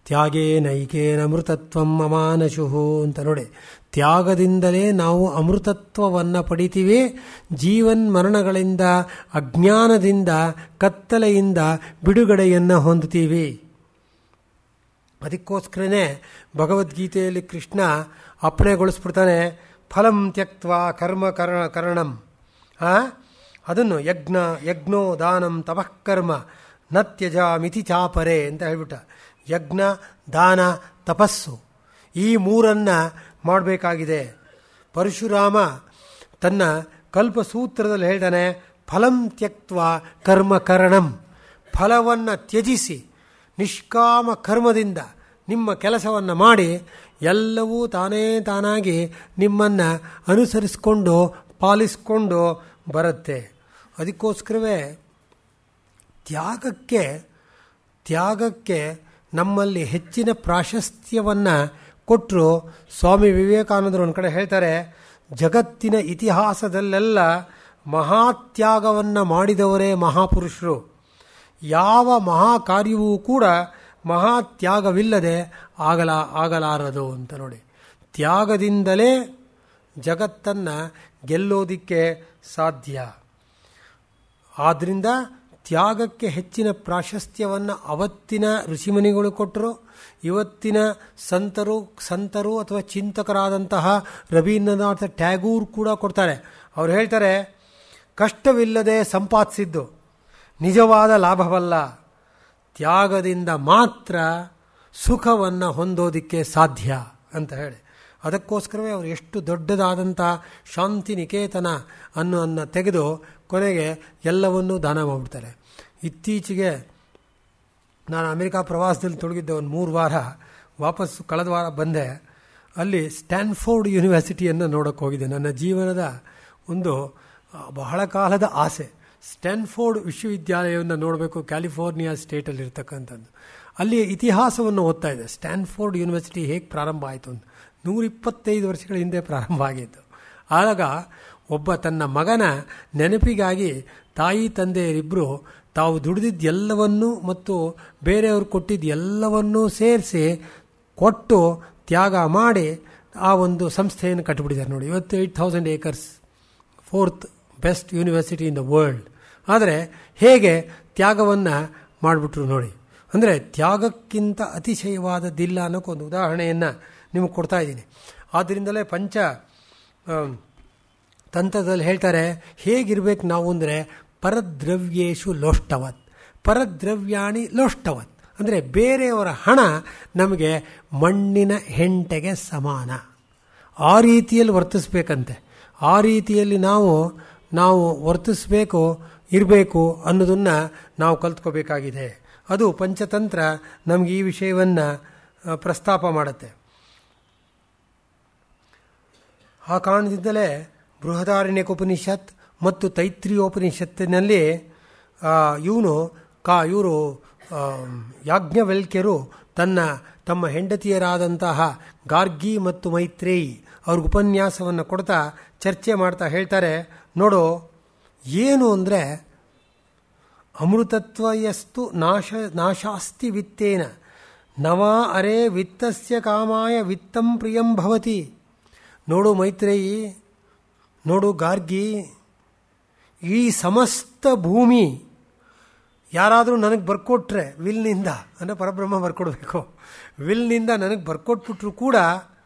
ತ್ಯಾಗೇ ನೈಕೇನ ಅಮೃತತ್ವಂ ಅಮಾನಶುಹು ಅಂತ ನೋಡಿ. ತ್ಯಾಗದಿಂದಲೇ ನಾವು ಅಮೃತತ್ವವನ್ನು ಪಡಿತೀವಿ. ಜೀವನ್ ಮರಣಗಳಿಂದ, ಅಜ್ಞಾನದಿಂದ, ಕತ್ತಲೆಯಿಂದ ಬಿಡುಗಡೆಯನ್ನು ಹೊಂದುತ್ತೀವಿ. ಅದಕ್ಕೋಸ್ಕರನೇ ಭಗವದ್ಗೀತೆಯಲ್ಲಿ ಕೃಷ್ಣ ಅಪ್ಪಣೆಗೊಳಿಸ್ಬಿಡ್ತಾನೆ, ಫಲಂ ತ್ಯಕ್ತ್ವಾ ಕರ್ಮ ಕರಣಂ. ಅದನ್ನು ಯಜ್ಞೋ ದಾನಂ ತಪಃಕರ್ಮ ನ ತ್ಯಜಾಮಿತಿ ಚಾಪರೆ ಅಂತ ಹೇಳ್ಬಿಟ್ಟ. ಯಜ್ಞ, ದಾನ, ತಪಸ್ಸು ಈ ಮೂರನ್ನು ಮಾಡಬೇಕಾಗಿದೆ. ಪರಶುರಾಮ ತನ್ನ ಕಲ್ಪಸೂತ್ರದಲ್ಲಿ ಹೇಳ್ತಾನೆ, ಫಲಂ ತ್ಯಕ್ತ್ವಾ ಕರ್ಮ ಕರಣಂ. ಫಲವನ್ನು ತ್ಯಜಿಸಿ ನಿಷ್ಕಾಮ ಕರ್ಮದಿಂದ ನಿಮ್ಮ ಕೆಲಸವನ್ನು ಮಾಡಿ ಎಲ್ಲವೂ ತಾನಾಗಿ ನಿಮ್ಮನ್ನು ಅನುಸರಿಸಿಕೊಂಡು ಪಾಲಿಸಿಕೊಂಡು ಬರುತ್ತೆ. ಅದಕ್ಕೋಸ್ಕರವೇ ತ್ಯಾಗಕ್ಕೆ ನಮ್ಮಲ್ಲಿ ಹೆಚ್ಚಿನ ಪ್ರಾಶಸ್ತ್ಯವನ್ನು ಕೊಟ್ಟರು. ಸ್ವಾಮಿ ವಿವೇಕಾನಂದರು ಒಂದು ಕಡೆ ಹೇಳ್ತಾರೆ, ಜಗತ್ತಿನ ಇತಿಹಾಸದಲ್ಲೆಲ್ಲ ಮಹಾತ್ಯಾಗವನ್ನು ಮಾಡಿದವರೇ ಮಹಾಪುರುಷರು. ಯಾವ ಮಹಾಕಾರ್ಯವೂ ಕೂಡ ಮಹಾತ್ಯಾಗವಿಲ್ಲದೆ ಆಗಲಾರದು ಅಂತ ನೋಡಿ. ತ್ಯಾಗದಿಂದಲೇ ಜಗತ್ತನ್ನು ಗೆಲ್ಲೋದಿಕ್ಕೆ ಸಾಧ್ಯ. ಆದ್ದರಿಂದ ತ್ಯಾಗಕ್ಕೆ ಹೆಚ್ಚಿನ ಪ್ರಾಶಸ್ತ್ಯವನ್ನು ಅವತ್ತಿನ ಋಷಿಮುನಿಗಳು ಕೊಟ್ಟರು. ಇವತ್ತಿನ ಸಂತರು ಅಥವಾ ಚಿಂತಕರಾದಂತಹ ರವೀಂದ್ರನಾಥ ಟ್ಯಾಗೂರ್ ಕೂಡ ಕೊಡ್ತಾರೆ. ಅವರು ಹೇಳ್ತಾರೆ, ಕಷ್ಟವಿಲ್ಲದೆ ಸಂಪಾದಿಸಿದ್ದು ನಿಜವಾದ ಲಾಭವಲ್ಲ, ತ್ಯಾಗದಿಂದ ಮಾತ್ರ ಸುಖವನ್ನು ಹೊಂದೋದಿಕ್ಕೆ ಸಾಧ್ಯ ಅಂತ ಹೇಳಿ. ಅದಕ್ಕೋಸ್ಕರವೇ ಅವರು ಎಷ್ಟು ದೊಡ್ಡದಾದಂಥ ಶಾಂತಿ ನಿಕೇತನ ಅನ್ನೋನ್ನು ತೆಗೆದು ಕೊನೆಗೆ ಎಲ್ಲವನ್ನೂ ದಾನ ಮಾಡಿಬಿಡ್ತಾರೆ. ಇತ್ತೀಚೆಗೆ ನಾನು ಅಮೆರಿಕಾ ಪ್ರವಾಸದಲ್ಲಿ ತೊಡಗಿದ್ದೆ, ಒಂದು 3 ವಾರ. ವಾಪಸ್ಸು ಕಳೆದ ವಾರ ಬಂದೆ. ಅಲ್ಲಿ ಸ್ಟ್ಯಾನ್ಫೋರ್ಡ್ ಯೂನಿವರ್ಸಿಟಿಯನ್ನು ನೋಡೋಕ್ಕೆ ಹೋಗಿದ್ದೆ. ನನ್ನ ಜೀವನದ ಒಂದು ಬಹಳ ಕಾಲದ ಆಸೆ, ಸ್ಟ್ಯಾನ್ಫೋರ್ಡ್ ವಿಶ್ವವಿದ್ಯಾಲಯವನ್ನು ನೋಡಬೇಕು, ಕ್ಯಾಲಿಫೋರ್ನಿಯಾ ಸ್ಟೇಟಲ್ಲಿರ್ತಕ್ಕಂಥದ್ದು. ಅಲ್ಲಿ ಇತಿಹಾಸವನ್ನು ಓದ್ತಾ ಇದೆ. ಸ್ಟ್ಯಾನ್ಫೋರ್ಡ್ ಯೂನಿವರ್ಸಿಟಿ ಹೇಗೆ ಪ್ರಾರಂಭ ಆಯಿತು ಅಂತ 125 ವರ್ಷಗಳ ಹಿಂದೆ ಪ್ರಾರಂಭ ಆಗಿತ್ತು. ಆಗ ಒಬ್ಬ ತನ್ನ ಮಗನ ನೆನಪಿಗಾಗಿ ತಾಯಿ ತಂದೆಯರಿಬ್ಬರು ತಾವು ದುಡಿದಿದ್ದ ಎಲ್ಲವನ್ನೂ ಮತ್ತು ಬೇರೆಯವರು ಕೊಟ್ಟಿದ್ದ ಎಲ್ಲವನ್ನೂ ಸೇರಿಸಿ ಕೊಟ್ಟು ತ್ಯಾಗ ಮಾಡಿ ಆ ಒಂದು ಸಂಸ್ಥೆಯನ್ನು ಕಟ್ಟಿಬಿಟ್ಟಿದ್ದಾರೆ ನೋಡಿ. ಇವತ್ತು 8,000 acres, 4th best university in the world. ಆದರೆ ಹೇಗೆ ತ್ಯಾಗವನ್ನು ಮಾಡಿಬಿಟ್ರು ನೋಡಿ. ಅಂದರೆ ತ್ಯಾಗಕ್ಕಿಂತ ಅತಿಶಯವಾದದ್ದಿಲ್ಲ ಅನ್ನೋಕ್ಕೊಂದು ಉದಾಹರಣೆಯನ್ನು ನಿಮಗೆ ಕೊಡ್ತಾ ಇದ್ದೀನಿ. ಆದ್ದರಿಂದಲೇ ಪಂಚ ತಂತ್ರದಲ್ಲಿ ಹೇಳ್ತಾರೆ, ಹೇಗಿರ್ಬೇಕು ನಾವು ಅಂದರೆ ಪರದ್ರವ್ಯೇಶು ಲೋಷ್ಟವತ್, ಪರದ್ರವ್ಯಾಣಿ ಲೋಷ್ಟವತ್. ಅಂದರೆ ಬೇರೆಯವರ ಹಣ ನಮಗೆ ಮಣ್ಣಿನ ಹೆಂಟೆಗೆ ಸಮಾನ. ಆ ರೀತಿಯಲ್ಲಿ ವರ್ತಿಸ್ಬೇಕಂತೆ. ಆ ರೀತಿಯಲ್ಲಿ ನಾವು ವರ್ತಿಸಬೇಕು, ಇರಬೇಕು ಅನ್ನೋದನ್ನು ನಾವು ಕಲ್ತ್ಕೋಬೇಕಾಗಿದೆ. ಅದು ಪಂಚತಂತ್ರ ನಮಗೆ ಈ ವಿಷಯವನ್ನು ಪ್ರಸ್ತಾಪ ಮಾಡುತ್ತೆ. ಆ ಕಾರಣದಿಂದಲೇ ಬೃಹದಾರಣ್ಯಕೋಪನಿಷತ್ ಮತ್ತು ತೈತ್ರಿಯೋಪನಿಷತ್ತಿನಲ್ಲಿ ಇವರು ಯಾಜ್ಞವಲ್ಕ್ಯರು ತಮ್ಮ ಹೆಂಡತಿಯರಾದಂತಹ ಗಾರ್ಗಿ ಮತ್ತು ಮೈತ್ರೇಯಿ ಅವ್ರಿಗೆ ಉಪನ್ಯಾಸವನ್ನು ಕೊಡ್ತಾ ಚರ್ಚೆ ಮಾಡ್ತಾ ಹೇಳ್ತಾರೆ, ನೋಡು ಏನು ಅಂದರೆ ಅಮೃತತ್ವಯಸ್ತು ನಾಶಾಸ್ತಿ ವಿತ್ತೇನ ನವಾ ಅರೇ ವಿತ್ತಸ್ಯ ಕಾಮಾಯ ವಿತ್ತಂ ಪ್ರಿಯಂ ಭವತಿ. ನೋಡು ಮೈತ್ರೇಯಿ, ನೋಡು ಗಾರ್ಗಿ, ಈ ಸಮಸ್ತ ಭೂಮಿ ಯಾರಾದರೂ ನನಗೆ ಬರ್ಕೊಟ್ರೆ ವಿಲ್ನಿಂದ, ಅಂದರೆ ಪರಬ್ರಹ್ಮ ಬರ್ಕೊಡ್ಬೇಕು, ವಿಲ್ನಿಂದ ನನಗೆ ಬರ್ಕೊಟ್ಬಿಟ್ರು ಕೂಡ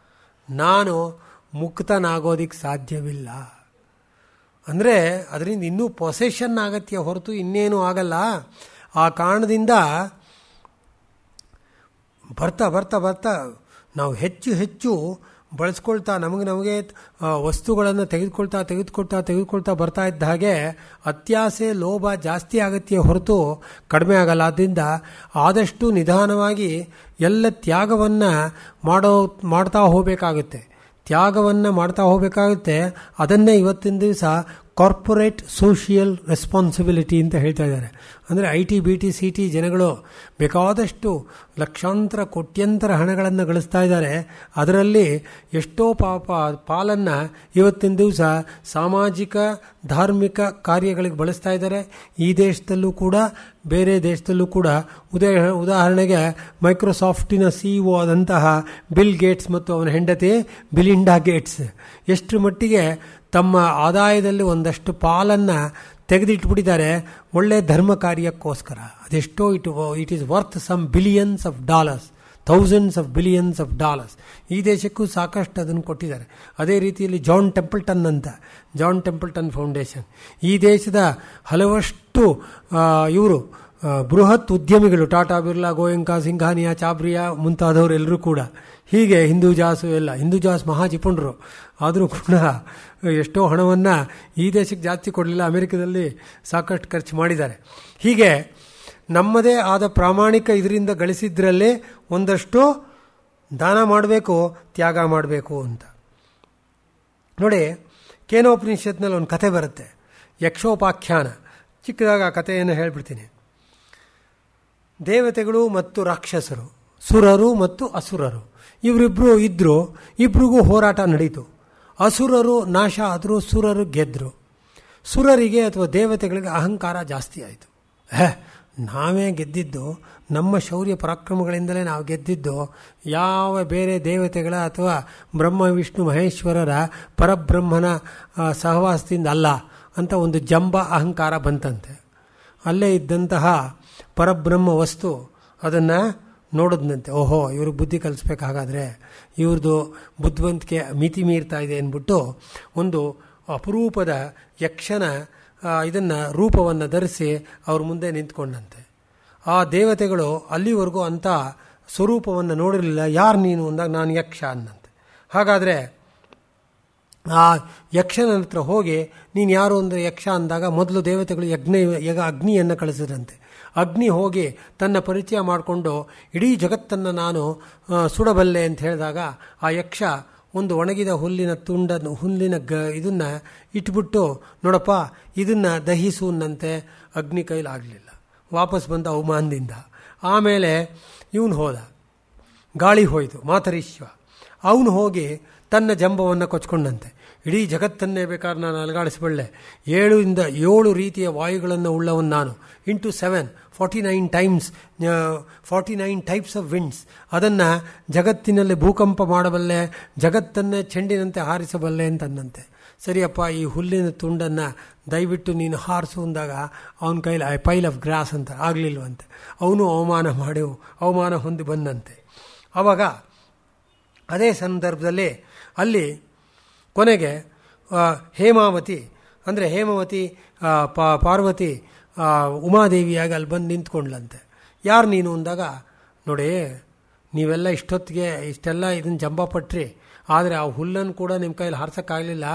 ನಾನು ಮುಕ್ತನಾಗೋದಿಕ್ಕೆ ಸಾಧ್ಯವಿಲ್ಲ. ಅಂದರೆ ಅದರಿಂದ ಇನ್ನೂ ಪೊಸೆಷನ್ ಆಗತ್ಯ ಹೊರತು ಇನ್ನೇನು ಆಗಲ್ಲ. ಆ ಕಾರಣದಿಂದ ಬರ್ತಾ ನಾವು ಹೆಚ್ಚು ಬಳಸ್ಕೊಳ್ತಾ ನಮಗೆ ವಸ್ತುಗಳನ್ನು ತೆಗೆದುಕೊಳ್ತಾ ಬರ್ತಾ ಇದ್ದ ಹಾಗೆ ಅತ್ಯಾಸೆ ಲೋಭ ಜಾಸ್ತಿ ಆಗತ್ಯ ಹೊರತು ಕಡಿಮೆ ಆಗಲ್ಲ. ಆದ್ದರಿಂದ ಆದಷ್ಟು ನಿಧಾನವಾಗಿ ಎಲ್ಲ ತ್ಯಾಗವನ್ನು ಮಾಡ್ತಾ ಹೋಗಬೇಕಾಗುತ್ತೆ. ಅದನ್ನೇ ಇವತ್ತಿನ ದಿವಸ ಕಾರ್ಪೊರೇಟ್ ಸೋಷಿಯಲ್ ರೆಸ್ಪಾನ್ಸಿಬಿಲಿಟಿ ಅಂತ ಹೇಳ್ತಾ ಇದ್ದಾರೆ. ಅಂದರೆ IT BT CT ಜನಗಳು ಬೇಕಾದಷ್ಟು ಲಕ್ಷಾಂತರ ಕೋಟ್ಯಂತರ ಹಣಗಳನ್ನು ಗಳಿಸ್ತಾ ಇದ್ದಾರೆ. ಅದರಲ್ಲಿ ಎಷ್ಟೋ ಪಾಲನ್ನು ಇವತ್ತಿನ ದಿವಸ ಸಾಮಾಜಿಕ ಧಾರ್ಮಿಕ ಕಾರ್ಯಗಳಿಗೆ ಬಳಸ್ತಾ ಇದ್ದಾರೆ. ಈ ದೇಶದಲ್ಲೂ ಕೂಡ ಬೇರೆ ದೇಶದಲ್ಲೂ ಕೂಡ ಉದಾಹರಣೆಗೆ ಮೈಕ್ರೋಸಾಫ್ಟಿನ CEO ಆದಂತಹ ಬಿಲ್ ಗೇಟ್ಸ್ ಮತ್ತು ಅವನ ಹೆಂಡತಿ ಬಿಲಿಂಡಾ ಗೇಟ್ಸ್ ಎಷ್ಟು ಮಟ್ಟಿಗೆ ತಮ್ಮ ಆದಾಯದಲ್ಲಿ ಒಂದಷ್ಟು ಪಾಲನ್ನು ತೆಗೆದಿಟ್ಬಿಟ್ಟಿದ್ದಾರೆ ಒಳ್ಳೆ ಧರ್ಮ ಕಾರ್ಯಕ್ಕೋಸ್ಕರ. ಅದೆಷ್ಟೋ it is worth some billions of dollars, thousands of billions of dollars. ಈ ದೇಶಕ್ಕೂ ಸಾಕಷ್ಟು ಅದನ್ನು ಕೊಟ್ಟಿದ್ದಾರೆ. ಅದೇ ರೀತಿಯಲ್ಲಿ ಜಾನ್ ಟೆಂಪಲ್ಟನ್ ಫೌಂಡೇಶನ್, ಈ ದೇಶದ ಹಲವಷ್ಟು ಇವರು ಬೃಹತ್ ಉದ್ಯಮಿಗಳು, ಟಾಟಾ ಬಿರ್ಲಾ, ಗೋಯಂಕಾ, ಸಿಂಘಾನಿಯಾ, ಚಾಬ್ರಿಯಾ ಮುಂತಾದವರೆಲ್ಲರೂ ಕೂಡ, ಹೀಗೆ ಹಿಂದೂಜಾಸ್ ಮಹಾಜಿಪುಣರು ಆದರೂ ಕೂಡ ಎಷ್ಟೋ ಹಣವನ್ನು ಈ ದೇಶಕ್ಕೆ ಜಾಸ್ತಿ ಕೊಡಲಿಲ್ಲ, ಅಮೆರಿಕದಲ್ಲಿ ಸಾಕಷ್ಟು ಖರ್ಚು ಮಾಡಿದ್ದಾರೆ. ಹೀಗೆ ನಮ್ಮದೇ ಆದ ಪ್ರಾಮಾಣಿಕ ಇದರಿಂದ ಗಳಿಸಿದ್ರಲ್ಲೇ ಒಂದಷ್ಟು ದಾನ ಮಾಡಬೇಕು, ತ್ಯಾಗ ಮಾಡಬೇಕು ಅಂತ. ನೋಡಿ, ಕೇನೋಪನಿಷತ್ನಲ್ಲಿ ಒಂದು ಕಥೆ ಬರುತ್ತೆ, ಯಕ್ಷೋಪಾಖ್ಯಾನ. ಚಿಕ್ಕದಾಗ ಆ ಕಥೆಯನ್ನು ಹೇಳ್ಬಿಡ್ತೀನಿ. ದೇವತೆಗಳು ಮತ್ತು ರಾಕ್ಷಸರು, ಸುರರು ಮತ್ತು ಅಸುರರು, ಇವರಿಬ್ಬರು ಇದ್ದರು. ಇಬ್ರಿಗೂ ಹೋರಾಟ ನಡೀತು. ಅಸುರರು ನಾಶ ಆದರೂ ಸುರರು ಗೆದ್ದರು. ಸುರರಿಗೆ ಅಥವಾ ದೇವತೆಗಳಿಗೆ ಅಹಂಕಾರ ಜಾಸ್ತಿ ಆಯಿತು. ನಾವೇ ಗೆದ್ದಿದ್ದು, ನಮ್ಮ ಶೌರ್ಯ ಪರಾಕ್ರಮಗಳಿಂದಲೇ ನಾವು ಗೆದ್ದಿದ್ದು, ಯಾವ ಬೇರೆ ದೇವತೆಗಳ ಅಥವಾ ಬ್ರಹ್ಮ ವಿಷ್ಣು ಮಹೇಶ್ವರರ ಪರಬ್ರಹ್ಮನ ಸಹವಾಸದಿಂದ ಅಲ್ಲ ಅಂತ ಒಂದು ಜಂಬ ಅಹಂಕಾರ ಬಂತಂತೆ. ಅಲ್ಲೇ ಇದ್ದಂತಹ ಪರಬ್ರಹ್ಮ ವಸ್ತು ಅದನ್ನು ನೋಡಿದ್ನಂತೆ. ಓಹೋ, ಇವರು ಬುದ್ಧಿ ಕಲಿಸ್ಬೇಕಾಗಾದ್ರೆ ಇವ್ರದ್ದು ಬುದ್ಧಿವಂತಿಕೆ ಮಿತಿ ಮೀರ್ತಾ ಇದೆ ಅಂದ್ಬಿಟ್ಟು ಒಂದು ಅಪರೂಪದ ಯಕ್ಷನ ಇದನ್ನು ರೂಪವನ್ನು ಧರಿಸಿ ಅವ್ರ ಮುಂದೆ ನಿಂತ್ಕೊಂಡಂತೆ. ಆ ದೇವತೆಗಳು ಅಲ್ಲಿವರೆಗೂ ಅಂಥ ಸ್ವರೂಪವನ್ನು ನೋಡಿರಲಿಲ್ಲ. ಯಾರು ನೀನು ಅಂದಾಗ ನಾನು ಯಕ್ಷ ಅನ್ನಂತೆ. ಹಾಗಾದರೆ ಆ ಯಕ್ಷನ ಹತ್ರ ಹೋಗಿ ನೀನು ಯಾರು ಅಂದರೆ ಯಕ್ಷ ಅಂದಾಗ ಮೊದಲು ದೇವತೆಗಳು ಅಗ್ನಿಯನ್ನು ಕಳಿಸಿದ್ರಂತೆ. ಅಗ್ನಿ ಹೋಗಿ ತನ್ನ ಪರಿಚಯ ಮಾಡಿಕೊಂಡು ಇಡೀ ಜಗತ್ತನ್ನು ನಾನು ಸುಡಬಲ್ಲೆ ಅಂತ ಹೇಳಿದಾಗ ಆ ಯಕ್ಷ ಒಂದು ಒಣಗಿದ ಹುಲ್ಲಿನ ಇದನ್ನು ಇಟ್ಬಿಟ್ಟು, ನೋಡಪ್ಪ ಇದನ್ನು ದಹಿಸುವಂತೆ ಅಗ್ನಿ ಕೈಲಾಗಲಿಲ್ಲ. ವಾಪಸ್ ಬಂದ ಅವಮಾನದಿಂದ. ಆಮೇಲೆ ಇವನು ಹೋದ, ಗಾಳಿ ಹೋಯಿತು, ಮಾತರಿಶ್ವ. ಅವನು ಹೋಗಿ ತನ್ನ ಜಂಬವನ್ನು ಕೊಚ್ಕೊಂಡಂತೆ. ಇಡೀ ಜಗತ್ತನ್ನೇ ಬೇಕಾದ್ರೆ ನಾನು ಅಲುಗಾಡಿಸಬಲ್ಲೆ, 7 ರೀತಿಯ ವಾಯುಗಳನ್ನು ಉಳ್ಳವನು ನಾನು, ಇಂಟು 7 49 ಟೈಪ್ಸ್ ಆಫ್ ವಿಂಡ್ಸ್. ಅದನ್ನು ಜಗತ್ತಿನಲ್ಲಿ ಭೂಕಂಪ ಮಾಡಬಲ್ಲೆ, ಜಗತ್ತನ್ನೇ ಚೆಂಡಿನಂತೆ ಹಾರಿಸಬಲ್ಲೆ ಅಂತಂದಂತೆ. ಸರಿಯಪ್ಪ, ಈ ಹುಲ್ಲಿನ ತುಂಡನ್ನು ದಯವಿಟ್ಟು ನೀನು ಹಾರಿಸು ಅಂದಾಗ ಅವನ ಕೈಲಿ ಪೈಲ್ ಆಫ್ ಗ್ರಾಸ್ ಅಂತ ಆಗಲಿಲ್ವಂತೆ. ಅವನು ಅವಮಾನ ಹೊಂದಿ ಬಂದಂತೆ. ಆವಾಗ ಅದೇ ಸಂದರ್ಭದಲ್ಲಿ ಅಲ್ಲಿ ಕೊನೆಗೆ ಹೇಮಾವತಿ ಪಾರ್ವತಿ ಉಮಾದೇವಿಯಾಗಿ ಅಲ್ಲಿ ಬಂದು ನಿಂತ್ಕೊಂಡ್ಲಂತೆ. ಯಾರು ನೀನು ಅಂದಾಗ, ನೋಡಿ ನೀವೆಲ್ಲ ಇಷ್ಟೆಲ್ಲ ಇದನ್ನು ಜಂಬ ಪಟ್ರಿ, ಆದರೆ ಆ ಹುಲ್ಲನ್ನು ಕೂಡ ನಿಮ್ಮ ಕೈಲಿ ಹಾರ್ಸೋಕ್ಕಾಗಲಿಲ್ಲ.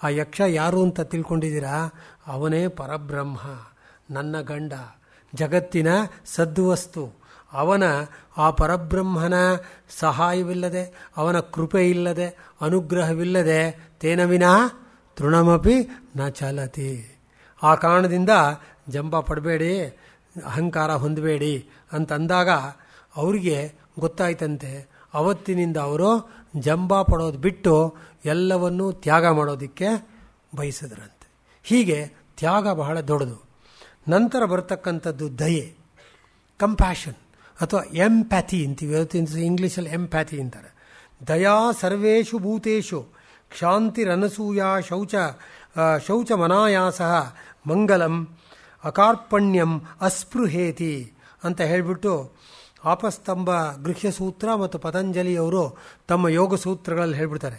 ಆ ಯಕ್ಷ ಯಾರು ಅಂತ ತಿಳ್ಕೊಂಡಿದ್ದೀರಾ? ಅವನೇ ಪರಬ್ರಹ್ಮ, ನನ್ನ ಗಂಡ, ಜಗತ್ತಿನ ಸದ್ವಸ್ತು. ಅವನ ಆ ಪರಬ್ರಹ್ಮನ ಸಹಾಯವಿಲ್ಲದೆ, ಅವನ ಕೃಪೆ ಇಲ್ಲದೆ, ಅನುಗ್ರಹವಿಲ್ಲದೆ ತೇನ ವಿನಃ ತೃಣಮಪಿ ನ ಚಲತಿ. ಆ ಕಾರಣದಿಂದ ಜಂಬ ಪಡಬೇಡಿ, ಅಹಂಕಾರ ಹೊಂದಬೇಡಿ ಅಂತಂದಾಗ ಅವರಿಗೆ ಗೊತ್ತಾಯ್ತಂತೆ. ಅವತ್ತಿನಿಂದ ಅವರು ಜಂಬ ಪಡೋದು ಬಿಟ್ಟು ಎಲ್ಲವನ್ನೂ ತ್ಯಾಗ ಮಾಡೋದಕ್ಕೆ ಬಯಸಿದ್ರಂತೆ. ಹೀಗೆ ತ್ಯಾಗ ಬಹಳ ದೊಡ್ಡದು. ನಂತರ ಬರತಕ್ಕಂಥದ್ದು ದಯೆ, ಕಂಪ್ಯಾಷನ್ ಅಥವಾ ಎಂಪ್ಯಾಥಿ ಅಂತೀವಿ. ಇಂಗ್ಲೀಷಲ್ಲಿ ಎಂಪ್ಯಾಥಿ ಅಂತಾರೆ. ದಯಾ ಸರ್ವೇಷು ಭೂತೇಷು ಕ್ಷಾಂತಿರನಸೂಯ ಶೌಚ ಮನಾಯಾಸ ಮಂಗಲಂ ಅಕಾರ್ಪಣ್ಯಂ ಅಸ್ಪೃಹೇತಿ ಅಂತ ಹೇಳಿಬಿಟ್ಟು ಆಪಸ್ತಂಭ ಗೃಹ್ಯಸೂತ್ರ ಮತ್ತು ಪತಂಜಲಿಯವರು ತಮ್ಮ ಯೋಗ ಸೂತ್ರಗಳಲ್ಲಿ ಹೇಳ್ಬಿಡ್ತಾರೆ.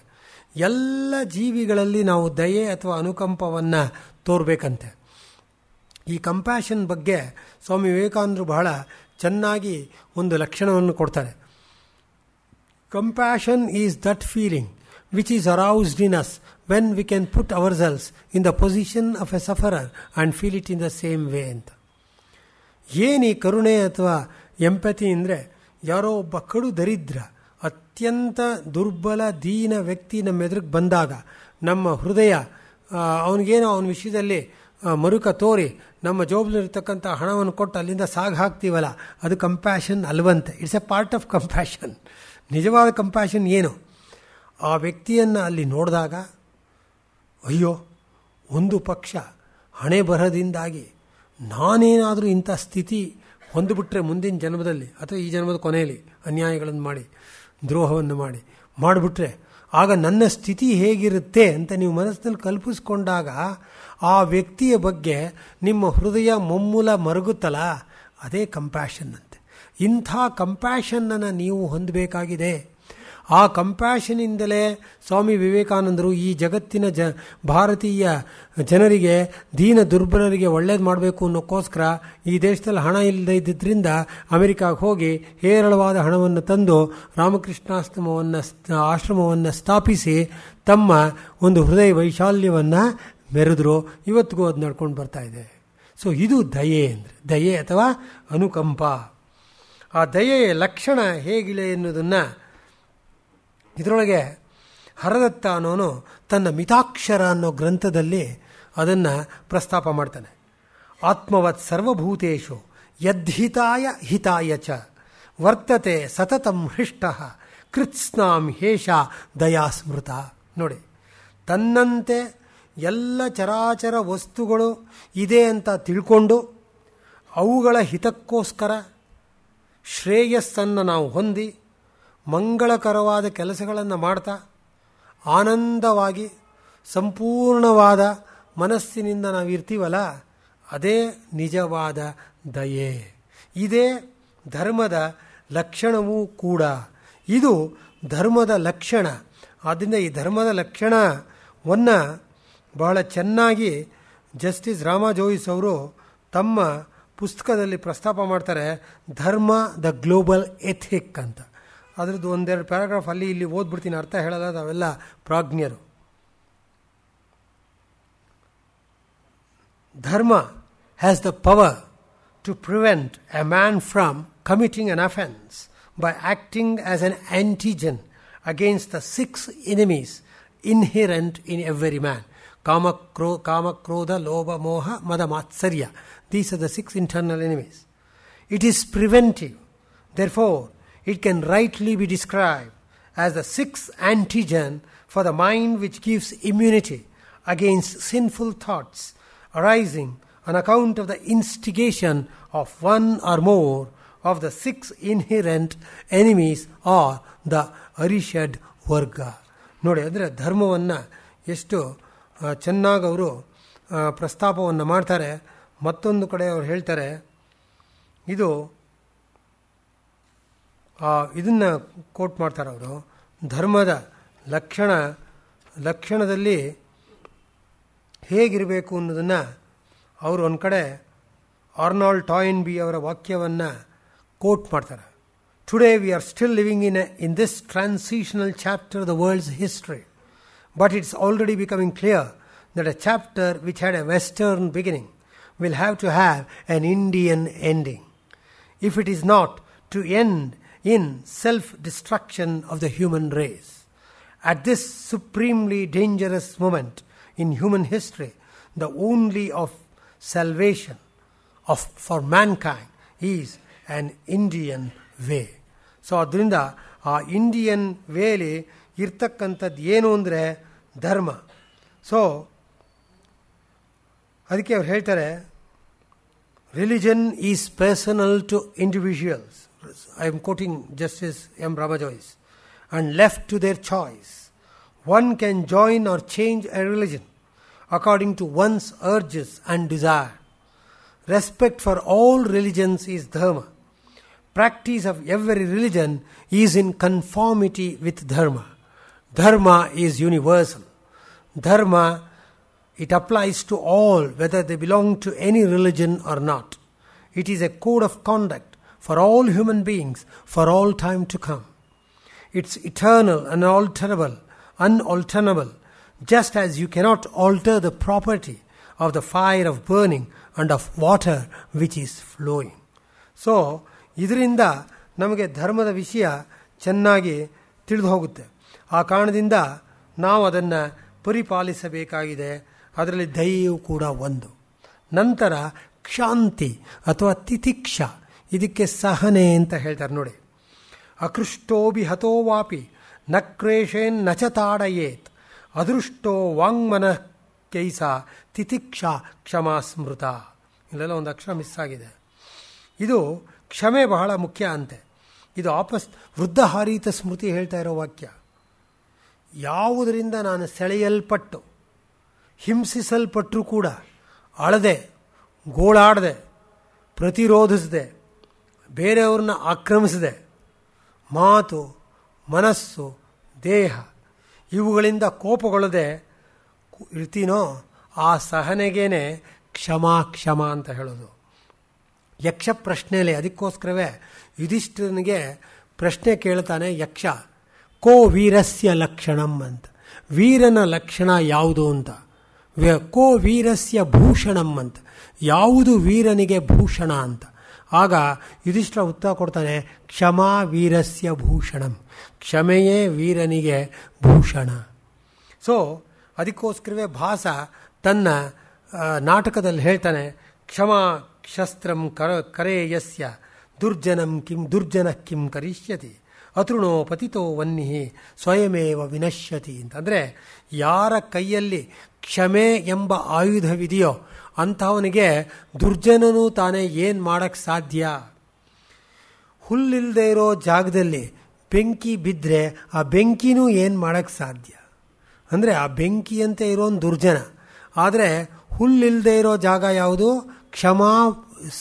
ಎಲ್ಲ ಜೀವಿಗಳಲ್ಲಿ ನಾವು ದಯೆ ಅಥವಾ ಅನುಕಂಪವನ್ನು ತೋರಬೇಕಂತೆ. ಈ ಕಂಪ್ಯಾಷನ್ ಬಗ್ಗೆ ಸ್ವಾಮಿ ವಿವೇಕಾನಂದರು ಬಹಳ ಚೆನ್ನಾಗಿ ಒಂದು ಲಕ್ಷಣವನ್ನು ಕೊಡ್ತಾರೆ. Compassion is that feeling which is aroused in us when we can put ourselves in the position of a sufferer and feel it in the same way ಅಂತ. ಏನು ಈ ಕರುಣೆ ಅಥವಾ ಎಂಪತಿ ಅಂದರೆ, ಯಾರೋ ಒಬ್ಬ ಕಡು ದರಿದ್ರ, ಅತ್ಯಂತ ದುರ್ಬಲ ದೀನ ವ್ಯಕ್ತಿ ನಮ್ಮ ಎದುರಿಗೆ ಬಂದಾಗ ನಮ್ಮ ಹೃದಯ ಅವನಿಗೇನೋ ಅವನ ವಿಷಯದಲ್ಲಿ ಮರುಕ ತೋರಿ ನಮ್ಮ ಜೋಬ್ನಲ್ಲಿರ್ತಕ್ಕಂಥ ಹಣವನ್ನು ಕೊಟ್ಟು ಅಲ್ಲಿಂದ ಸಾಗ ಹಾಕ್ತೀವಲ್ಲ, ಅದು ಕಂಪ್ಯಾಷನ್ ಅಲ್ವಂತೆ. It's a part of compassion. ನಿಜವಾದ ಕಂಪ್ಯಾಷನ್ ಏನು? ಆ ವ್ಯಕ್ತಿಯನ್ನು ಅಲ್ಲಿ ನೋಡಿದಾಗ, ಅಯ್ಯೋ, ಒಂದು ಪಕ್ಷ ಹಣೆ ಬರದಿಂದಾಗಿ ನಾನೇನಾದರೂ ಇಂಥ ಸ್ಥಿತಿ ಹೊಂದಿಬಿಟ್ರೆ ಮುಂದಿನ ಜನ್ಮದಲ್ಲಿ ಅಥವಾ ಈ ಜನ್ಮದ ಕೊನೆಯಲ್ಲಿ ಅನ್ಯಾಯಗಳನ್ನು ಮಾಡಿ ದ್ರೋಹವನ್ನು ಮಾಡಿಬಿಟ್ರೆ ಆಗ ನನ್ನ ಸ್ಥಿತಿ ಹೇಗಿರುತ್ತೆ ಅಂತ ನೀವು ಮನಸ್ಸಿನಲ್ಲಿ ಕಲ್ಪಿಸ್ಕೊಂಡಾಗ ಆ ವ್ಯಕ್ತಿಯ ಬಗ್ಗೆ ನಿಮ್ಮ ಹೃದಯ ಮೊಮ್ಮೂಲ ಮರುಗುತ್ತಲ್ಲ, ಅದೇ ಕಂಪ್ಯಾಷನ್ ಅಂತೆ. ಇಂಥ ಕಂಪ್ಯಾಷನ್ನನ್ನು ನೀವು ಹೊಂದಬೇಕಾಗಿದೆ. ಆ ಕಂಪ್ಯಾಷನಿಂದಲೇ ಸ್ವಾಮಿ ವಿವೇಕಾನಂದರು ಈ ಜಗತ್ತಿನ ಭಾರತೀಯ ಜನರಿಗೆ, ದೀನ ದುರ್ಬಲರಿಗೆ ಒಳ್ಳೇದು ಮಾಡಬೇಕು ಅನ್ನೋಕ್ಕೋಸ್ಕರ ಈ ದೇಶದಲ್ಲಿ ಹಣ ಇಲ್ಲದೇ ಇದ್ದಿದ್ದರಿಂದ ಅಮೆರಿಕಾಗೆ ಹೋಗಿ ಹೇರಳವಾದ ಹಣವನ್ನು ತಂದು ಆಶ್ರಮವನ್ನು ಸ್ಥಾಪಿಸಿ ತಮ್ಮ ಒಂದು ಹೃದಯ ವೈಶಾಲ್ಯವನ್ನು ಮೆರೆದ್ರು. ಇವತ್ತಿಗೂ ಅದು ನಡ್ಕೊಂಡು ಬರ್ತಾ ಇದೆ. ಸೊ ಇದು ದಯೆ ಅಂದರೆ, ದಯೆ ಅಥವಾ ಅನುಕಂಪ. ಆ ದಯೆಯ ಲಕ್ಷಣ ಹೇಗಿದೆ ಎನ್ನುವುದನ್ನು ಇದರೊಳಗೆ ಹರದತ್ತ ಅನ್ನೋನು ತನ್ನ ಮಿತಾಕ್ಷರ ಅನ್ನೋ ಗ್ರಂಥದಲ್ಲಿ ಅದನ್ನು ಪ್ರಸ್ತಾಪ ಮಾಡ್ತಾನೆ. ಆತ್ಮವತ್ ಸರ್ವಭೂತೇಷು ಯದ್ಹಿತಾಯ ಹಿತಾಯ ಚ ವರ್ತತೆ ಸತತಂ ಹೃಷ್ಟ ಕೃತ್ಸ್ನಾಂ ಹೇಷ ದಯಾ ಸ್ಮೃತ. ನೋಡಿ, ತನ್ನಂತೆ ಎಲ್ಲ ಚರಾಚರ ವಸ್ತುಗಳು ಇದೆ ಅಂತ ತಿಳ್ಕೊಂಡು ಅವುಗಳ ಹಿತಕ್ಕೋಸ್ಕರ ಶ್ರೇಯಸ್ಸನ್ನು ನಾವು ಹೊಂದಿ ಮಂಗಳಕರವಾದ ಕೆಲಸಗಳನ್ನು ಮಾಡ್ತಾ ಆನಂದವಾಗಿ ಸಂಪೂರ್ಣವಾದ ಮನಸ್ಸಿನಿಂದ ನಾವು ಇರ್ತೀವಲ್ಲ, ಅದೇ ನಿಜವಾದ ದಯೆ. ಇದೇ ಧರ್ಮದ ಲಕ್ಷಣವೂ ಕೂಡ. ಇದು ಧರ್ಮದ ಲಕ್ಷಣ. ಆದ್ದರಿಂದ ಈ ಧರ್ಮದ ಲಕ್ಷಣವನ್ನು ಬಹಳ ಚೆನ್ನಾಗಿ ಜಸ್ಟಿಸ್ ರಾಮ ಜೋಯಿಸ್ ಅವರು ತಮ್ಮ ಪುಸ್ತಕದಲ್ಲಿ ಪ್ರಸ್ತಾಪ ಮಾಡ್ತಾರೆ. ಧರ್ಮ ದ ಗ್ಲೋಬಲ್ ಎಥಿಕ್ ಅಂತ. ಅದರದ್ದು ಒಂದೆರಡು ಪ್ಯಾರಾಗ್ರಾಫ್ ಅಲ್ಲಿ ಇಲ್ಲಿ ಓದ್ಬಿಡ್ತೀನಿ, ಅರ್ಥ ಹೇಳಲ್ಲ, ಅವೆಲ್ಲ ಪ್ರಾಜ್ಞರು. Dharma has the power to prevent a man from committing an offence by acting as an antigen against the 6 enemies inherent in every man. ಕಾಮಕ್ರೋಧ ಲೋಭ ಮೋಹ ಮದ ಮಾತ್ಸರ್ಯ. These are the 6 internal enemies. It is preventive. Therefore, it can rightly be described as the 6th antigen for the mind which gives immunity against sinful thoughts arising on account of the instigation of one or more of the 6 inherent enemies or the Arishad Varga. ನೋಡಿ, ಅಂದರೆ ಧರ್ಮವನ್ನು ಎಷ್ಟು ಚೆನ್ನಾಗಿ ಅವರು ಪ್ರಸ್ತಾಪವನ್ನು ಮಾಡ್ತಾರೆ. ಮತ್ತೊಂದು ಕಡೆ ಅವರು ಹೇಳ್ತಾರೆ, ಇದನ್ನು ಕೋಟ್ ಮಾಡ್ತಾರೆ ಅವರು. ಧರ್ಮದ ಲಕ್ಷಣದಲ್ಲಿ ಹೇಗಿರಬೇಕು ಅನ್ನೋದನ್ನು ಅವರು ಒಂದು ಕಡೆ ಆರ್ನಾಲ್ಡ್ ಟಾಯಿನ್ಬಿ ಅವರ ವಾಕ್ಯವನ್ನು ಕೋಟ್ ಮಾಡ್ತಾರೆ. Today we are still living in this transitional chapter of the world's history, but it's already becoming clear that a chapter which had a Western beginning will have to have an Indian ending, if it is not to end in self-destruction of the human race. At this supremely dangerous moment in human history, the only of salvation for mankind is an Indian way. So ಅದರಿಂದ ಆ Indian ವೇಲಿ ಇರ್ತಕ್ಕಂಥದ್ದು ಏನು ಅಂದರೆ ಧರ್ಮ. So ಅದಕ್ಕೆ ಅವ್ರು ಹೇಳ್ತಾರೆ, religion is personal to individuals, I am quoting justice M Rama Jois, and left to their choice. One can join or change a religion according to one's urges and desire. Respect for all religions is dharma. Practice of every religion is in conformity with dharma. Dharma is universal. Dharma, it applies to all, whether they belong to any religion or not. It is a code of conduct for all human beings for all time to come. It's eternal and unalterable, just as you cannot alter the property of the fire of burning and of water which is flowing. So, ಇದರಿಂದ ನಮಗೆ ಧರ್ಮದ ವಿಷಯ ಚೆನ್ನಾಗಿ ತಿಳಿದು ಹೋಗುತ್ತೆ. ಆ ಕಾರಣದಿಂದ ನಾವು ಅದನ್ನು ಪರಿಪಾಲಿಸಬೇಕಾಗಿದೆ. ಅದರಲ್ಲಿ ದಯೆಯೂ ಕೂಡ ಒಂದು. ನಂತರ ಕ್ಷಾಂತಿ ಅಥವಾ ತಿತಿಕ್ಷ, ಇದಕ್ಕೆ ಸಹನೆ ಅಂತ ಹೇಳ್ತಾರೆ ನೋಡಿ. ಅಕೃಷ್ಟೋಭಿ ಹತೋ ವಾಪಿ ನ ಕ್ರೇಷೇನ್ ನಚ ತಾಡಯೇತ್ ಅದೃಷ್ಟೋ ವಾಂಗ್ಮನಃ ಕೈಸ ತಿತಿಕ್ಷಾ ಕ್ಷಮಾ ಸ್ಮೃತ. ಇಲ್ಲೆಲ್ಲ ಒಂದು ಅಕ್ಷರ ಮಿಸ್ ಆಗಿದೆ. ಇದು ಕ್ಷಮೆ ಬಹಳ ಮುಖ್ಯ ಅಂತೆ. ಇದು ವೃದ್ಧ ಹಾರೀತ ಸ್ಮೃತಿ ಹೇಳ್ತಾ ಇರೋ ವಾಕ್ಯ. ಯಾವುದರಿಂದ ನಾನು ಸೆಳೆಯಲ್ಪಟ್ಟು ಹಿಂಸಿಸಲ್ಪಟ್ಟರೂ ಕೂಡ ಅಳದೆ, ಗೋಳಾಡದೆ, ಪ್ರತಿರೋಧಿಸದೆ, ಬೇರೆಯವ್ರನ್ನ ಆಕ್ರಮಿಸದೆ, ಮಾತು, ಮನಸ್ಸು, ದೇಹ ಇವುಗಳಿಂದ ಕೋಪಗೊಳ್ಳದೆ ಇರ್ತೀನೋ ಆ ಸಹನೆಗೇನೆ ಕ್ಷಮ ಅಂತ ಹೇಳೋದು. ಯಕ್ಷ ಪ್ರಶ್ನೆಯಲ್ಲಿ ಅದಕ್ಕೋಸ್ಕರವೇ ಯುಧಿಷ್ಠಿರನಿಗೆ ಪ್ರಶ್ನೆ ಕೇಳ್ತಾನೆ ಯಕ್ಷ, ಕೋ ವೀರಸ್ಯ ಲಕ್ಷಣಂ ಅಂತ. ವೀರನ ಲಕ್ಷಣ ಯಾವುದು ಅಂತ. ಕೋ ವೀರಸ್ಯ ಭೂಷಣಂ ಅಂತ. ಯಾವುದು ವೀರನಿಗೆ ಭೂಷಣ ಅಂತ. ಆಗ ಯುಧಿಷ್ಠಿರ ಉತ್ತರ ಕೊಡ್ತಾನೆ, ಕ್ಷಮಾ ವೀರಸ್ಯ ಭೂಷಣಂ. ಕ್ಷಮೆಯೇ ವೀರನಿಗೆ ಭೂಷಣ. ಸೊ ಅದಕ್ಕೋಸ್ಕರವೇ ಭಾಸ ತನ್ನ ನಾಟಕದಲ್ಲಿ ಹೇಳ್ತಾನೆ, ಕ್ಷಮಾ ಶಸ್ತ್ರಂ ಕರೇಯಸ್ಯ ದುರ್ಜನ ಕಿಂ ಕರಿಷ್ಯತಿ ಅತೃಣೋ ಪತಿತೋ ವನ್ನಿ ಸ್ವಯಮೇವ ವಿನಶ್ಯತಿ ಅಂತಂದರೆ, ಯಾರ ಕೈಯಲ್ಲಿ ಕ್ಷಮೆ ಎಂಬ ಆಯುಧವಿದೆಯೋ ಅಂಥವನಿಗೆ ದುರ್ಜನನು ತಾನೇ ಏನು ಮಾಡೋಕ್ಕೆ ಸಾಧ್ಯ. ಹುಲ್ಲಿಲ್ಲದೆ ಇರೋ ಜಾಗದಲ್ಲಿ ಬೆಂಕಿ ಬಿದ್ದರೆ ಆ ಬೆಂಕಿನೂ ಏನು ಮಾಡೋಕ್ಕೆ ಸಾಧ್ಯ. ಅಂದರೆ ಆ ಬೆಂಕಿಯಂತೆ ಇರೋನು ದುರ್ಜನ. ಆದರೆ ಹುಲ್ಲಿಲ್ಲದೆ ಇರೋ ಜಾಗ ಯಾವುದು? ಕ್ಷಮಾ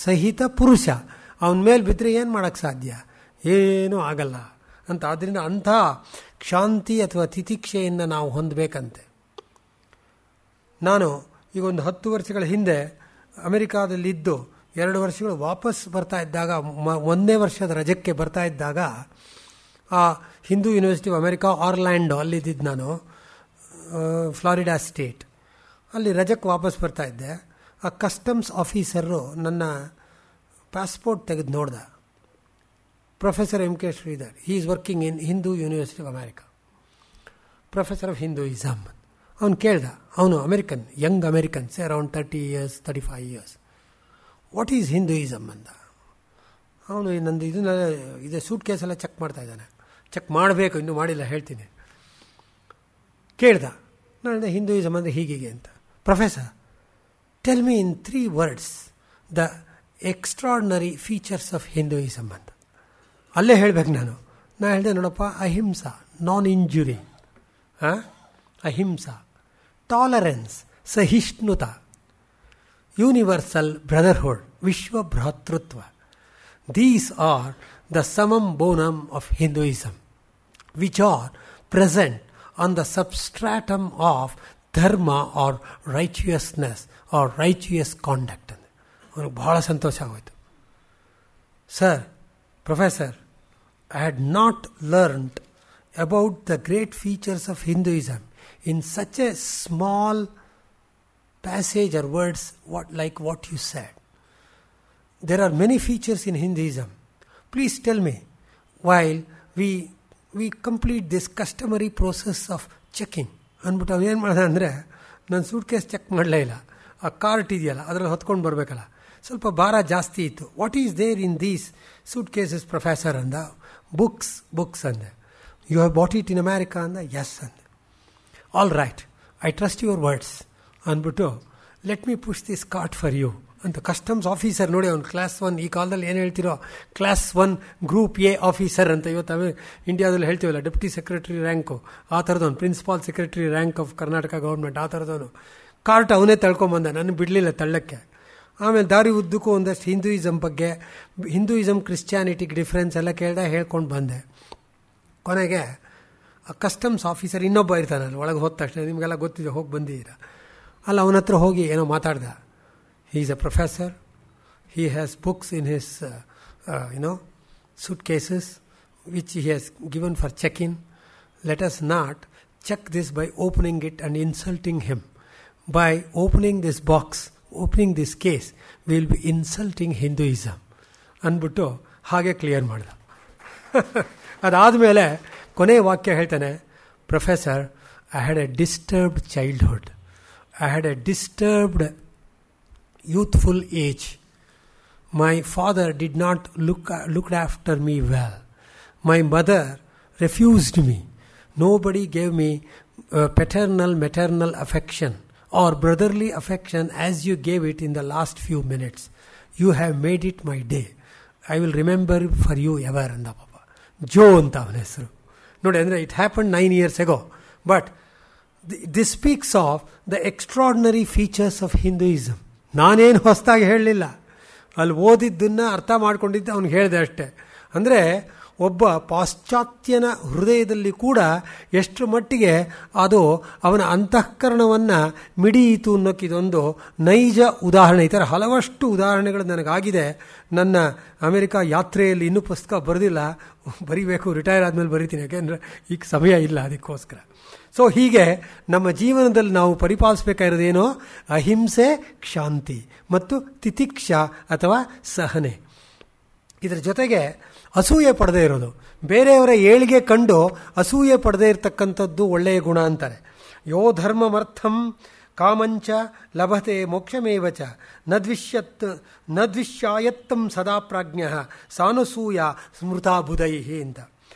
ಸಹಿತ ಪುರುಷ. ಅವನ ಮೇಲೆ ಬಿದ್ದರೆ ಏನು ಮಾಡೋಕ್ಕೆ ಸಾಧ್ಯ? ಏನೂ ಆಗಲ್ಲ ಅಂತ. ಆದ್ದರಿಂದ ಅಂಥ ಕ್ಷಾಂತಿ ಅಥವಾ ತಿತಿಕ್ಷೆಯನ್ನು ನಾವು ಹೊಂದಬೇಕಂತೆ. ನಾನು ಈಗ ಒಂದು 10 ವರ್ಷಗಳ ಹಿಂದೆ ಅಮೆರಿಕಾದಲ್ಲಿದ್ದು 2 ವರ್ಷಗಳು ವಾಪಸ್ ಬರ್ತಾ ಇದ್ದಾಗ, 1ನೇ ವರ್ಷದ ರಜಕ್ಕೆ ಬರ್ತಾ ಇದ್ದಾಗ, ಆ ಹಿಂದೂ ಯೂನಿವರ್ಸಿಟಿ ಆಫ್ ಅಮೆರಿಕಾ ಆರ್ಲ್ಯಾಂಡೋ ಅಲ್ಲಿದ್ದಿದ್ದು ನಾನು, ಫ್ಲಾರಿಡಾ ಸ್ಟೇಟ್. ಅಲ್ಲಿ ರಜಕ್ಕೆ ವಾಪಸ್ ಬರ್ತಾ ಇದ್ದೆ. ಆ ಕಸ್ಟಮ್ಸ್ ಆಫೀಸರು ನನ್ನ ಪಾಸ್ಪೋರ್ಟ್ ತೆಗೆದು ನೋಡ್ದ. Professor M K Sridhar, he is working in Hindu university of America, professor of Hinduism. ಅವನು ಕೇಳ್ದ, ಅವನು American, young Americans, around 30 years 35 years. What is Hinduism ಅಂದ. ಅವನು ನಂದು ಇದೆ ಸೂಟ್ ಕೇಸೆಲ್ಲ ಚೆಕ್ ಮಾಡ್ತಾ ಇದ್ದಾನೆ. ಚೆಕ್ ಮಾಡಬೇಕು, ಇನ್ನೂ ಮಾಡಿಲ್ಲ, ಹೇಳ್ತೀನಿ. ಕೇಳ್ದ, ನಾನು ಹಿಂದೂಯಿಸಮ್ ಅಂದರೆ ಹೀಗೆ ಅಂತ. Professor, tell me in 3 words the extraordinary features of Hinduism ಅಂತ. ಅಲ್ಲೇ ಹೇಳ್ಬೇಕು ನಾನು ಹೇಳಿದೆ, ನೋಡಪ್ಪ, ಅಹಿಂಸಾ, ನಾನ್ ಇಂಜುರಿ, ಅಹಿಂಸಾ, ಟಾಲರೆನ್ಸ್, ಸಹಿಷ್ಣುತ, ಯೂನಿವರ್ಸಲ್ ಬ್ರದರ್ಹುಡ್, ವಿಶ್ವ ಭ್ರಾತೃತ್ವ. These are the summum bonum of Hinduism, which are present on the substratum of dharma or righteousness or righteous conduct. ಅವನಿಗೆ ಬಹಳ ಸಂತೋಷ ಆಗೋಯ್ತು. Sir, professor, I had not learned about the great features of Hinduism in such a small passage or words like what you said. There are many features in Hinduism. Please tell me, while we complete this customary process of checking. ಅಂದ್ಬಿಟ್ಟು ಅವನು ಏನು ಮಾಡಿದ ಅಂದರೆ, ನನ್ನ suit case check ಮಾಡಲೇ ಇಲ್ಲ. ಆ cart ಇದೆಯಲ್ಲ, ಅದರಲ್ಲಿ ಹೊತ್ಕೊಂಡು ಬರಬೇಕಲ್ಲ, ಸ್ವಲ್ಪ ಭಾರ ಜಾಸ್ತಿ ಇತ್ತು. What is there in these suitcases professor ಅಂದ. ಬುಕ್ಸ್ ಅಂದೆ. You have bought it in America ಅಂದ. ಎಸ್ ಅಂದೆ. All right, I trust your words ಅಂದ್ಬಿಟ್ಟು, let me push this cart for you ಅಂತ. ಕಸ್ಟಮ್ಸ್ ಆಫೀಸರ್ ನೋಡಿ, ಅವ್ನು class 1, ಈ ಕಾಲದಲ್ಲಿ ಏನು ಹೇಳ್ತಿರೋ ಕ್ಲಾಸ್ 1 ಗ್ರೂಪ್ ಎ ಆಫೀಸರ್ ಅಂತ ಇವತ್ತು ಇಂಡಿಯಾದಲ್ಲಿ ಹೇಳ್ತೀವಲ್ಲ, ಡೆಪ್ಯೂಟಿ ಸೆಕ್ರೆಟರಿ ರ್ಯಾಂಕು, ಆ ಥರದವನು, principal secretary rank of Karnataka government, ಆ ಥರದವನು. ಕಾರ್ಟ್ ಅವನೇ ತಳ್ಕೊಂಬಂದ, ನನಗೆ ಬಿಡಲಿಲ್ಲ ತಳ್ಳಕ್ಕೆ. ಆಮೇಲೆ ದಾರಿ ಉದ್ದಕ್ಕೂ ಒಂದಷ್ಟು ಹಿಂದೂಯಿಸಮ್ ಬಗ್ಗೆ, ಹಿಂದೂಯಿಸಮ್ ಕ್ರಿಶ್ಚಿಯಾನಿಟಿಗೆ ಡಿಫ್ರೆನ್ಸ್ ಎಲ್ಲ ಹೇಳ್ಕೊಂಡು ಬಂದೆ. ಕೊನೆಗೆ ಆ ಕಸ್ಟಮ್ಸ್ ಆಫೀಸರ್ ಇನ್ನೊಬ್ಬ ಇರ್ತಾನಲ್ಲ, ಒಳಗೆ ಹೋದ ತಕ್ಷಣ, ನಿಮಗೆಲ್ಲ ಗೊತ್ತಿದೆ, ಹೋಗಿ ಬಂದಿದ್ದೀರ ಅಲ್ಲ, ಅವನ ಹತ್ರ ಹೋಗಿ ಏನೋ ಮಾತಾಡ್ದ. He is a professor. He has books in his, suitcases, which he has given for check-in. Let us not check this by opening it and insulting him. By opening this box, opening this case, we will be insulting Hinduism. ಅಂದ್ಬಿಟ್ಟು ಹಾಗೆ clear ಮಾಡ್ದ. ಅದಾದಮೇಲೆ ಕೊನೆಯ ವಾಕ್ಯ ಹೇಳ್ತಾನೆ, professor, I had a disturbed childhood. I had a disturbed youthful age. My father did not look after me well. My mother refused me. Nobody gave me maternal affection or brotherly affection as you gave it in the last few minutes. You have made it my day. I will remember for you ever ಅಂದ ಪಾಪ. ಜೋ ಅಂತ ಅವನ ಹೆಸರು ನೋಡಿ. ಅಂದರೆ it happen 9 years ago. But this speaks of the extraordinary features of Hinduism. ನಾನೇನು ಹೊಸದಾಗಿ ಹೇಳಲಿಲ್ಲ, ಅಲ್ಲಿ ಓದಿದ್ದನ್ನು ಅರ್ಥ ಮಾಡ್ಕೊಂಡಿದ್ದೆ ಅವ್ನಿಗೆ ಹೇಳಿದೆ ಅಷ್ಟೆ. ಅಂದರೆ ಒಬ್ಬ ಪಾಶ್ಚಾತ್ಯನ ಹೃದಯದಲ್ಲಿ ಕೂಡ ಎಷ್ಟು ಮಟ್ಟಿಗೆ ಅದು ಅವನ ಅಂತಃಕರಣವನ್ನು ಮಿಡಿಯಿತು ಅನ್ನೋಕ್ಕಿದೊಂದು ನೈಜ ಉದಾಹರಣೆ. ಈ ಥರ ಹಲವಷ್ಟು ಉದಾಹರಣೆಗಳು ನನಗಾಗಿದೆ. ನನ್ನ ಅಮೆರಿಕ ಯಾತ್ರೆಯಲ್ಲಿ ಇನ್ನೂ ಪುಸ್ತಕ ಬರೆದಿಲ್ಲ, ಬರಿಬೇಕು, ರಿಟೈರ್ ಆದಮೇಲೆ ಬರಿತೀನಿ, ಯಾಕೆಂದರೆ ಈಗ ಸಮಯ ಇಲ್ಲ ಅದಕ್ಕೋಸ್ಕರ. ಸೊ ಹೀಗೆ ನಮ್ಮ ಜೀವನದಲ್ಲಿ ನಾವು ಪರಿಪಾಲಿಸಬೇಕಾಗಿರೋದೇನೋ ಅಹಿಂಸೆ, ಕ್ಷಾಂತಿ ಮತ್ತು ತಿತಿಕ್ಷಾ ಅಥವಾ ಸಹನೆ. ಇದರ ಜೊತೆಗೆ ಅಸೂಯೆ ಪಡೆದೇ ಇರೋದು, ಬೇರೆಯವರ ಏಳಿಗೆ ಕಂಡು ಅಸೂಯೆ ಪಡೆದೇ ಇರತಕ್ಕಂಥದ್ದು ಒಳ್ಳೆಯ ಗುಣ ಅಂತಾರೆ. ಯೋ ಧರ್ಮಮರ್ಥಂ ಕಾಮಂಚ ಲಭತೆ ಮೋಕ್ಷಮೇವಚ ನದ್ವಿಷ್ಯಾಯತ್ತಂ ಸದಾ ಪ್ರಾಜ್ಞ ಸಾನುಸೂಯ ಸ್ಮೃತಾ ಬುಧೈಹಿ ಅಂತ.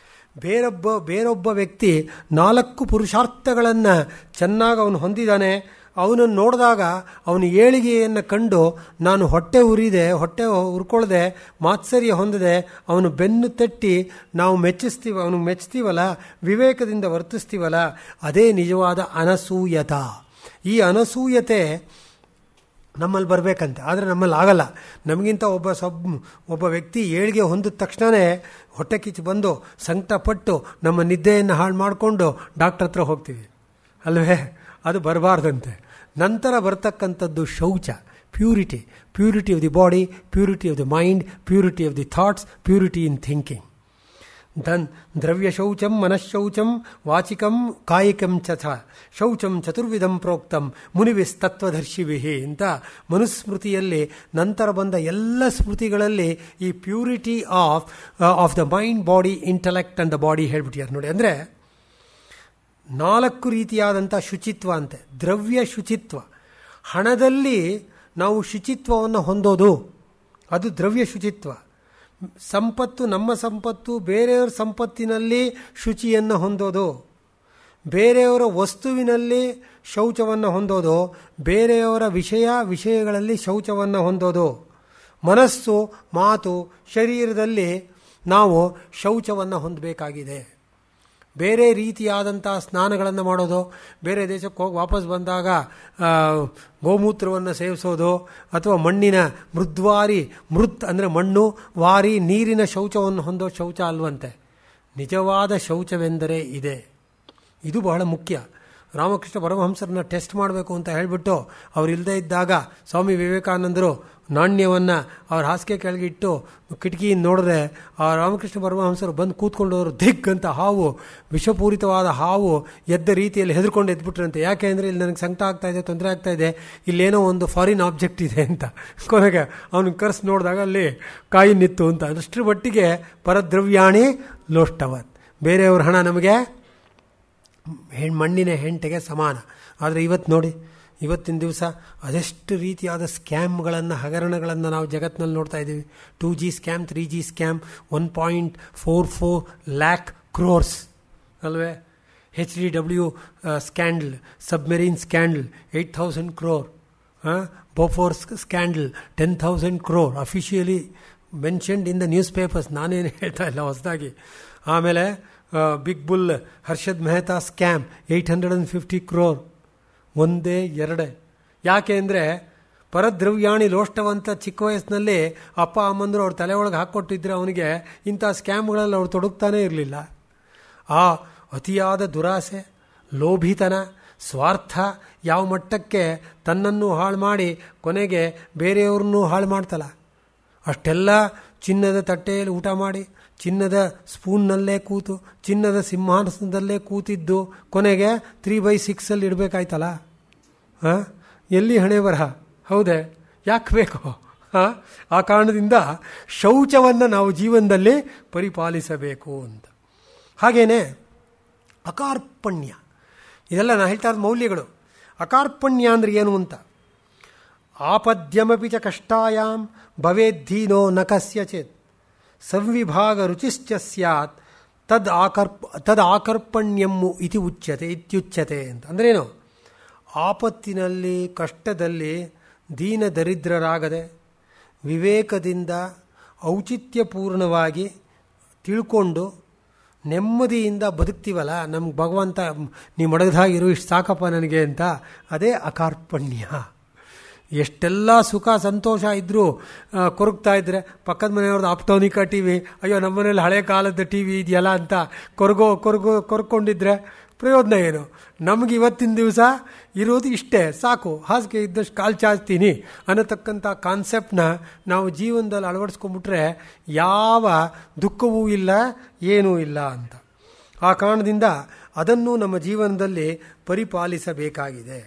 ಬೇರೊಬ್ಬ ವ್ಯಕ್ತಿ 4 ಪುರುಷಾರ್ಥಗಳನ್ನು ಚೆನ್ನಾಗಿ ಅವನು ಹೊಂದಿದ್ದಾನೆ. ಅವನನ್ನು ನೋಡಿದಾಗ ಅವನ ಏಳಿಗೆಯನ್ನು ಕಂಡು ನಾನು ಹೊಟ್ಟೆ ಉರ್ಕೊಳ್ಳದೆ ಮಾತ್ಸರ್ಯ ಹೊಂದದೆ ಅವನು ಬೆನ್ನು ತಟ್ಟಿ ನಾವು ಅವನಿಗೆ ಮೆಚ್ತೀವಲ್ಲ, ವಿವೇಕದಿಂದ ವರ್ತಿಸ್ತೀವಲ್ಲ, ಅದೇ ನಿಜವಾದ ಅನಸೂಯತ. ಈ ಅನಸೂಯತೆ ನಮ್ಮಲ್ಲಿ ಬರಬೇಕಂತೆ, ಆದರೆ ನಮ್ಮಲ್ಲಿ ಆಗಲ್ಲ. ನಮಗಿಂತ ಒಬ್ಬ ವ್ಯಕ್ತಿ ಏಳಿಗೆ ಹೊಂದಿದ ತಕ್ಷಣವೇ ಹೊಟ್ಟೆ ಕಿಚ್ಚು ಬಂದು ಸಂಕಟಪಟ್ಟು ನಮ್ಮ ನಿದ್ದೆಯನ್ನು ಹಾಳು ಮಾಡಿಕೊಂಡು ಡಾಕ್ಟರ್ ಹತ್ರ ಹೋಗ್ತೀವಿ ಅಲ್ವೇ? ಅದು ಬರಬಾರ್ದಂತೆ. ನಂತರ ಬರ್ತಕ್ಕಂಥದ್ದು ಶೌಚ, purity of the body, purity of the mind, purity of the thoughts, purity in thinking. ದ್ರವ್ಯ ಶೌಚಂ ಮನಃಶೌಚಂ ವಾಚಿಕಂ ಕಾಯಿಕಂ ಚ ಶೌಚಂ ಚತುರ್ವಿಧಂ ಪ್ರೋಕ್ತಂ ಮುನಿವಿಸ್ತತ್ವದರ್ಶಿವಿಹಿ ಅಂತ ಮನುಸ್ಮೃತಿಯಲ್ಲಿ ನಂತರ ಬಂದ ಎಲ್ಲ ಸ್ಮೃತಿಗಳಲ್ಲಿ ಈ purity of the mind, body, intellect and the body ಹೇಳ್ಬಿಟ್ಟಿದ್ದಾರೆ ನೋಡಿ. ಅಂದರೆ 4 ರೀತಿಯಾದಂಥ ಶುಚಿತ್ವ ಅಂತೆ. ದ್ರವ್ಯ ಶುಚಿತ್ವ, ಹಣದಲ್ಲಿ ನಾವು ಶುಚಿತ್ವವನ್ನು ಹೊಂದೋದು, ಅದು ದ್ರವ್ಯ ಶುಚಿತ್ವ. ಸಂಪತ್ತು, ನಮ್ಮ ಸಂಪತ್ತು, ಬೇರೆಯವರ ಸಂಪತ್ತಿನಲ್ಲಿ ಶುಚಿಯನ್ನು ಹೊಂದೋದು, ಬೇರೆಯವರ ವಸ್ತುವಿನಲ್ಲಿ ಶೌಚವನ್ನು ಹೊಂದೋದು, ಬೇರೆಯವರ ವಿಷಯಗಳಲ್ಲಿ ಶೌಚವನ್ನು ಹೊಂದೋದು. ಮನಸ್ಸು, ಮಾತು, ಶರೀರದಲ್ಲಿ ನಾವು ಶೌಚವನ್ನು ಹೊಂದಬೇಕಾಗಿದೆ. ಬೇರೆ ರೀತಿಯಾದಂಥ ಸ್ನಾನಗಳನ್ನು ಮಾಡೋದು, ಬೇರೆ ದೇಶಕ್ಕೆ ಹೋಗಿ ವಾಪಸ್ ಬಂದಾಗ ಗೋಮೂತ್ರವನ್ನು ಸೇವಿಸೋದು, ಅಥವಾ ಮಣ್ಣಿನ ಅಂದರೆ ಮಣ್ಣು, ವಾರಿ, ನೀರಿನ ಶೌಚವನ್ನು ಹೊಂದೋ ಶೌಚ ಅಲ್ವಂತೆ. ನಿಜವಾದ ಶೌಚವೆಂದರೆ ಇದೆ. ಇದು ಬಹಳ ಮುಖ್ಯ. ರಾಮಕೃಷ್ಣ ಪರಮಹಂಸರನ್ನ ಟೆಸ್ಟ್ ಮಾಡಬೇಕು ಅಂತ ಹೇಳಿಬಿಟ್ಟು ಅವರಿಲ್ಲದೆ ಇದ್ದಾಗ ಸ್ವಾಮಿ ವಿವೇಕಾನಂದರು ನಾಣ್ಯವನ್ನು ಅವ್ರ ಹಾಸಿಗೆ ಕೆಳಗೆ ಇಟ್ಟು ಕಿಟಕಿಯಿಂದ ನೋಡಿದ್ರೆ ಆ ರಾಮಕೃಷ್ಣ ಪರಮಹಂಸರು ಬಂದು ಕೂತ್ಕೊಂಡವರು ದಿಗ್ ಅಂತ ಹಾವು, ವಿಷಪೂರಿತವಾದ ಹಾವು ಎದ್ದ ರೀತಿಯಲ್ಲಿ ಹೆದರ್ಕೊಂಡು ಎದ್ಬಿಟ್ರಂತೆ. ಯಾಕೆ ಅಂದರೆ ಇಲ್ಲಿ ನನಗೆ ಸಂಕಟ ಆಗ್ತಾ ಇದೆ, ತೊಂದರೆ ಆಗ್ತಾ ಇದೆ, ಇಲ್ಲೇನೋ ಒಂದು ಫಾರಿನ್ ಆಬ್ಜೆಕ್ಟ್ ಇದೆ ಅಂತ. ಕೊನೆಗೆ ಅವನಿಗೆ ಕರೆಸಿ ನೋಡಿದಾಗ ಅಲ್ಲಿ ಕಾಯಿ ನಿತ್ತು ಅಂತ. ಅಷ್ಟರ ಮಟ್ಟಿಗೆ ಪರದ್ರವ್ಯಾಣಿ ಲೋಷ್ಟವತ್. ಬೇರೆಯವ್ರ ಹಣ ನಮಗೆ ಮಣ್ಣಿನ ಹೆಂಟೆಗೆ ಸಮಾನ. ಆದರೆ ಇವತ್ತು ನೋಡಿ, ಇವತ್ತಿನ ದಿವಸ ಅದೆಷ್ಟು ರೀತಿಯಾದ ಸ್ಕ್ಯಾಮ್ಗಳನ್ನು, ಹಗರಣಗಳನ್ನು ನಾವು ಜಗತ್ತಿನಲ್ಲಿ ನೋಡ್ತಾ ಇದ್ದೀವಿ. 2G scam, 3G scam, 1.44 lakh crores ಅಲ್ವೇ? HDW scandal, submarine scandal 8,000 crore, Bofors scandal 10,000 crore officially mentioned in the newspapers. ನಾನೇನು ಹೇಳ್ತಾ ಇಲ್ಲ ಹೊಸದಾಗಿ. ಆಮೇಲೆ big bull Harshad Mehta scam 850 crore. ಒಂದೇ ಎರಡೇ. ಯಾಕೆ ಅಂದರೆ ಪರದ್ರವ್ಯಾಣಿ ಲೋಷ್ಟವಂತ ಚಿಕ್ಕ ವಯಸ್ಸಿನಲ್ಲಿ ಅಪ್ಪ ಅಮ್ಮಂದರು ಅವ್ರ ತಲೆ ಒಳಗೆ ಹಾಕ್ಕೊಟ್ಟಿದ್ರೆ ಅವನಿಗೆ ಇಂಥ ಸ್ಕ್ಯಾಮ್ಗಳಲ್ಲಿ ಅವ್ರು ತೊಡಗ್ತಾನೇ ಇರಲಿಲ್ಲ. ಆ ಅತಿಯಾದ ದುರಾಸೆ, ಲೋಭಿತನ, ಸ್ವಾರ್ಥ ಯಾವ ಮಟ್ಟಕ್ಕೆ ತನ್ನನ್ನು ಹಾಳು ಮಾಡಿ ಕೊನೆಗೆ ಬೇರೆಯವ್ರನ್ನೂ ಹಾಳು ಮಾಡ್ತಲ್ಲ. ಅಷ್ಟೆಲ್ಲ ಚಿನ್ನದ ತಟ್ಟೆಯಲ್ಲಿ ಊಟ ಮಾಡಿ, ಚಿನ್ನದ ಸ್ಪೂನ್ನಲ್ಲೇ ಕೂತು, ಚಿನ್ನದ ಸಿಂಹಾಸನದಲ್ಲೇ ಕೂತಿದ್ದು ಕೊನೆಗೆ 3/6 ಇಡಬೇಕಾಯ್ತಲ್ಲ. ಎಲ್ಲಿ ಹಣೆ ಬರಹ? ಹೌದೇ? ಯಾಕೆ ಬೇಕು? ಆ ಕಾರಣದಿಂದ ಶೌಚವನ್ನು ನಾವು ಜೀವನದಲ್ಲಿ ಪರಿಪಾಲಿಸಬೇಕು ಅಂತ. ಹಾಗೇನೆ ಅಕಾರ್ಪಣ್ಯ, ಇದೆಲ್ಲ ನಾನು ಹೇಳ್ತಾ ಇದ್ದ ಮೌಲ್ಯಗಳು. ಅಕಾರ್ಪಣ್ಯ ಅಂದರೆ ಏನು ಅಂತ, ಆಪದ್ಯಮಪಿ ಚ ಕಷ್ಟಾಯಾಂ ಭವೇದ್ದೀನೋ ನ ಕಸ್ಯಚಿತ್ ಸಂವಿಭಾಗ ರುಚಿಶ್ಚ ಸ್ಯಾತ್ ತದ್ ಆಕರ್ಪಣ್ಯಮ್ಮು ಇತ್ಯುಚ್ಯತೆ ಅಂತ. ಅಂದ್ರೇನು? ಆಪತ್ತಿನಲ್ಲಿ, ಕಷ್ಟದಲ್ಲಿ ದೀನ ದರಿದ್ರರಾಗದೆ ವಿವೇಕದಿಂದ ಔಚಿತ್ಯಪೂರ್ಣವಾಗಿ ತಿಳ್ಕೊಂಡು ನೆಮ್ಮದಿಯಿಂದ ಬದುಕ್ತೀವಲ್ಲ, ನಮ್ಗೆ ಭಗವಂತ ನೀವು ಮಡಗದಾಗಿರು ಇಷ್ಟು ಸಾಕಪ್ಪ ನನಗೆ ಅಂತ, ಅದೇ ಅಕಾರ್ಪಣ್ಯ. ಎಷ್ಟೆಲ್ಲ ಸುಖ ಸಂತೋಷ ಇದ್ದರೂ ಕೊರಗ್ತಾ ಇದ್ದರೆ ಪಕ್ಕದ ಮನೆಯವ್ರದ್ದು ಆಪ್ಟೋನಿಕಾ ಟಿ ವಿ, ಅಯ್ಯೋ ನಮ್ಮನೇಲಿ ಹಳೆ ಕಾಲದ ಟಿ ವಿ ಇದೆಯಲ್ಲ ಅಂತ ಕೊರ್ಕೊಂಡಿದ್ರೆ ಪ್ರಯೋಜನ ಏನು? ನಮಗೆ ಇವತ್ತಿನ ದಿವಸ ಇರೋದು ಇಷ್ಟೇ ಸಾಕು, ಹಾಸಿಗೆ ಇದ್ದಷ್ಟು ಕಾಲು ಚಾಚ್ತೀನಿ ಅನ್ನತಕ್ಕಂಥ ಕಾನ್ಸೆಪ್ಟನ್ನ ನಾವು ಜೀವನದಲ್ಲಿ ಅಳವಡಿಸ್ಕೊಂಡ್ಬಿಟ್ರೆ ಯಾವ ದುಃಖವೂ ಇಲ್ಲ, ಏನೂ ಇಲ್ಲ ಅಂತ. ಆ ಕಾರಣದಿಂದ ಅದನ್ನು ನಮ್ಮ ಜೀವನದಲ್ಲಿ ಪರಿಪಾಲಿಸಬೇಕಾಗಿದೆ.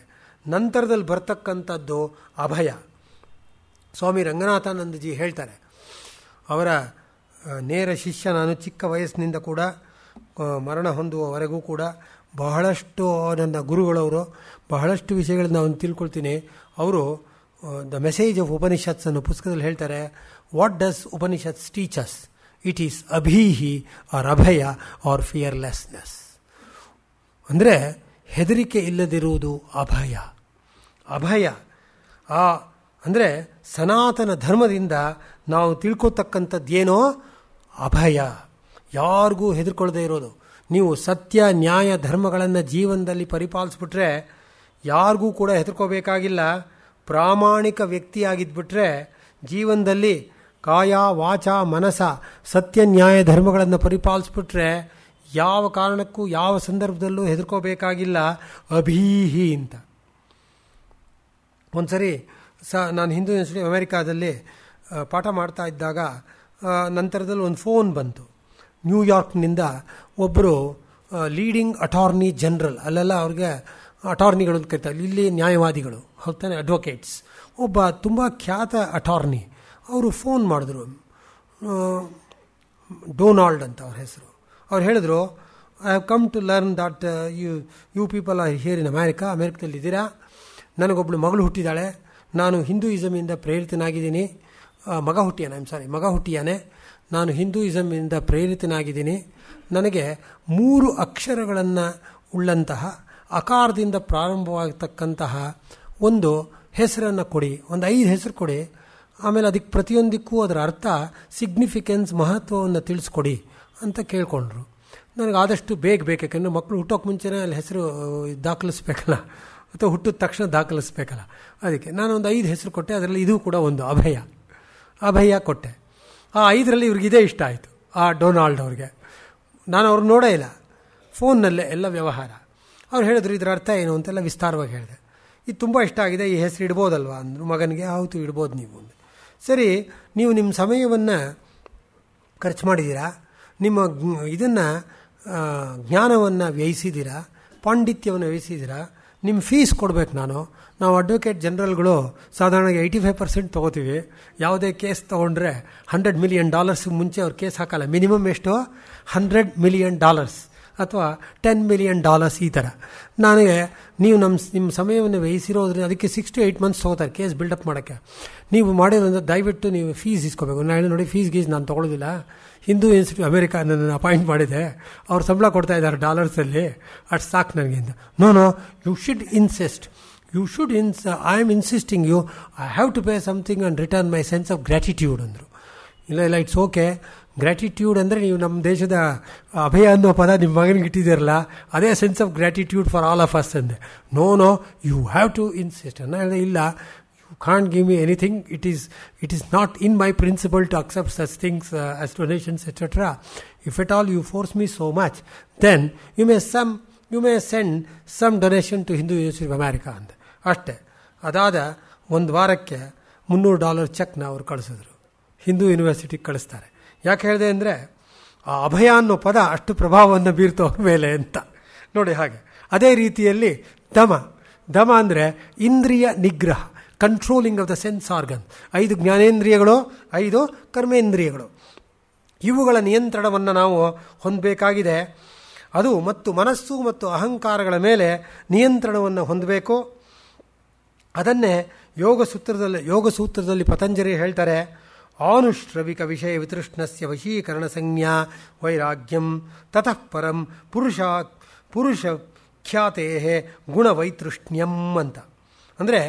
ನಂತರದಲ್ಲಿ ಬರ್ತಕ್ಕಂಥದ್ದು ಅಭಯ. ಸ್ವಾಮಿ ರಂಗನಾಥಾನಂದಜಿ ಹೇಳ್ತಾರೆ, ಅವರ ನೇರ ಶಿಷ್ಯ ನಾನು. ಚಿಕ್ಕ ವಯಸ್ಸಿನಿಂದ ಕೂಡ ಮರಣ ಹೊಂದುವವರೆಗೂ ಕೂಡ ಬಹಳಷ್ಟು ನನ್ನ ಗುರುಗಳವರು ಬಹಳಷ್ಟು ವಿಷಯಗಳನ್ನ ನಾನು ತಿಳ್ಕೊಳ್ತೀನಿ. ಅವರು ದ ಮೆಸೇಜ್ ಆಫ್ ಉಪನಿಷತ್ಸ್ ಅನ್ನೋ ಪುಸ್ತಕದಲ್ಲಿ ಹೇಳ್ತಾರೆ, what does Upanishads teaches? It is ಅಭೀಹಿ ಆರ್ ಅಭಯ ಆರ್ ಫಿಯರ್ಲೆಸ್ನೆಸ್. ಅಂದರೆ ಹೆದರಿಕೆ ಇಲ್ಲದಿರುವುದು ಅಭಯ. ಅಭಯ ಅಂದರೆ ಸನಾತನ ಧರ್ಮದಿಂದ ನಾವು ತಿಳ್ಕೊತಕ್ಕಂಥದ್ದೇನೋ ಅಭಯ. ಯಾರಿಗೂ ಹೆದರ್ಕೊಳ್ಳದೆ ಇರೋದು. ನೀವು ಸತ್ಯ ನ್ಯಾಯ ಧರ್ಮಗಳನ್ನು ಜೀವನದಲ್ಲಿ ಪರಿಪಾಲಿಸ್ಬಿಟ್ರೆ ಯಾರಿಗೂ ಕೂಡ ಹೆದರ್ಕೋಬೇಕಾಗಿಲ್ಲ. ಪ್ರಾಮಾಣಿಕ ವ್ಯಕ್ತಿಯಾಗಿದ್ಬಿಟ್ರೆ ಜೀವನದಲ್ಲಿ ಕಾಯ ವಾಚ ಮನಸ ಸತ್ಯ ನ್ಯಾಯ ಧರ್ಮಗಳನ್ನು ಪರಿಪಾಲಿಸ್ಬಿಟ್ರೆ ಯಾವ ಕಾರಣಕ್ಕೂ ಯಾವ ಸಂದರ್ಭದಲ್ಲೂ ಹೆದರ್ಕೋಬೇಕಾಗಿಲ್ಲ. ಅಭೀಹಿ ಅಂತ. ಒಂದು ಸರಿ ನಾನು ಹಿಂದೂ ಯೂನಿವರ್ಸಿಟಿ ಅಮೆರಿಕಾದಲ್ಲಿ ಪಾಠ ಮಾಡ್ತಾ ಇದ್ದಾಗ ನಂತರದಲ್ಲಿ ಒಂದು ಫೋನ್ ಬಂತು. ನ್ಯೂಯಾರ್ಕ್ನಿಂದ ಒಬ್ಬರು ಲೀಡಿಂಗ್ ಅಟಾರ್ನಿ ಜನರಲ್, ಅಲ್ಲೆಲ್ಲ ಅವ್ರಿಗೆ ಅಟಾರ್ನಿಗಳು ಅಂತ ಕರೀತಾರೆ, ಇಲ್ಲಿ ನ್ಯಾಯವಾದಿಗಳು ಹೌದಾನೆ, ಅಡ್ವೊಕೇಟ್ಸ್. ಒಬ್ಬ ತುಂಬ ಖ್ಯಾತ ಅಟಾರ್ನಿ ಅವರು ಫೋನ್ ಮಾಡಿದ್ರು. ಡೊನಾಲ್ಡ್ ಅಂತ ಅವ್ರ ಹೆಸರು. ಅವ್ರು ಹೇಳಿದ್ರು, I have come to learn that you people are here in ಅಮೇರಿಕದಲ್ಲಿದ್ದೀರಾ. ನನಗೊಬ್ಬಳು ಮಗಳು ಹುಟ್ಟಿದ್ದಾಳೆ. ನಾನು ಹಿಂದೂಯಿಸಮಿಂದ ಪ್ರೇರಿತನಾಗಿದ್ದೀನಿ. ಮಗ ಹುಟ್ಟಿಯಾನೆ. ನಾನು ಹಿಂದೂಯಿಸಮಿಂದ ಪ್ರೇರಿತನಾಗಿದ್ದೀನಿ. ನನಗೆ 3 ಅಕ್ಷರಗಳನ್ನು ಉಳ್ಳಂತಹ ಅಕಾರದಿಂದ ಪ್ರಾರಂಭವಾಗತಕ್ಕಂತಹ ಒಂದು ಹೆಸರನ್ನು ಕೊಡಿ, ಒಂದು 5 ಹೆಸರು ಕೊಡಿ. ಆಮೇಲೆ ಅದಕ್ಕೆ ಪ್ರತಿಯೊಂದಕ್ಕೂ ಅದರ ಅರ್ಥ, ಸಿಗ್ನಿಫಿಕೆನ್ಸ್, ಮಹತ್ವವನ್ನು ತಿಳಿಸ್ಕೊಡಿ ಅಂತ ಕೇಳಿಕೊಂಡ್ರು. ನನಗೆ ಆದಷ್ಟು ಬೇಗ ಯಾಕೆಂದರೆ ಮಕ್ಕಳು ಹುಟ್ಟೋಕೆ ಮುಂಚೆನೇ ಅಲ್ಲಿ ಹೆಸರು ದಾಖಲಿಸ್ಬೇಕಲ್ಲ, ಅಥವಾ ಹುಟ್ಟಿದ ತಕ್ಷಣ ದಾಖಲಿಸ್ಬೇಕಲ್ಲ. ಅದಕ್ಕೆ ನಾನು ಒಂದು 5 ಹೆಸರು ಕೊಟ್ಟೆ. ಅದರಲ್ಲಿ ಇದು ಕೂಡ ಒಂದು ಅಭಯ ಕೊಟ್ಟೆ. ಆ 5ರಲ್ಲಿ ಇವ್ರಿಗಿದೇ ಇಷ್ಟ ಆಯಿತು, ಆ ಡೊನಾಲ್ಡ್ ಅವ್ರಿಗೆ. ನಾನು ಅವ್ರು ನೋಡೇ ಇಲ್ಲ, ಫೋನ್ನಲ್ಲೇ ಎಲ್ಲ ವ್ಯವಹಾರ. ಅವ್ರು ಹೇಳಿದ್ರು ಇದರ ಅರ್ಥ ಏನು ಅಂತೆಲ್ಲ ವಿಸ್ತಾರವಾಗಿ ಹೇಳಿದೆ. ಇದು ತುಂಬ ಇಷ್ಟ ಆಗಿದೆ, ಈ ಹೆಸರು ಇಡ್ಬೋದಲ್ವ ಅಂದರು ಮಗನಿಗೆ. ಹೌದು ಇಡ್ಬೋದು ನೀವು ಅಂದೆ. ಸರಿ, ನೀವು ನಿಮ್ಮ ಸಮಯವನ್ನು ಖರ್ಚು ಮಾಡಿದ್ದೀರಾ, ನಿಮ್ಮ ಇದನ್ನು ಜ್ಞಾನವನ್ನು ವ್ಯಯಿಸಿದ್ದೀರಾ, ಪಾಂಡಿತ್ಯವನ್ನು ವ್ಯಯಿಸಿದ್ದೀರಾ, ನಿಮ್ಮ ಫೀಸ್ ಕೊಡಬೇಕು. ನಾವು ಅಡ್ವೊಕೇಟ್ ಜನರಲ್ಗಳು ಸಾಧಾರಣವಾಗಿ 85% ತೊಗೋತೀವಿ. ಯಾವುದೇ ಕೇಸ್ ತೊಗೊಂಡ್ರೆ $100 million ಮುಂಚೆ ಅವ್ರು ಕೇಸ್ ಹಾಕಲ್ಲ. ಮಿನಿಮಮ್ ಎಷ್ಟು? $100 million ಅಥವಾ $10 million ಈ ಥರ. ನನಗೆ ನೀವು ನಿಮ್ಮ ಸಮಯವನ್ನು ವ್ಯಯಿಸಿರೋದ್ರಿಂದ ಅದಕ್ಕೆ 6 to 8 months ತೊಗೋತಾರೆ ಕೇಸ್ ಬಿಲ್ಡಪ್ ಮಾಡೋಕ್ಕೆ. ನೀವು ಮಾಡಿರೋದ್ರಿಂದ ದಯವಿಟ್ಟು ನೀವು ಫೀಸ್ ಇಸ್ಕೋಬೇಕು. ನಾನು ಹೇಳಿ ನೋಡಿ, ಫೀಸ್ ನಾನು ತೊಗೊಳ್ಳೋದಿಲ್ಲ. ಹಿಂದೂ ಯೂನಿವರ್ಸಿಟಿ ಅಮೆರಿಕಾ ನನ್ನನ್ನು ಅಪಾಯಿಂಟ್ ಮಾಡಿದೆ, ಅವ್ರು ಸಂಬಳ ಕೊಡ್ತಾ ಇದ್ದಾರೆ $, ಅಷ್ಟು ಸಾಕು ನನಗೆ. No you should insist. I am insisting you, I have to pay something and return my sense of gratitude ಅಂದರು. ಇಲ್ಲ ಇಟ್ಸ್ ಓಕೆ. ಗ್ರ್ಯಾಟಿಟ್ಯೂಡ್ ಅಂದರೆ ನೀವು ನಮ್ಮ ದೇಶದ ಅಭಯ ಅನ್ನೋ ಪದ ನಿಮ್ಮ ಮಗನಿಗೆ ಇಟ್ಟಿದ್ದೀರಲ್ಲ, ಅದೇ sense of gratitude for all of us ಅಂದೆ. No you have to insist. ನಾನು ಹೇಳಿದೆ, ಇಲ್ಲ, you can't give me anything. It is not in my principle to accept such things as donations etcetera. If at all you force me so much, then you may send some donation to Hindu university of America ಅಂದೆ. ಅಷ್ಟೇ. ಅದಾದ 1 ವಾರಕ್ಕೆ $300 ಚೆಕ್ನ ಅವ್ರು ಕಳಿಸಿದ್ರು. ಹಿಂದೂ ಯೂನಿವರ್ಸಿಟಿಗೆ ಕಳಿಸ್ತಾರೆ. ಯಾಕೆ ಹೇಳಿದೆ ಅಂದರೆ, ಆ ಅಭಯ ಅನ್ನೋ ಪದ ಅಷ್ಟು ಪ್ರಭಾವವನ್ನು ಬೀರ್ತು ಅವ್ರ ಮೇಲೆ ಅಂತ. ನೋಡಿ ಹಾಗೆ. ಅದೇ ರೀತಿಯಲ್ಲಿ ದಮ ಅಂದರೆ ಇಂದ್ರಿಯ ನಿಗ್ರಹ, controlling of the sense organ. 5 ಜ್ಞಾನೇಂದ್ರಿಯಗಳು, 5 ಕರ್ಮೇಂದ್ರಿಯಗಳು. ಇವುಗಳ ನಿಯಂತ್ರಣವನ್ನು ನಾವು ಹೊಂದಬೇಕಾಗಿದೆ. ಅದು ಮತ್ತು ಮನಸ್ಸು ಮತ್ತು ಅಹಂಕಾರಗಳ ಮೇಲೆ ನಿಯಂತ್ರಣವನ್ನು ಹೊಂದಬೇಕು. ಅದನ್ನೇ ಯೋಗಸೂತ್ರದಲ್ಲಿ ಪತಂಜಲಿ ಹೇಳ್ತಾರೆ, ಆನುಶ್ರವಿಕ ವಿಷಯ ವಿತೃಷ್ಣಸ್ಯ ವಶೀಕರಣ ಸಂಜ್ಞಾ ವೈರಾಗ್ಯಂ ತತಃ ಪರಂ ಪುರುಷ ಖ್ಯಾತೆ ಗುಣವೈತೃಷ್ಣ್ಯಂ ಅಂತ. ಅಂದರೆ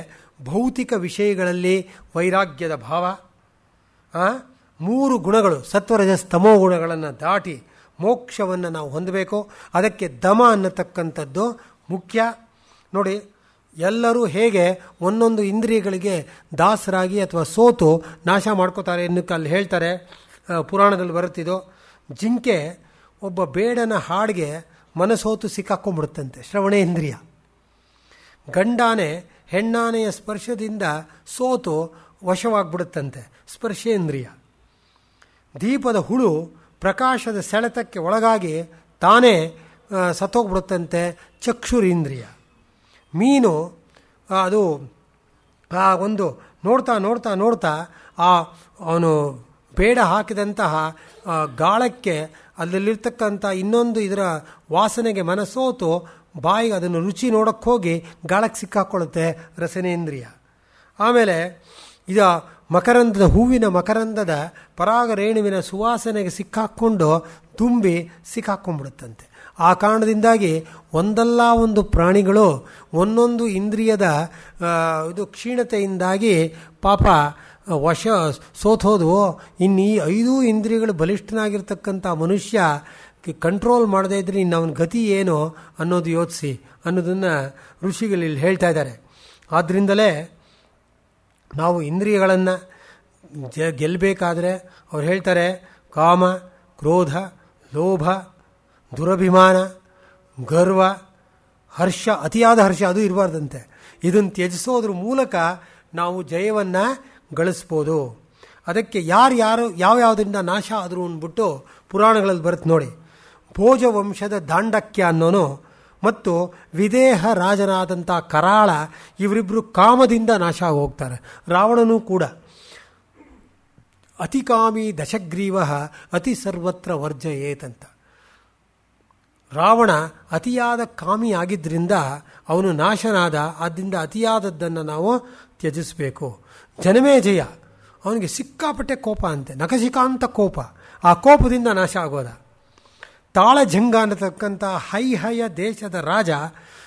ಭೌತಿಕ ವಿಷಯಗಳಲ್ಲಿ ವೈರಾಗ್ಯದ ಭಾವ, 3 ಗುಣಗಳು ಸತ್ವರಜಸ್ತಮೋ ಗುಣಗಳನ್ನು ದಾಟಿ ಮೋಕ್ಷವನ್ನು ನಾವು ಹೊಂದಬೇಕು. ಅದಕ್ಕೆ ದಮ ಅನ್ನತಕ್ಕಂಥದ್ದು ಮುಖ್ಯ. ನೋಡಿ, ಎಲ್ಲರೂ ಹೇಗೆ ಒಂದೊಂದು ಇಂದ್ರಿಯಗಳಿಗೆ ದಾಸರಾಗಿ ಅಥವಾ ಸೋತು ನಾಶ ಮಾಡ್ಕೋತಾರೆ ಎನ್ನುಕ್ಕೆ ಅಲ್ಲಿ ಹೇಳ್ತಾರೆ, ಪುರಾಣದಲ್ಲಿ ಬರುತ್ತಿದ್ದು. ಜಿಂಕೆ ಒಬ್ಬ ಬೇಡನ ಹಾಡಿಗೆ ಮನಸೋತು ಸಿಕ್ಕಾಕೊಂಡ್ಬಿಡುತ್ತಂತೆ, ಶ್ರವಣೇಂದ್ರಿಯ. ಗಂಡಾನೆ ಹೆಣ್ಣಾನೆಯ ಸ್ಪರ್ಶದಿಂದ ಸೋತು ವಶವಾಗ್ಬಿಡುತ್ತಂತೆ, ಸ್ಪರ್ಶೇಂದ್ರಿಯ. ದೀಪದ ಹುಳು ಪ್ರಕಾಶದ ಸೆಳೆತಕ್ಕೆ ಒಳಗಾಗಿ ತಾನೇ ಸತ್ತೋಗ್ಬಿಡುತ್ತಂತೆ, ಚಕ್ಷುರೀಂದ್ರಿಯ. ಮೀನು ಅದು ಒಂದು ನೋಡ್ತಾ ನೋಡ್ತಾ ನೋಡ್ತಾ ಅವನು ಬೇಡ ಹಾಕಿದಂತಹ ಗಾಳಕ್ಕೆ ಅಲ್ಲಲ್ಲಿರ್ತಕ್ಕಂಥ ಇನ್ನೊಂದು ಇದರ ವಾಸನೆಗೆ ಮನಸೋತು ಬಾಯಿಗೆ ಅದನ್ನು ರುಚಿ ನೋಡೋಕ್ಕೆ ಹೋಗಿ ಗಾಳಕ್ಕೆ ಸಿಕ್ಕಾಕೊಳ್ಳುತ್ತೆ, ರಸನೇಂದ್ರಿಯ. ಆಮೇಲೆ ಇದು ಹೂವಿನ ಮಕರಂದದ ಪರಾಗ ರೇಣುವಿನ ಸುವಾಸನೆಗೆ ಸಿಕ್ಕಾಕ್ಕೊಂಡು ತುಂಬಿ ಸಿಕ್ಕಾಕ್ಕೊಂಡ್ಬಿಡುತ್ತಂತೆ. ಆ ಕಾರಣದಿಂದಾಗಿ ಒಂದಲ್ಲ ಒಂದು ಪ್ರಾಣಿಗಳು ಒಂದೊಂದು ಇಂದ್ರಿಯದ ಕ್ಷೀಣತೆಯಿಂದಾಗಿ ಪಾಪ ಸೋತೋದು. ಇನ್ನು ಈ 5 ಇಂದ್ರಿಯಗಳು ಬಲಿಷ್ಠನಾಗಿರ್ತಕ್ಕಂಥ ಮನುಷ್ಯ ಕಂಟ್ರೋಲ್ ಮಾಡದೇ ಇದ್ರೆ ಇನ್ನು ಅವನ ಗತಿ ಏನು ಅನ್ನೋದು ಯೋಚಿಸಿ ಅನ್ನೋದನ್ನು ಋಷಿಗಳು ಇಲ್ಲಿ ಹೇಳ್ತಾ ಇದ್ದಾರೆ. ಆದ್ದರಿಂದಲೇ ನಾವು ಇಂದ್ರಿಯಗಳನ್ನು ಗೆಲ್ಲಬೇಕಾದ್ರೆ ಅವ್ರು ಹೇಳ್ತಾರೆ, ಕಾಮ, ಕ್ರೋಧ, ಲೋಭ, ದುರಭಿಮಾನ, ಗರ್ವ, ಹರ್ಷ, ಅತಿಯಾದ ಹರ್ಷ ಅದು ಇರಬಾರ್ದಂತೆ. ಇದನ್ನು ತ್ಯಜಿಸೋದ್ರ ಮೂಲಕ ನಾವು ಜಯವನ್ನು ಗಳಿಸ್ಬೋದು. ಅದಕ್ಕೆ ಯಾವ್ಯಾವುದರಿಂದ ನಾಶ ಆದರೂ ಅಂದ್ಬಿಟ್ಟು ಪುರಾಣಗಳಲ್ಲಿ ಬರುತ್ತೆ ನೋಡಿ. ಭೋಜ ವಂಶದ ದಾಂಡಕ್ಯ ಅನ್ನೋನು ಮತ್ತು ವಿದೇಹ ರಾಜನಾದಂಥ ಕರಾಳ ಇವರಿಬ್ಬರು ಕಾಮದಿಂದ ನಾಶ ಹೋಗ್ತಾರೆ. ರಾವಣನೂ ಕೂಡ ಅತಿಕಾಮಿ ದಶಗ್ರೀವ ಅತಿ ಸರ್ವತ್ರ ವರ್ಜಯೇತಂತ. ರಾವಣ ಅತಿಯಾದ ಕಾಮಿ ಆಗಿದ್ದರಿಂದ ಅವನು ನಾಶನಾದ. ಆದ್ದರಿಂದ ಅತಿಯಾದದ್ದನ್ನು ನಾವು ತ್ಯಜಿಸಬೇಕು. ಜನಮೇಜಯ ಅವನಿಗೆ ಸಿಕ್ಕಾಪಟ್ಟೆ ಕೋಪ ಅಂತೆ, ನಖಶಿಕಾಂತ ಕೋಪ. ಆ ಕೋಪದಿಂದ ನಾಶ ಆಗೋದ. ತಾಳಜಂಗ ಅನ್ನತಕ್ಕಂಥ ಹೈಹಯ ದೇಶದ ರಾಜ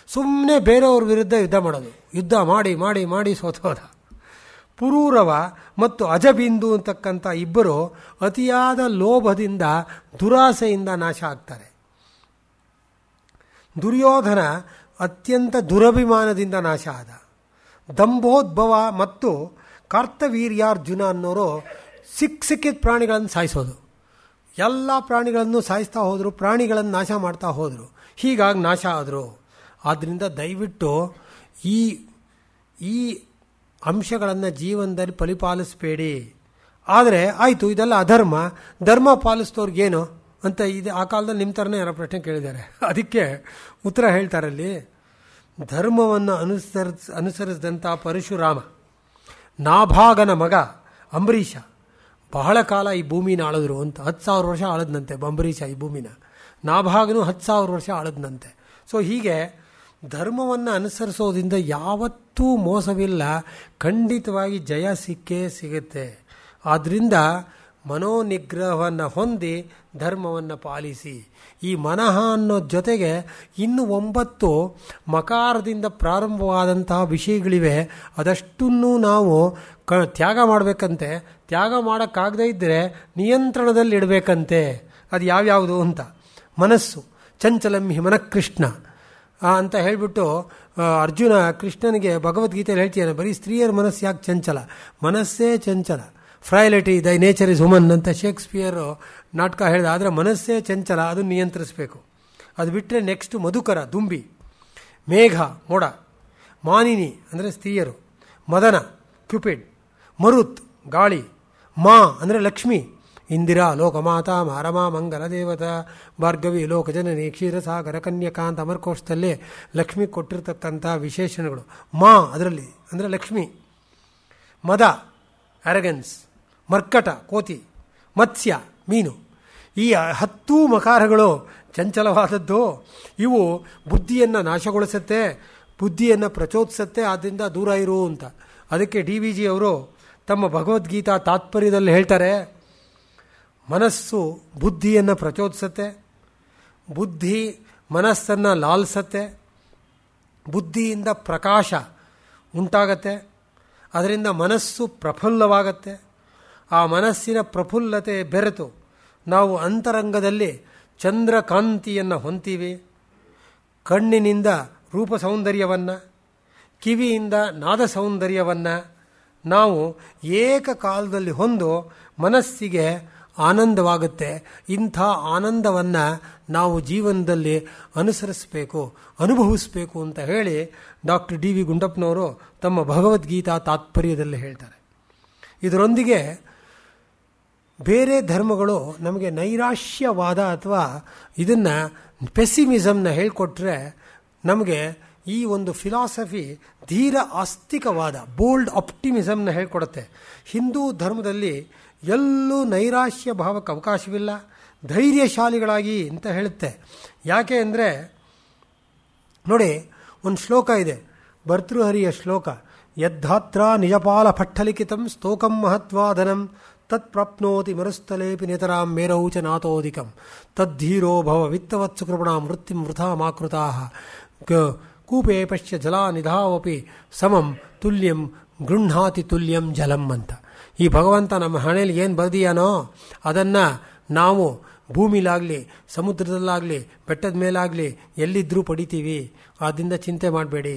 ಸುಮ್ಮನೆ ಬೇರೆಯವ್ರ ವಿರುದ್ಧ ಯುದ್ಧ ಮಾಡೋದು, ಯುದ್ಧ ಮಾಡಿ ಮಾಡಿ ಮಾಡಿ ಸೋತೋದ. ಪುರೂರವ ಮತ್ತು ಅಜಬಿಂದು ಅಂತಕ್ಕಂಥ ಇಬ್ಬರು ಅತಿಯಾದ ಲೋಭದಿಂದ ದುರಾಸೆಯಿಂದ ನಾಶ ಆಗ್ತಾರೆ. ದುರ್ಯೋಧನ ಅತ್ಯಂತ ದುರಭಿಮಾನದಿಂದ ನಾಶ ಆದ. ದಂಭೋದ್ಭವ ಮತ್ತು ಕಾರ್ತವೀರ್ಯಾರ್ಜುನ ಅನ್ನೋರು ಸಿಕ್ಕಿದ ಪ್ರಾಣಿಗಳನ್ನು ಸಾಯಿಸೋದು. ಎಲ್ಲ ಪ್ರಾಣಿಗಳನ್ನು ಸಾಯಿಸ್ತಾ ಹೋದರು, ಪ್ರಾಣಿಗಳನ್ನು ನಾಶ ಮಾಡ್ತಾ ಹೋದರು. ಹೀಗಾಗಿ ನಾಶ ಆದರು. ಆದ್ದರಿಂದ ದಯವಿಟ್ಟು ಈ ಅಂಶಗಳನ್ನು ಜೀವನದಲ್ಲಿ ಪರಿಪಾಲಿಸಬೇಡಿ. ಆದರೆ ಆಯಿತು, ಇದೆಲ್ಲ ಅಧರ್ಮ, ಧರ್ಮ ಪಾಲಿಸಿದವ್ರಿಗೇನು ಅಂತ ಆ ಕಾಲದಲ್ಲಿ ನಿಮ್ಮ ಥರನೇ ಯಾರೋ ಪ್ರಶ್ನೆ ಕೇಳಿದ್ದಾರೆ. ಅದಕ್ಕೆ ಉತ್ತರ ಹೇಳ್ತಾರಲ್ಲಿ, ಧರ್ಮವನ್ನು ಅನುಸರಿಸಿದಂಥ ಪರಶುರಾಮ, ನಾಭಾಗನ ಮಗ ಅಂಬರೀಷ ಬಹಳ ಕಾಲ ಈ ಭೂಮಿನ ಆಳಿದ್ರು ಅಂತ. 10,000 ವರ್ಷ ಆಳದ್ನಂತೆ ಅಂಬರೀಷ ಈ ಭೂಮಿನ. ನಾಭಾಗನು 10,000 ವರ್ಷ ಆಳದ್ನಂತೆ. ಸೊ ಹೀಗೆ ಧರ್ಮವನ್ನು ಅನುಸರಿಸೋದ್ರಿಂದ ಯಾವತ್ತೂ ಮೋಸವಿಲ್ಲ, ಖಂಡಿತವಾಗಿ ಜಯ ಸಿಕ್ಕೇ ಸಿಗುತ್ತೆ. ಆದ್ದರಿಂದ ಮನೋನಿಗ್ರಹವನ್ನು ಹೊಂದಿ ಧರ್ಮವನ್ನು ಪಾಲಿಸಿ. ಈ ಮನಃ ಅನ್ನೋ ಜೊತೆಗೆ ಇನ್ನು 9 ಮಕಾರದಿಂದ ಪ್ರಾರಂಭವಾದಂತಹ ವಿಷಯಗಳಿವೆ. ಅದಷ್ಟನ್ನು ನಾವು ತ್ಯಾಗ ಮಾಡಬೇಕಂತೆ. ತ್ಯಾಗ ಮಾಡೋಕ್ಕಾಗದೇ ಇದ್ದರೆ ನಿಯಂತ್ರಣದಲ್ಲಿ ಇಡಬೇಕಂತೆ. ಅದು ಯಾವ್ಯಾವುದು ಅಂತ. ಮನಸ್ಸು ಚಂಚಲಂ ಹಿ ಮನಃಕೃಷ್ಣ ಅಂತ ಹೇಳಿಬಿಟ್ಟು ಅರ್ಜುನ ಕೃಷ್ಣನಿಗೆ ಭಗವದ್ಗೀತೆಯಲ್ಲಿ ಹೇಳ್ತೀಯಾನೆ, ಬರೀ ಸ್ತ್ರೀಯರ ಮನಸ್ಸು ಯಾಕೆ ಚಂಚಲ, ಮನಸ್ಸೇ ಚಂಚಲ. ಫ್ರೈಲಿಟಿ ದೈ ನೇಚರ್ ಇಸ್ ವುಮನ್ ಅಂತ ಶೇಕ್ಸ್ಪಿಯರ್ ನಾಟಕ ಹೇಳಿದ. ಆದರೆ ಮನಸ್ಸೇ ಚಂಚಲ, ಅದನ್ನು ನಿಯಂತ್ರಿಸಬೇಕು. ಅದು ಬಿಟ್ಟರೆ ನೆಕ್ಸ್ಟ್ ಮಧುಕರ ದುಂಬಿ, ಮೇಘ ಮೋಡ, ಮಾನಿನಿ ಅಂದರೆ ಸ್ತ್ರೀಯರು, ಮದನ ಕ್ಯೂಪಿಡ್, ಮರುತ್ ಗಾಳಿ, ಮಾ ಅಂದರೆ ಲಕ್ಷ್ಮಿ, ಇಂದಿರಾ ಲೋಕಮಾತಾ ಮಾರಮಾ ಮಂಗಲ ದೇವತಾ ಭಾರ್ಗವಿ ಲೋಕಜನನಿ ಕ್ಷೀರಸಾಗರ ಕನ್ಯಕಾ ಅಂತ ಅಮರಕೋಶದಲ್ಲಿ ಲಕ್ಷ್ಮಿ ಕೊಟ್ಟಿರ್ತಕ್ಕಂಥ ವಿಶೇಷಣಗಳು. ಮಾ ಅದರಲ್ಲಿ ಅಂದರೆ ಲಕ್ಷ್ಮಿ. ಮದ ಅರಗನ್ಸ್, ಮರ್ಕಟ ಕೋತಿ, ಮತ್ಸ್ಯ ಮೀನು. ಈ 10 ಮಕಾರಗಳು ಚಂಚಲವಾದದ್ದು. ಇವು ಬುದ್ಧಿಯನ್ನು ನಾಶಗೊಳಿಸುತ್ತೆ, ಬುದ್ಧಿಯನ್ನು ಪ್ರಚೋದಿಸುತ್ತೆ. ಆದ್ದರಿಂದ ದೂರ ಇರು ಅಂತ. ಅದಕ್ಕೆ ಡಿ ವಿ ಜಿ ಅವರು ತಮ್ಮ ಭಗವದ್ಗೀತಾ ತಾತ್ಪರ್ಯದಲ್ಲಿ ಹೇಳ್ತಾರೆ, ಮನಸ್ಸು ಬುದ್ಧಿಯನ್ನು ಪ್ರಚೋದಿಸುತ್ತೆ, ಬುದ್ಧಿ ಮನಸ್ಸನ್ನು ಲಾಲಿಸುತ್ತೆ, ಬುದ್ಧಿಯಿಂದ ಪ್ರಕಾಶ ಉಂಟಾಗತ್ತೆ, ಅದರಿಂದ ಮನಸ್ಸು ಪ್ರಫುಲ್ಲವಾಗತ್ತೆ. ಆ ಮನಸ್ಸಿನ ಪ್ರಫುಲ್ಲತೆ ಬೆರೆತು ನಾವು ಅಂತರಂಗದಲ್ಲಿ ಚಂದ್ರಕಾಂತಿಯನ್ನು ಹೊಂತೀವಿ. ಕಣ್ಣಿನಿಂದ ರೂಪ ಸೌಂದರ್ಯವನ್ನು, ಕಿವಿಯಿಂದ ನಾದ ಸೌಂದರ್ಯವನ್ನು ನಾವು ಏಕಕಾಲದಲ್ಲಿ ಹೊಂದು ಮನಸ್ಸಿಗೆ ಆನಂದವಾಗುತ್ತೆ. ಇಂಥ ಆನಂದವನ್ನು ನಾವು ಜೀವನದಲ್ಲಿ ಅನುಸರಿಸಬೇಕು, ಅನುಭವಿಸಬೇಕು ಅಂತ ಹೇಳಿ ಡಾಕ್ಟರ್ ಡಿ ವಿ ಗುಂಡಪ್ಪನವರು ತಮ್ಮ ಭಗವದ್ಗೀತಾ ತಾತ್ಪರ್ಯದಲ್ಲಿ ಹೇಳ್ತಾರೆ. ಇದರೊಂದಿಗೆ ಬೇರೆ ಧರ್ಮಗಳು ನಮಗೆ ನೈರಾಶ್ಯವಾದ ಅಥವಾ ಇದನ್ನು ಪೆಸಿಮಿಸಮ್ನ ಹೇಳಿಕೊಟ್ರೆ, ನಮಗೆ ಈ ಒಂದು ಫಿಲಾಸಫಿ ಧೀರ ಆಸ್ತಿಕವಾದ ಬೋಲ್ಡ್ ಆಪ್ಟಿಮಿಸಮ್ನ ಹೇಳ್ಕೊಡುತ್ತೆ. ಹಿಂದೂ ಧರ್ಮದಲ್ಲಿ ಎಲ್ಲೂ ನೈರಾಶ್ಯ ಭಾವಕ್ಕೆ ಅವಕಾಶವಿಲ್ಲ, ಧೈರ್ಯಶಾಲಿಗಳಾಗಿ ಅಂತ ಹೇಳುತ್ತೆ. ಯಾಕೆ ಅಂದರೆ ನೋಡಿ, ಒಂದು ಶ್ಲೋಕ ಇದೆ, ಭರ್ತೃಹರಿಯ ಶ್ಲೋಕ, ಯದ್ಧಾತ್ರ ನಿಜಪಾಲ ಪಟ್ಟಲಿಖಿತಂ ಸ್ತೋಕಂ ಮಹತ್ವಾಧನಂ ತತ್ ಪ್ರಾಪ್ನೋತಿ ಮರುಸ್ಥಲೇಪಿ ನಿತರಾಂ ಮೇರೌಚ ನಾಥೋದಿಕಂ ತದ್ಧೀರೋ ಭವ ವಿತ್ತವತ್ಸು ಕೃಪಣಾ ಮೃತ್ಯುಂ ವೃಥಾ ಮಾಕೃತಾ ಕೂಪೇ ಪಶ್ಯ ಜಲಾ ನಿಧಾವಪಿ ಸಮಂ ತುಲ್ಯಂ ಗೃಹ್ಣಾತಿ ತುಲ್ಯಂ ಜಲಂ ಅಂತ. ಈ ಭಗವಂತ ನಮ್ಮ ಹಣೆಯಲ್ಲಿ ಏನು ಬರೆದಿಯಾನೋ ಅದನ್ನು ನಾವು ಭೂಮಿಲಾಗಲಿ ಸಮುದ್ರದಲ್ಲಾಗಲಿ ಬೆಟ್ಟದ ಮೇಲಾಗಲಿ ಎಲ್ಲಿದ್ದರೂ ಪಡಿತೀವಿ. ಆದ್ದರಿಂದ ಚಿಂತೆ ಮಾಡಬೇಡಿ.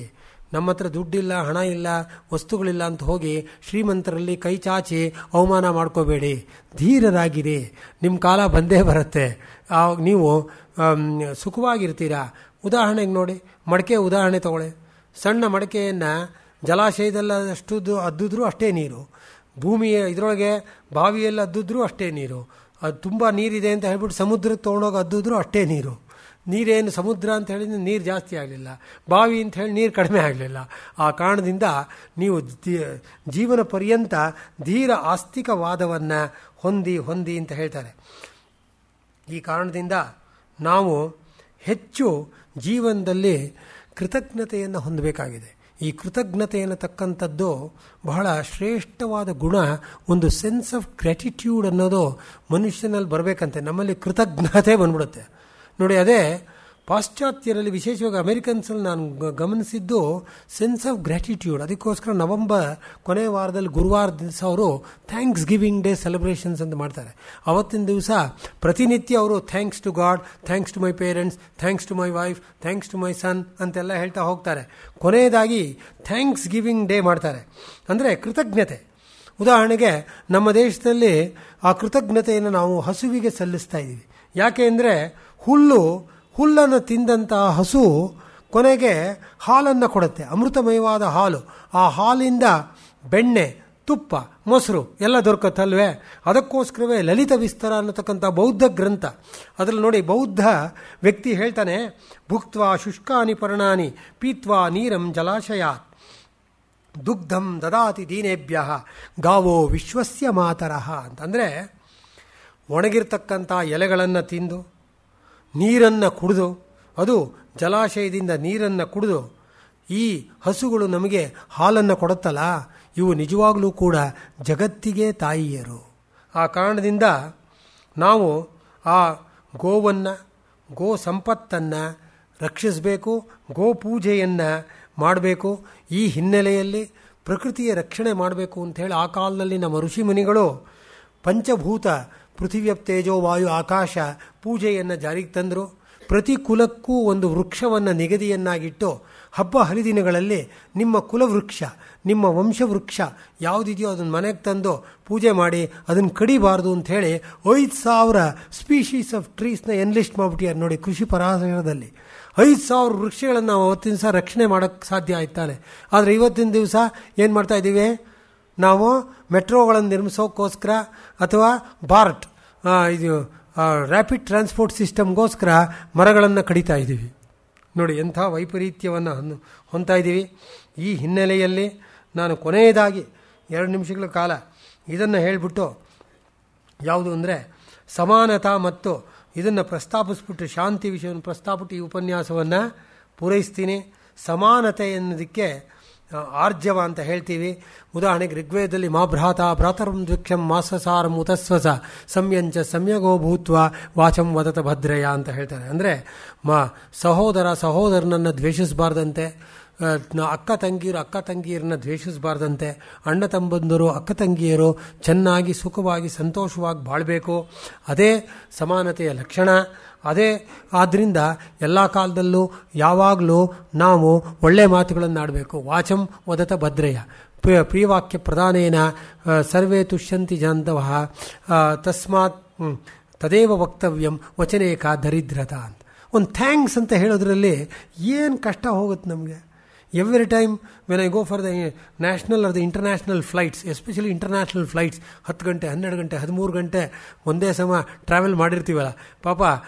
ನಮ್ಮ ಹತ್ರ ದುಡ್ಡಿಲ್ಲ, ಹಣ ಇಲ್ಲ, ವಸ್ತುಗಳಿಲ್ಲ ಅಂತ ಹೋಗಿ ಶ್ರೀಮಂತರಲ್ಲಿ ಕೈ ಚಾಚಿ ಅವಮಾನ ಮಾಡ್ಕೋಬೇಡಿ. ಧೀರರಾಗಿರಿ, ನಿಮ್ಮ ಕಾಲ ಬಂದೇ ಬರುತ್ತೆ, ನೀವು ಸುಖವಾಗಿರ್ತೀರಾ. ಉದಾಹರಣೆಗೆ ನೋಡಿ, ಮಡಕೆ ಉದಾಹರಣೆ ತಗೊಳ್ಳಿ. ಸಣ್ಣ ಮಡಕೆಯನ್ನು ಜಲಾಶಯದಲ್ಲಷ್ಟು ಅದ್ದಿದ್ರೂ ಅಷ್ಟೇ ನೀರು, ಭೂಮಿಯ ಇದರೊಳಗೆ ಬಾವಿಯಲ್ಲಿ ಅದ್ದಿದ್ರೂ ಅಷ್ಟೇ ನೀರು, ಅದು ತುಂಬ ನೀರಿದೆ ಅಂತ ಹೇಳ್ಬಿಟ್ಟು ಸಮುದ್ರಕ್ಕೆ ತೊಗೊಂಡೋಗಿ ಅದ್ದಿದ್ರೂ ಅಷ್ಟೇ ನೀರು. ನೀರೇನು ಸಮುದ್ರ ಅಂತ ಹೇಳಿದ್ರೆ ನೀರು ಜಾಸ್ತಿ ಆಗಲಿಲ್ಲ, ಬಾವಿ ಅಂತ ಹೇಳಿ ನೀರು ಕಡಿಮೆ ಆಗಲಿಲ್ಲ. ಆ ಕಾರಣದಿಂದ ನೀವು ಜೀವನ ಪರ್ಯಂತ ಧೀರ ಆಸ್ತಿಕವಾದವನ್ನು ಹೊಂದಿ ಅಂತ ಹೇಳ್ತಾರೆ. ಈ ಕಾರಣದಿಂದ ನಾವು ಹೆಚ್ಚು ಜೀವನದಲ್ಲಿ ಕೃತಜ್ಞತೆಯನ್ನು ಹೊಂದಬೇಕಾಗಿದೆ. ಈ ಕೃತಜ್ಞತೆ ಅನ್ನತಕ್ಕಂಥದ್ದು ಬಹಳ ಶ್ರೇಷ್ಠವಾದ ಗುಣ. ಒಂದು ಸೆನ್ಸ್ ಆಫ್ ಗ್ರ್ಯಾಟಿಟ್ಯೂಡ್ ಅನ್ನೋದು ಮನುಷ್ಯನಲ್ಲಿ ಬರಬೇಕಂತೆ. ನಮ್ಮಲ್ಲಿ ಕೃತಜ್ಞತೆ ಬಂದ್ಬಿಡುತ್ತೆ ನೋಡಿ. ಅದೇ ಪಾಶ್ಚಾತ್ಯರಲ್ಲಿ, ವಿಶೇಷವಾಗಿ ಅಮೆರಿಕನ್ಸಲ್ಲಿ ನಾನು ಗಮನಿಸಿದ್ದು ಸೆನ್ಸ್ ಆಫ್ ಗ್ರ್ಯಾಟಿಟ್ಯೂಡ್. ಅದಕ್ಕೋಸ್ಕರ ನವೆಂಬರ್ ಕೊನೆ ವಾರದಲ್ಲಿ ಗುರುವಾರ ದಿವಸ ಅವರು ಥ್ಯಾಂಕ್ಸ್ ಗಿವಿಂಗ್ ಡೇ ಸೆಲೆಬ್ರೇಷನ್ಸ್ ಅಂತ ಮಾಡ್ತಾರೆ. ಅವತ್ತಿನ ದಿವಸ ಪ್ರತಿನಿತ್ಯ ಅವರು thanks to God, thanks to my parents, thanks to my wife, thanks to my son ಅಂತೆಲ್ಲ ಹೇಳ್ತಾ ಹೋಗ್ತಾರೆ. ಕೊನೆಯದಾಗಿ ಥ್ಯಾಂಕ್ಸ್ ಗಿವಿಂಗ್ ಡೇ ಮಾಡ್ತಾರೆ, ಅಂದರೆ ಕೃತಜ್ಞತೆ. ಉದಾಹರಣೆಗೆ ನಮ್ಮ ದೇಶದಲ್ಲಿ ಆ ಕೃತಜ್ಞತೆಯನ್ನು ನಾವು ಹಸುವಿಗೆ ಸಲ್ಲಿಸ್ತಾ ಇದ್ದೀವಿ. ಯಾಕೆ ಅಂದರೆ ಹುಲ್ಲನ್ನು ತಿಂದಂತಹ ಹಸು ಕೊನೆಗೆ ಹಾಲನ್ನು ಕೊಡುತ್ತೆ, ಅಮೃತಮಯವಾದ ಹಾಲು. ಆ ಹಾಲಿಂದ ಬೆಣ್ಣೆ, ತುಪ್ಪ, ಮೊಸರು ಎಲ್ಲ ದೊರಕತ್ತಲ್ವೇ. ಅದಕ್ಕೋಸ್ಕರವೇ ಲಲಿತ ವಿಸ್ತಾರ ಅನ್ನತಕ್ಕಂಥ ಬೌದ್ಧ ಗ್ರಂಥ. ಅದರಲ್ಲಿ ನೋಡಿ, ಬೌದ್ಧ ವ್ಯಕ್ತಿ ಹೇಳ್ತಾನೆ, ಭುಕ್ತ್ವಾ ಶುಷ್ಕಾನಿ ಪರ್ಣಾನಿ ಪೀತ್ವಾ ನೀರಂ ಜಲಾಶಯಾತ್ ದುಗ್ಧಂ ದದಾತಿ ದೀನೇಭ್ಯ ಗಾವೋ ವಿಶ್ವಸ್ಯ ಮಾತರಃ ಅಂತಂದರೆ, ಒಣಗಿರ್ತಕ್ಕಂಥ ಎಲೆಗಳನ್ನು ತಿಂದು ನೀರನ್ನು ಕುಡಿದು, ಅದು ಜಲಾಶಯದಿಂದ ನೀರನ್ನು ಕುಡಿದು ಈ ಹಸುಗಳು ನಮಗೆ ಹಾಲನ್ನು ಕೊಡುತ್ತಲ್ಲ, ಇವು ನಿಜವಾಗಲೂ ಕೂಡ ಜಗತ್ತಿಗೆ ತಾಯಿಯರು. ಆ ಕಾರಣದಿಂದ ನಾವು ಆ ಗೋವನ್ನು, ಗೋ ಸಂಪತ್ತನ್ನು ರಕ್ಷಿಸಬೇಕು, ಗೋಪೂಜೆಯನ್ನು ಮಾಡಬೇಕು. ಈ ಹಿನ್ನೆಲೆಯಲ್ಲಿ ಪ್ರಕೃತಿಯ ರಕ್ಷಣೆ ಮಾಡಬೇಕು ಅಂಥೇಳಿ ಆ ಕಾಲದಲ್ಲಿ ನಮ್ಮ ಋಷಿಮುನಿಗಳು ಪಂಚಭೂತ ಪೃಥಿವ್ಯಪ್ ತೇಜೋ ವಾಯು ಆಕಾಶ ಪೂಜೆಯನ್ನು ಜಾರಿಗೆ ತಂದರು. ಪ್ರತಿ ಕುಲಕ್ಕೂ ಒಂದು ವೃಕ್ಷವನ್ನು ನಿಗದಿಯನ್ನಾಗಿಟ್ಟು ಹಬ್ಬ ಹರಿದಿನಗಳಲ್ಲಿ ನಿಮ್ಮ ಕುಲವೃಕ್ಷ, ನಿಮ್ಮ ವಂಶವೃಕ್ಷ ಯಾವುದಿದೆಯೋ ಅದನ್ನು ಮನೆಗೆ ತಂದು ಪೂಜೆ ಮಾಡಿ ಅದನ್ನು ಕಡಿಬಾರ್ದು ಅಂಥೇಳಿ 5,000 ಸ್ಪೀಶೀಸ್ ಆಫ್ ಟ್ರೀಸ್ನ ಎನ್ಲಿಸ್ಟ್ ಮಾಡಿಬಿಟ್ಟಿದ್ದಾರೆ ನೋಡಿ. ಕೃಷಿ ಪರಾಶರದಲ್ಲಿ 5,000 ವೃಕ್ಷಗಳನ್ನು ನಾವು ಅವತ್ತಿನ ದಿವಸ ರಕ್ಷಣೆ ಮಾಡೋಕ್ಕೆ ಸಾಧ್ಯ ಆಯ್ತಾನೆ. ಆದರೆ ಇವತ್ತಿನ ದಿವಸ ಏನು ಮಾಡ್ತಾ ಇದ್ದೀವಿ ನಾವು? ಮೆಟ್ರೋಗಳನ್ನು ನಿರ್ಮಿಸೋಕ್ಕೋಸ್ಕರ ಅಥವಾ ಬಾರ್ಟ್ ಇದು ರ್ಯಾಪಿಡ್ ಟ್ರಾನ್ಸ್ಪೋರ್ಟ್ ಸಿಸ್ಟಮ್ಗೋಸ್ಕರ ಮರಗಳನ್ನು ಕಡಿತಾ ಇದ್ದೀವಿ ನೋಡಿ. ಎಂಥ ವೈಪರೀತ್ಯವನ್ನು ಹೊಂದ್ತಾ ಇದ್ದೀವಿ. ಈ ಹಿನ್ನೆಲೆಯಲ್ಲಿ ನಾನು ಕೊನೆಯದಾಗಿ 2 ನಿಮಿಷಗಳ ಕಾಲ ಇದನ್ನು ಹೇಳಿಬಿಟ್ಟು, ಯಾವುದು ಅಂದರೆ ಸಮಾನತಾ ಮತ್ತು ಇದನ್ನು ಪ್ರಸ್ತಾಪಿಸ್ಬಿಟ್ಟು ಶಾಂತಿ ವಿಷಯವನ್ನು ಪ್ರಸ್ತಾಪಿಟ್ಟು ಈ ಉಪನ್ಯಾಸವನ್ನು ಪೂರೈಸ್ತೀನಿ. ಸಮಾನತೆ ಅನ್ನೋದಕ್ಕೆ ಆರ್ಜವ ಅಂತ ಹೇಳ್ತೀವಿ. ಉದಾಹರಣೆಗೆ ಋಗ್ವೇದದಲ್ಲಿ ಮಾ ಭ್ರಾತ ಭ್ರಾತರಂ ದ್ವಿಕ್ಷಂ ಮಾಸಸಾರಂ ಉತಸ್ವಸ ಸಂಯಂಚ ಸಂಯಗೋ ಭೂತ್ವ ವಾಚಂ ವದತ ಭದ್ರಯ ಅಂತ ಹೇಳ್ತಾರೆ. ಅಂದರೆ ಸಹೋದರನನ್ನು ದ್ವೇಷಿಸಬಾರ್ದಂತೆ, ಅಕ್ಕ ತಂಗಿಯರನ್ನ ದ್ವೇಷಿಸಬಾರ್ದಂತೆ, ಅಣ್ಣ ತಮ್ಮಂದಿರು ಅಕ್ಕ ತಂಗಿಯರು ಚೆನ್ನಾಗಿ ಸುಖವಾಗಿ ಸಂತೋಷವಾಗಿ ಬಾಳಬೇಕು. ಅದೇ ಸಮಾನತೆಯ ಲಕ್ಷಣ. ಅದೇ ಆದ್ದರಿಂದ ಎಲ್ಲ ಕಾಲದಲ್ಲೂ ಯಾವಾಗಲೂ ನಾವು ಒಳ್ಳೆಯ ಮಾತುಗಳನ್ನು ಆಡಬೇಕು. ವಾಚಂ ವದತ ಭದ್ರಯ, ಪ್ರಿಯವಾಕ್ಯ ಪ್ರಧಾನೇನ ಸರ್ವೇ ತುಷ್ಯಂತಿ ಜಾಂತವಃ ತಸ್ಮಾತ್ ತದೇವ ವಕ್ತವ್ಯಂ ವಚನೇಕ ದರಿದ್ರತಾ ಅಂತ. ಒಂದು ಥ್ಯಾಂಕ್ಸ್ ಅಂತ ಹೇಳೋದ್ರಲ್ಲಿ ಏನು ಕಷ್ಟ ಹೋಗುತ್ತೆ ನಮಗೆ. Every time when I go for the national are the international flights, especially international flights, 10 ಗಂಟೆ 12 ಗಂಟೆ 13 ಗಂಟೆ ಒಂದೇ ಸಮ ಟ್ರಾವೆಲ್ ಮಾಡಿರ್ತೀವಲ್ಲ, ಪಾಪ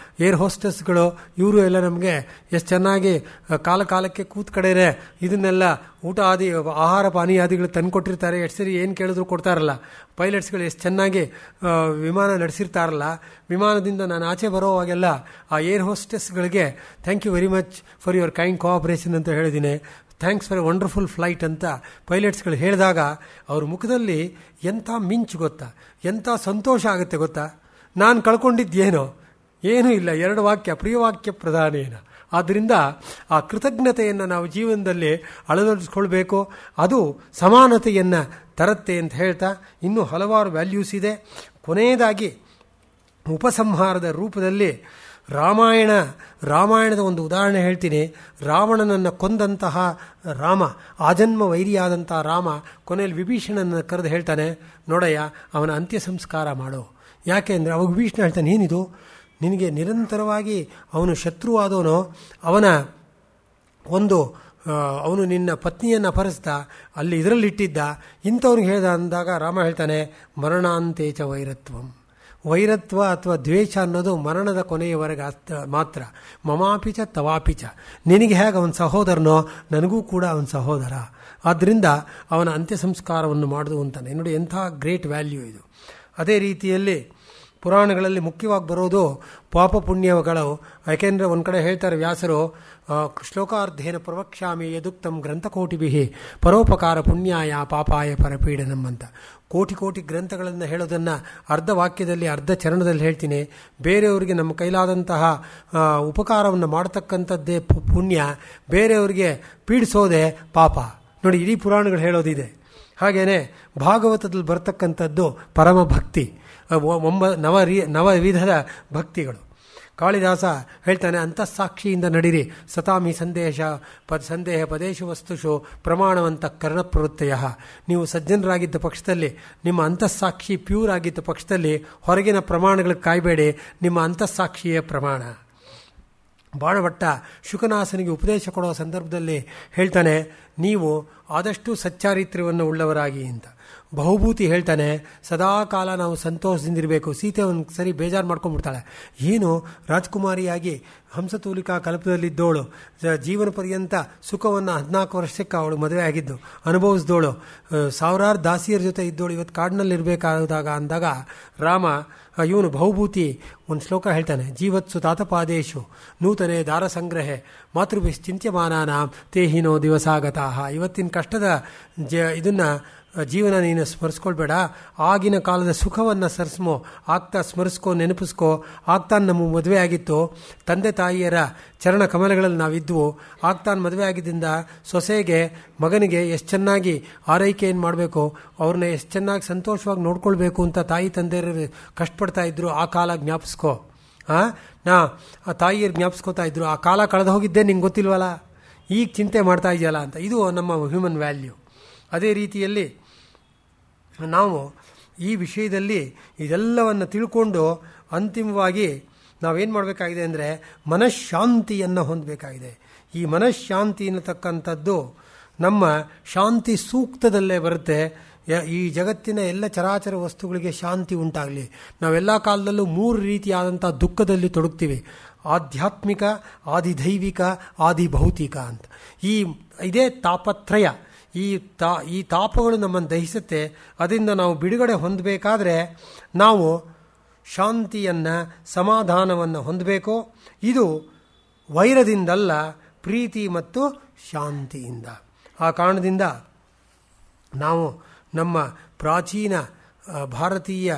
ಏರ್ ಹೋಸ್ಟೆಸ್ಗಳು ಇವರು ಎಲ್ಲ ನಮಗೆ ಎಷ್ಟು ಚೆನ್ನಾಗಿ ಕಾಲಕ್ಕೆ ಕೂತ್ ಕಡೆರೆ ಇದನ್ನೆಲ್ಲ ಊಟ ಆಹಾರ ಪಾನೀಯಾದಿಗಳು ತಂದುಕೊಟ್ಟಿರ್ತಾರೆ. ಎಷ್ಟು ಸರಿ ಏನು ಕೇಳಿದ್ರು ಕೊಡ್ತಾರಲ್ಲ. ಪೈಲಟ್ಸ್ಗಳು ಎಷ್ಟು ಚೆನ್ನಾಗಿ ವಿಮಾನ ನಡೆಸಿರ್ತಾರಲ್ಲ. ವಿಮಾನದಿಂದ ನಾನು ಆಚೆ ಬರೋವಾಗೆಲ್ಲ ಆ ಏರ್ ಹೋಸ್ಟೆಸ್ಗಳಿಗೆ thank you very much for your kind cooperation ಅಂತ ಹೇಳಿದ್ದೀನಿ, thanks for a wonderful flight ಅಂತ ಪೈಲಟ್ಸ್ಗಳು ಹೇಳಿದಾಗ ಅವ್ರ ಮುಖದಲ್ಲಿ ಎಂಥ ಮಿಂಚು ಗೊತ್ತಾ, ಎಂಥ ಸಂತೋಷ ಆಗುತ್ತೆ ಗೊತ್ತಾ. ನಾನು ಕಳ್ಕೊಂಡಿದ್ದೇನೋ ಏನೂ ಇಲ್ಲ, 2 ವಾಕ್ಯ, ಪ್ರಿಯವಾಕ್ಯ ಪ್ರಧಾನೇನ. ಆದ್ದರಿಂದ ಆ ಕೃತಜ್ಞತೆಯನ್ನು ನಾವು ಜೀವನದಲ್ಲಿ ಅಳವಡಿಸ್ಕೊಳ್ಬೇಕು. ಅದು ಸಮಾನತೆಯನ್ನು ತರುತ್ತೆ ಅಂತ ಹೇಳ್ತಾ ಇನ್ನೂ ಹಲವಾರು ವ್ಯಾಲ್ಯೂಸ್ ಇದೆ. ಕೊನೆಯದಾಗಿ ಉಪಸಂಹಾರದ ರೂಪದಲ್ಲಿ ರಾಮಾಯಣದ ಒಂದು ಉದಾಹರಣೆ ಹೇಳ್ತೀನಿ. ರಾವಣನನ್ನು ಕೊಂದಂತಹ ರಾಮ, ಆಜನ್ಮ ವೈರಿಯಾದಂತಹ ರಾಮ, ಕೊನೆಯಲ್ಲಿ ವಿಭೀಷಣನನ್ನು ಕರೆದು ಹೇಳ್ತಾನೆ, ನೋಡಯ್ಯ ಅವನ ಅಂತ್ಯ ಸಂಸ್ಕಾರ ಮಾಡು. ಯಾಕೆ ಅಂದರೆ ಅವಾಗ ವಿಭೀಷಣ ಹೇಳ್ತಾನೆ, ಏನಿದು ನಿನಗೆ ನಿರಂತರವಾಗಿ ಅವನು ಶತ್ರುವಾದವನು, ಅವನು ನಿನ್ನ ಪತ್ನಿಯನ್ನು ಅಪಹರಿಸ್ದ, ಅಲ್ಲಿ ಇದರಲ್ಲಿಟ್ಟಿದ್ದ, ಇಂಥವ್ನಿಗೆ ಹೇಳ್ದ ಅಂದಾಗ ರಾಮ ಹೇಳ್ತಾನೆ, ಮರಣಾಂತೇಚ ವೈರತ್ವ ಅಥವಾ ದ್ವೇಷ ಅನ್ನೋದು ಮರಣದ ಕೊನೆಯವರೆಗೆ ಮಾತ್ರ. ಮಮಾಪಿಚ ತವಾಪಿಚ, ನಿನಗೆ ಹೇಗೆ ಅವನ ಸಹೋದರನೋ ನನಗೂ ಕೂಡ ಅವನ ಸಹೋದರ. ಆದ್ದರಿಂದ ಅವನ ಅಂತ್ಯ ಸಂಸ್ಕಾರವನ್ನು ಮಾಡೋದು ಅಂತಾನೆ. ನೋಡಿ ಎಂಥ ಗ್ರೇಟ್ ವ್ಯಾಲ್ಯೂ ಇದು. ಅದೇ ರೀತಿಯಲ್ಲಿ ಪುರಾಣಗಳಲ್ಲಿ ಮುಖ್ಯವಾಗಿ ಬರೋದು ಪಾಪ ಪುಣ್ಯಗಳು. ಯಾಕೆಂದರೆ ಒಂದು ಕಡೆ ಹೇಳ್ತಾರೆ ವ್ಯಾಸರು, ಶ್ಲೋಕಾರ್ಧೇನ ಪ್ರವಕ್ಷ್ಯಾಮಿ ಯದುಕ್ತಂ ಗ್ರಂಥಕೋಟಿಭಿ ಪರೋಪಕಾರ ಪುಣ್ಯಾಯ ಪಾಪಾಯ ಪರಪೀಡನಂ ಅಂತ. ಕೋಟಿ ಗ್ರಂಥಗಳನ್ನು ಹೇಳೋದನ್ನು ಅರ್ಧ ವಾಕ್ಯದಲ್ಲಿ ಅರ್ಧ ಚರಣದಲ್ಲಿ ಹೇಳ್ತೀನಿ. ಬೇರೆಯವರಿಗೆ ನಮ್ಮ ಕೈಲಾದಂತಹ ಉಪಕಾರವನ್ನು ಮಾಡತಕ್ಕಂಥದ್ದೇ ಪುಣ್ಯ, ಬೇರೆಯವರಿಗೆ ಪೀಡಿಸೋದೇ ಪಾಪ. ನೋಡಿ ಇಡೀ ಪುರಾಣಗಳು ಹೇಳೋದಿದೆ. ಹಾಗೆಯೇ ಭಾಗವತದಲ್ಲಿ ಬರ್ತಕ್ಕಂಥದ್ದು ಪರಮ ಭಕ್ತಿ, ನವವಿಧದ ಭಕ್ತಿಗಳು. ಕಾಳಿದಾಸ ಹೇಳ್ತಾನೆ, ಅಂತಃಸಾಕ್ಷಿಯಿಂದ ನಡಿರಿ ಸತಾಮಿ ಸಂದೇಹ ಪದೇಶು ವಸ್ತುಷು ಪ್ರಮಾಣವಂತ ಕರ್ಣಪ್ರವೃತ್ತಯ. ನೀವು ಸಜ್ಜನರಾಗಿದ್ದ ಪಕ್ಷದಲ್ಲಿ, ನಿಮ್ಮ ಅಂತಃಸಾಕ್ಷಿ ಪ್ಯೂರ್ ಆಗಿದ್ದ ಪಕ್ಷದಲ್ಲಿ ಹೊರಗಿನ ಪ್ರಮಾಣಗಳಿಗೆ ಕಾಯಬೇಡಿ, ನಿಮ್ಮ ಅಂತಃಸಾಕ್ಷಿಯೇ ಪ್ರಮಾಣ. ಬಾಣಭಟ್ಟ ಶುಕನಾಸನಿಗೆ ಉಪದೇಶ ಕೊಡೋ ಸಂದರ್ಭದಲ್ಲಿ ಹೇಳ್ತಾನೆ, ನೀವು ಆದಷ್ಟು ಸಚ್ಚಾರಿತ್ರ್ಯವನ್ನು ಉಳ್ಳವರಾಗಿ ಅಂತ. ಬಹುಭೂತಿ ಹೇಳ್ತಾನೆ, ಸದಾಕಾಲ ನಾವು ಸಂತೋಷದಿಂದಿರಬೇಕು. ಸೀತೆ ಒಂದು ಸರಿ ಬೇಜಾರು ಮಾಡ್ಕೊಂಡ್ಬಿಡ್ತಾಳೆ. ಏನು ರಾಜ್ಕುಮಾರಿಯಾಗಿ ಹಂಸತೂಲಿಕಾ ಕಲ್ಪದಲ್ಲಿದ್ದವಳು, ಜೀವನ ಪರ್ಯಂತ ಸುಖವನ್ನು 14 ವರ್ಷಕ್ಕೆ ಅವಳು ಮದುವೆ ಆಗಿದ್ದು ಅನುಭವಿಸಿದವಳು, ಸಾವಿರಾರು ದಾಸಿಯರ ಜೊತೆ ಇದ್ದವಳು, ಇವತ್ತು ಕಾಡಿನಲ್ಲಿರಬೇಕಾದಾಗ ಅಂದಾಗ ರಾಮ ಇವನು ಬಹುಭೂತಿ ಒಂದು ಶ್ಲೋಕ ಹೇಳ್ತಾನೆ, ಜೀವತ್ಸು ತಾತಪಾದೇಶು ನೂತನೆ ದಾರ ಸಂಗ್ರಹೆ ಮಾತೃಭಿಶ್ಚಿಂತ್ಯಮಾನಾನ ತೇಹಿನೋ ದಿವಸಾಗತಾಹ. ಇವತ್ತಿನ ಕಷ್ಟದ ಇದನ್ನು ಜೀವನ ನೀನು ಸ್ಮರಿಸ್ಕೊಳ್ಬೇಡ, ಆಗಿನ ಕಾಲದ ಸುಖವನ್ನು ಸ್ಮರಿಸ್ಕೋ, ನೆನಪಿಸ್ಕೋ. ಆಗ್ತಾನೆ ನಮ್ಮ ಮದುವೆ ಆಗಿತ್ತು, ತಂದೆ ತಾಯಿಯರ ಚರಣ ಕಮಲಗಳಲ್ಲಿ ನಾವಿದ್ವು. ಆಗ್ತಾನೆ ಮದುವೆ ಆಗಿದ್ದರಿಂದ ಸೊಸೆಗೆ ಮಗನಿಗೆ ಎಷ್ಟು ಚೆನ್ನಾಗಿ ಆರೈಕೆಯನ್ನು ಮಾಡಬೇಕು, ಅವ್ರನ್ನ ಎಷ್ಟು ಚೆನ್ನಾಗಿ ಸಂತೋಷವಾಗಿ ನೋಡ್ಕೊಳ್ಬೇಕು ಅಂತ ತಾಯಿ ತಂದೆಯರು ಕಷ್ಟಪಡ್ತಾ ಇದ್ರು. ಆ ಕಾಲ ಜ್ಞಾಪಿಸ್ಕೋ. ಆ ತಾಯಿಯರು ಜ್ಞಾಪಿಸ್ಕೋತಾ ಇದ್ರು. ಆ ಕಾಲ ಕಳೆದು ಹೋಗಿದ್ದೇ ನಿಂಗೆ ಗೊತ್ತಿಲ್ವಲ್ಲ, ಈಗ ಚಿಂತೆ ಮಾಡ್ತಾ ಇದೆಯಲ್ಲ ಅಂತ. ಇದು ನಮ್ಮ ಹ್ಯೂಮನ್ ವ್ಯಾಲ್ಯೂ. ಅದೇ ರೀತಿಯಲ್ಲಿ ನಾವು ಈ ವಿಷಯದಲ್ಲಿ ಇದೆಲ್ಲವನ್ನು ತಿಳ್ಕೊಂಡು ಅಂತಿಮವಾಗಿ ನಾವೇನು ಮಾಡಬೇಕಾಗಿದೆ ಅಂದರೆ ಮನಃಶಾಂತಿಯನ್ನು ಹೊಂದಬೇಕಾಗಿದೆ. ಈ ಮನಃಶಾಂತಿ ಅನ್ನತಕ್ಕಂಥದ್ದು ನಮ್ಮ ಶಾಂತಿ ಸೂಕ್ತದಲ್ಲೇ ಬರುತ್ತೆ. ಈ ಜಗತ್ತಿನ ಎಲ್ಲ ಚರಾಚರ ವಸ್ತುಗಳಿಗೆ ಶಾಂತಿ ಉಂಟಾಗಲಿ. ನಾವೆಲ್ಲ ಕಾಲದಲ್ಲೂ 3 ರೀತಿಯಾದಂಥ ದುಃಖದಲ್ಲಿ ತೊಡಗ್ತೀವಿ: ಆಧ್ಯಾತ್ಮಿಕ, ಆದಿದೈವಿಕ, ಆದಿಭೌತಿಕ ಅಂತ. ಇದೇ ತಾಪತ್ರಯ. ಈ ತಾಪಗಳು ನಮ್ಮನ್ನು ದಹಿಸುತ್ತೆ. ಅದರಿಂದ ನಾವು ಬಿಡುಗಡೆ ಹೊಂದಬೇಕಾದ್ರೆ ನಾವು ಶಾಂತಿಯನ್ನು, ಸಮಾಧಾನವನ್ನು ಹೊಂದಬೇಕು. ಇದು ವೈರದಿಂದಲ್ಲ, ಪ್ರೀತಿ ಮತ್ತು ಶಾಂತಿಯಿಂದ. ಆ ಕಾರಣದಿಂದ ನಾವು ನಮ್ಮ ಪ್ರಾಚೀನ ಭಾರತೀಯ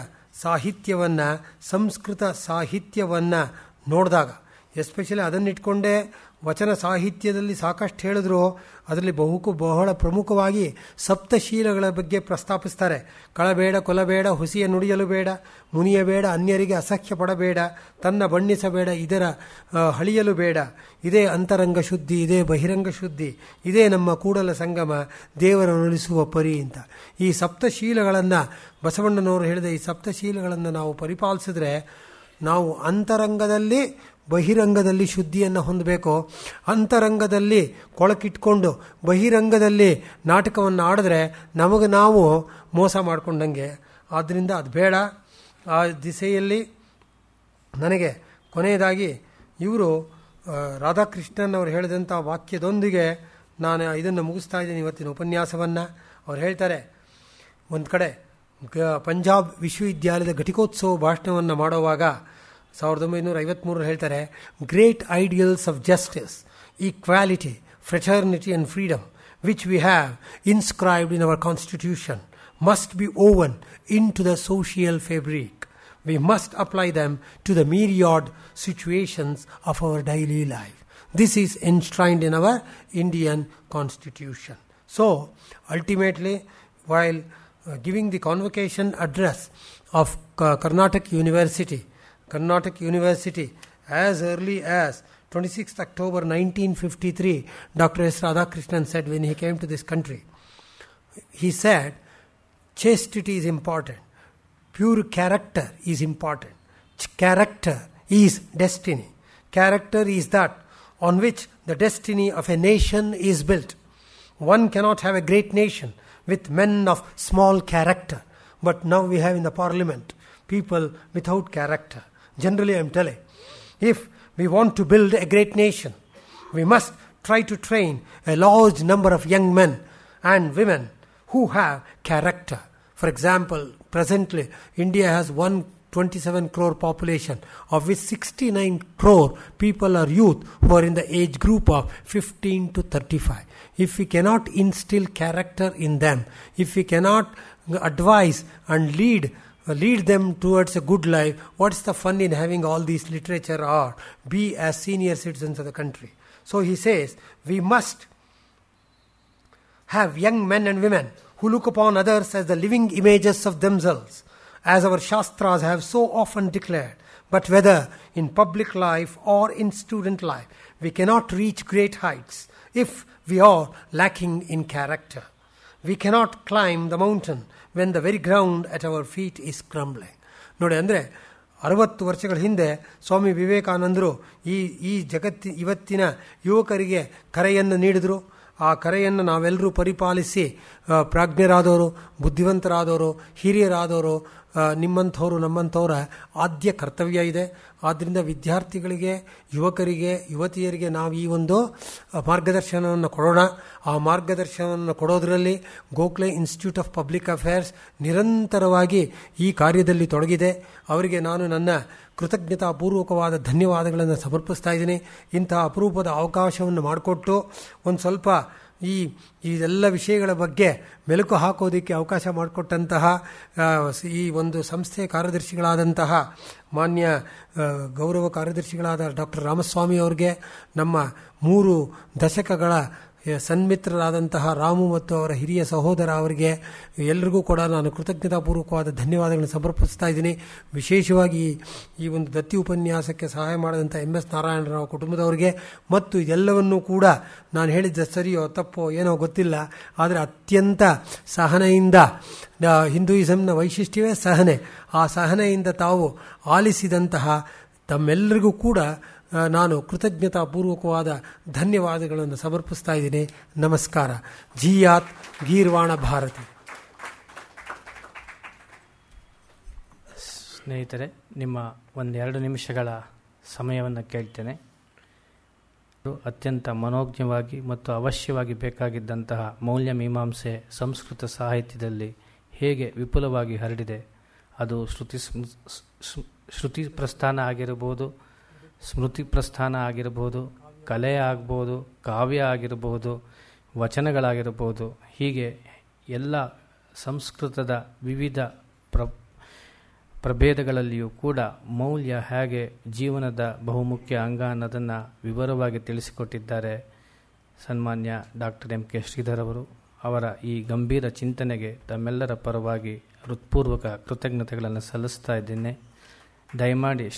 ಸಾಹಿತ್ಯವನ್ನು, ಸಂಸ್ಕೃತ ಸಾಹಿತ್ಯವನ್ನು ನೋಡಿದಾಗ, ಎಸ್ಪೆಷಲಿ ಅದನ್ನಿಟ್ಕೊಂಡೇ ವಚನ ಸಾಹಿತ್ಯದಲ್ಲಿ ಸಾಕಷ್ಟು ಹೇಳಿದ್ರು. ಅದರಲ್ಲಿ ಬಹಳ ಪ್ರಮುಖವಾಗಿ ಸಪ್ತಶೀಲಗಳ ಬಗ್ಗೆ ಪ್ರಸ್ತಾಪಿಸ್ತಾರೆ. ಕಳಬೇಡ, ಕೊಲಬೇಡ, ಹುಸಿಯ ನುಡಿಯಲು ಬೇಡ, ಮುನಿಯಬೇಡ, ಅನ್ಯರಿಗೆ ಅಸಹ್ಯ ಪಡಬೇಡ, ತನ್ನ ಬಣ್ಣಿಸಬೇಡ, ಇದರ ಹಳಿಯಲು ಬೇಡ. ಇದೇ ಅಂತರಂಗ ಶುದ್ಧಿ, ಇದೇ ಬಹಿರಂಗ ಶುದ್ಧಿ, ಇದೇ ನಮ್ಮ ಕೂಡಲ ಸಂಗಮ, ದೇವರನ್ನು ಉಳಿಸುವ ಪರಿ ಅಂತ. ಈ ಸಪ್ತಶೀಲಗಳನ್ನು ಬಸವಣ್ಣನವರು ಹೇಳಿದ ಈ ಸಪ್ತಶೀಲಗಳನ್ನು ನಾವು ಪರಿಪಾಲಿಸಿದ್ರೆ ನಾವು ಅಂತರಂಗದಲ್ಲಿ ಬಹಿರಂಗದಲ್ಲಿ ಶುದ್ಧಿಯನ್ನು ಹೊಂದಬೇಕು. ಅಂತರಂಗದಲ್ಲಿ ಕೊಳಕಿಟ್ಕೊಂಡು ಬಹಿರಂಗದಲ್ಲಿ ನಾಟಕವನ್ನು ಆಡಿದ್ರೆ ನಮಗೆ ನಾವು ಮೋಸ ಮಾಡಿಕೊಂಡಂಗೆ. ಆದ್ದರಿಂದ ಅದು ಬೇಡ. ಆ ದಿಸೆಯಲ್ಲಿ ನನಗೆ ಕೊನೆಯದಾಗಿ ಇವರು ರಾಧಾಕೃಷ್ಣನ್ ಅವರು ಹೇಳಿದಂಥ ವಾಕ್ಯದೊಂದಿಗೆ ನಾನು ಇದನ್ನು ಮುಗಿಸ್ತಾ ಇದ್ದೀನಿ ಇವತ್ತಿನ ಉಪನ್ಯಾಸವನ್ನು. ಅವ್ರು ಹೇಳ್ತಾರೆ, ಒಂದು ಕಡೆ ಪಂಜಾಬ್ ವಿಶ್ವವಿದ್ಯಾಲಯದ ಘಟಿಕೋತ್ಸವ ಭಾಷಣವನ್ನು ಮಾಡುವಾಗ 1953 ಹೇಳ್ತಾರೆ, great ideals of justice, equality, fraternity and freedom which we have inscribed in our constitution must be woven into the social fabric. We must apply them to the myriad situations of our daily life. This is enshrined in our Indian Constitution. So, ultimately, while giving the convocation address of Karnataka University, as early as 26th October 1953, Dr. S. Radhakrishnan said when he came to this country, he said, chastity is important. Pure character is important. Character is destiny. Character is that on which the destiny of a nation is built. One cannot have a great nation with men of small character. But now we have in the parliament people without character. Generally, I am telling, if we want to build a great nation, we must try to train a large number of young men and women who have character. For example, presently, India has 127 crore population, of which 69 crore people are youth who are in the age group of 15 to 35. If we cannot instill character in them, if we cannot advise and lead them towards a good life, what's the fun in having all these literature or be as senior citizens of the country? So he says, we must have young men and women who look upon others as the living images of themselves, as our Shastras have so often declared. But whether in public life or in student life, we cannot reach great heights if we are lacking in character. We cannot climb the mountain when the very ground at our feet is crumbling. ನೋಡಿ, ಅಂದರೆ 60 ವರ್ಷಗಳ ಹಿಂದೆ ಸ್ವಾಮಿ ವಿವೇಕಾನಂದರು ಈ ಇವತ್ತಿನ ಯುವಕರಿಗೆ ಕರೆಯನ್ನು ನೀಡಿದರು. ಆ ಕರೆಯನ್ನು ನಾವೆಲ್ಲರೂ ಪರಿಪಾಲಿಸಿ ಪ್ರಾಜ್ಞರಾದವರು, ಬುದ್ಧಿವಂತರಾದವರು, ಹಿರಿಯರಾದವರು, ನಿಮ್ಮಂಥವರು, ನಮ್ಮಂಥವರ ಆದ್ಯ ಕರ್ತವ್ಯ ಇದೆ. ಆದ್ದರಿಂದ ವಿದ್ಯಾರ್ಥಿಗಳಿಗೆ, ಯುವಕರಿಗೆ, ಯುವತಿಯರಿಗೆ ನಾವು ಈ ಒಂದು ಮಾರ್ಗದರ್ಶನವನ್ನು ಕೊಡೋಣ. ಆ ಮಾರ್ಗದರ್ಶನವನ್ನು ಕೊಡೋದರಲ್ಲಿ Gokhale institute of public affairs ನಿರಂತರವಾಗಿ ಈ ಕಾರ್ಯದಲ್ಲಿ ತೊಡಗಿದೆ. ಅವರಿಗೆ ನಾನು ನನ್ನ ಕೃತಜ್ಞತಾಪೂರ್ವಕವಾದ ಧನ್ಯವಾದಗಳನ್ನು ಸಮರ್ಪಿಸ್ತಾ ಇದ್ದೀನಿ. ಇಂತಹ ಅಪರೂಪದ ಅವಕಾಶವನ್ನು ಮಾಡಿಕೊಟ್ಟು ಒಂದು ಸ್ವಲ್ಪ ಇದೆಲ್ಲ ವಿಷಯಗಳ ಬಗ್ಗೆ ಮೆಲುಕು ಹಾಕೋದಕ್ಕೆ ಅವಕಾಶ ಮಾಡಿಕೊಟ್ಟಂತಹ ಈ ಒಂದು ಸಂಸ್ಥೆಯ ಕಾರ್ಯದರ್ಶಿಗಳಾದಂತಹ ಮಾನ್ಯ ಗೌರವ ಕಾರ್ಯದರ್ಶಿಗಳಾದ ಡಾಕ್ಟರ್ ರಾಮಸ್ವಾಮಿ ಅವರಿಗೆ, ನಮ್ಮ 3 ದಶಕಗಳ ಸನ್ಮಿತ್ರರಾದಂತಹ ರಾಮು ಮತ್ತು ಅವರ ಹಿರಿಯ ಸಹೋದರ ಅವರಿಗೆ ಎಲ್ಲರಿಗೂ ಕೂಡ ನಾನು ಕೃತಜ್ಞತಾಪೂರ್ವಕವಾದ ಧನ್ಯವಾದಗಳನ್ನು ಸಮರ್ಪಿಸ್ತಾ ಇದ್ದೀನಿ. ವಿಶೇಷವಾಗಿ ಈ ಒಂದು ದತ್ತಿ ಉಪನ್ಯಾಸಕ್ಕೆ ಸಹಾಯ ಮಾಡಿದಂಥ MS ನಾರಾಯಣರಾವ್ ಕುಟುಂಬದವರಿಗೆ, ಮತ್ತು ಇದೆಲ್ಲವನ್ನೂ ಕೂಡ ನಾನು ಹೇಳಿದ್ದ ಸರಿಯೋ ತಪ್ಪೋ ಏನೋ ಗೊತ್ತಿಲ್ಲ, ಆದರೆ ಅತ್ಯಂತ ಸಹನೆಯಿಂದ, ಹಿಂದೂಯಿಸಂನ ವೈಶಿಷ್ಟ್ಯವೇ ಸಹನೆ, ಆ ಸಹನೆಯಿಂದ ತಾವು ಆಲಿಸಿದಂತಹ ತಮ್ಮೆಲ್ಲರಿಗೂ ಕೂಡ ನಾನು ಕೃತಜ್ಞತಾಪೂರ್ವಕವಾದ ಧನ್ಯವಾದಗಳನ್ನು ಸಮರ್ಪಿಸ್ತಾ ಇದ್ದೀನಿ. ನಮಸ್ಕಾರ. ಜಿಯಾತ್ ಗೀರ್ವಾಣ ಭಾರತಿ. ಸ್ನೇಹಿತರೆ, ನಿಮ್ಮ 1-2 ನಿಮಿಷಗಳ ಸಮಯವನ್ನು ಕೇಳ್ತೇನೆ. ಅತ್ಯಂತ ಮನೋಜ್ಞವಾಗಿ ಮತ್ತು ಅವಶ್ಯವಾಗಿ ಬೇಕಾಗಿದ್ದಂತಹ ಮೌಲ್ಯ ಮೀಮಾಂಸೆ ಸಂಸ್ಕೃತ ಸಾಹಿತ್ಯದಲ್ಲಿ ಹೇಗೆ ವಿಪುಲವಾಗಿ ಹರಡಿದೆ, ಅದು ಶ್ರುತಿ ಪ್ರಸ್ಥಾನ ಆಗಿರಬಹುದು, ಸ್ಮೃತಿ ಪ್ರಸ್ಥಾನ ಆಗಿರಬಹುದು, ಕಲೆ ಆಗ್ಬೋದು, ಕಾವ್ಯ ಆಗಿರಬಹುದು, ವಚನಗಳಾಗಿರ್ಬೋದು, ಹೀಗೆ ಎಲ್ಲ ಸಂಸ್ಕೃತದ ವಿವಿಧ ಪ್ರಭೇದಗಳಲ್ಲಿಯೂ ಕೂಡ ಮೌಲ್ಯ ಹೇಗೆ ಜೀವನದ ಬಹುಮುಖ್ಯ ಅಂಗ ಅನ್ನೋದನ್ನು ವಿವರವಾಗಿ ತಿಳಿಸಿಕೊಟ್ಟಿದ್ದಾರೆ ಸನ್ಮಾನ್ಯ ಡಾಕ್ಟರ್ ಎಂ ಕೆ ಶ್ರೀಧರ್ ಅವರು. ಅವರ ಈ ಗಂಭೀರ ಚಿಂತನೆಗೆ ತಮ್ಮೆಲ್ಲರ ಪರವಾಗಿ ಹೃತ್ಪೂರ್ವಕ ಕೃತಜ್ಞತೆಗಳನ್ನು ಸಲ್ಲಿಸ್ತಾ ಇದ್ದೇನೆ. ದಯಮಾಡಿ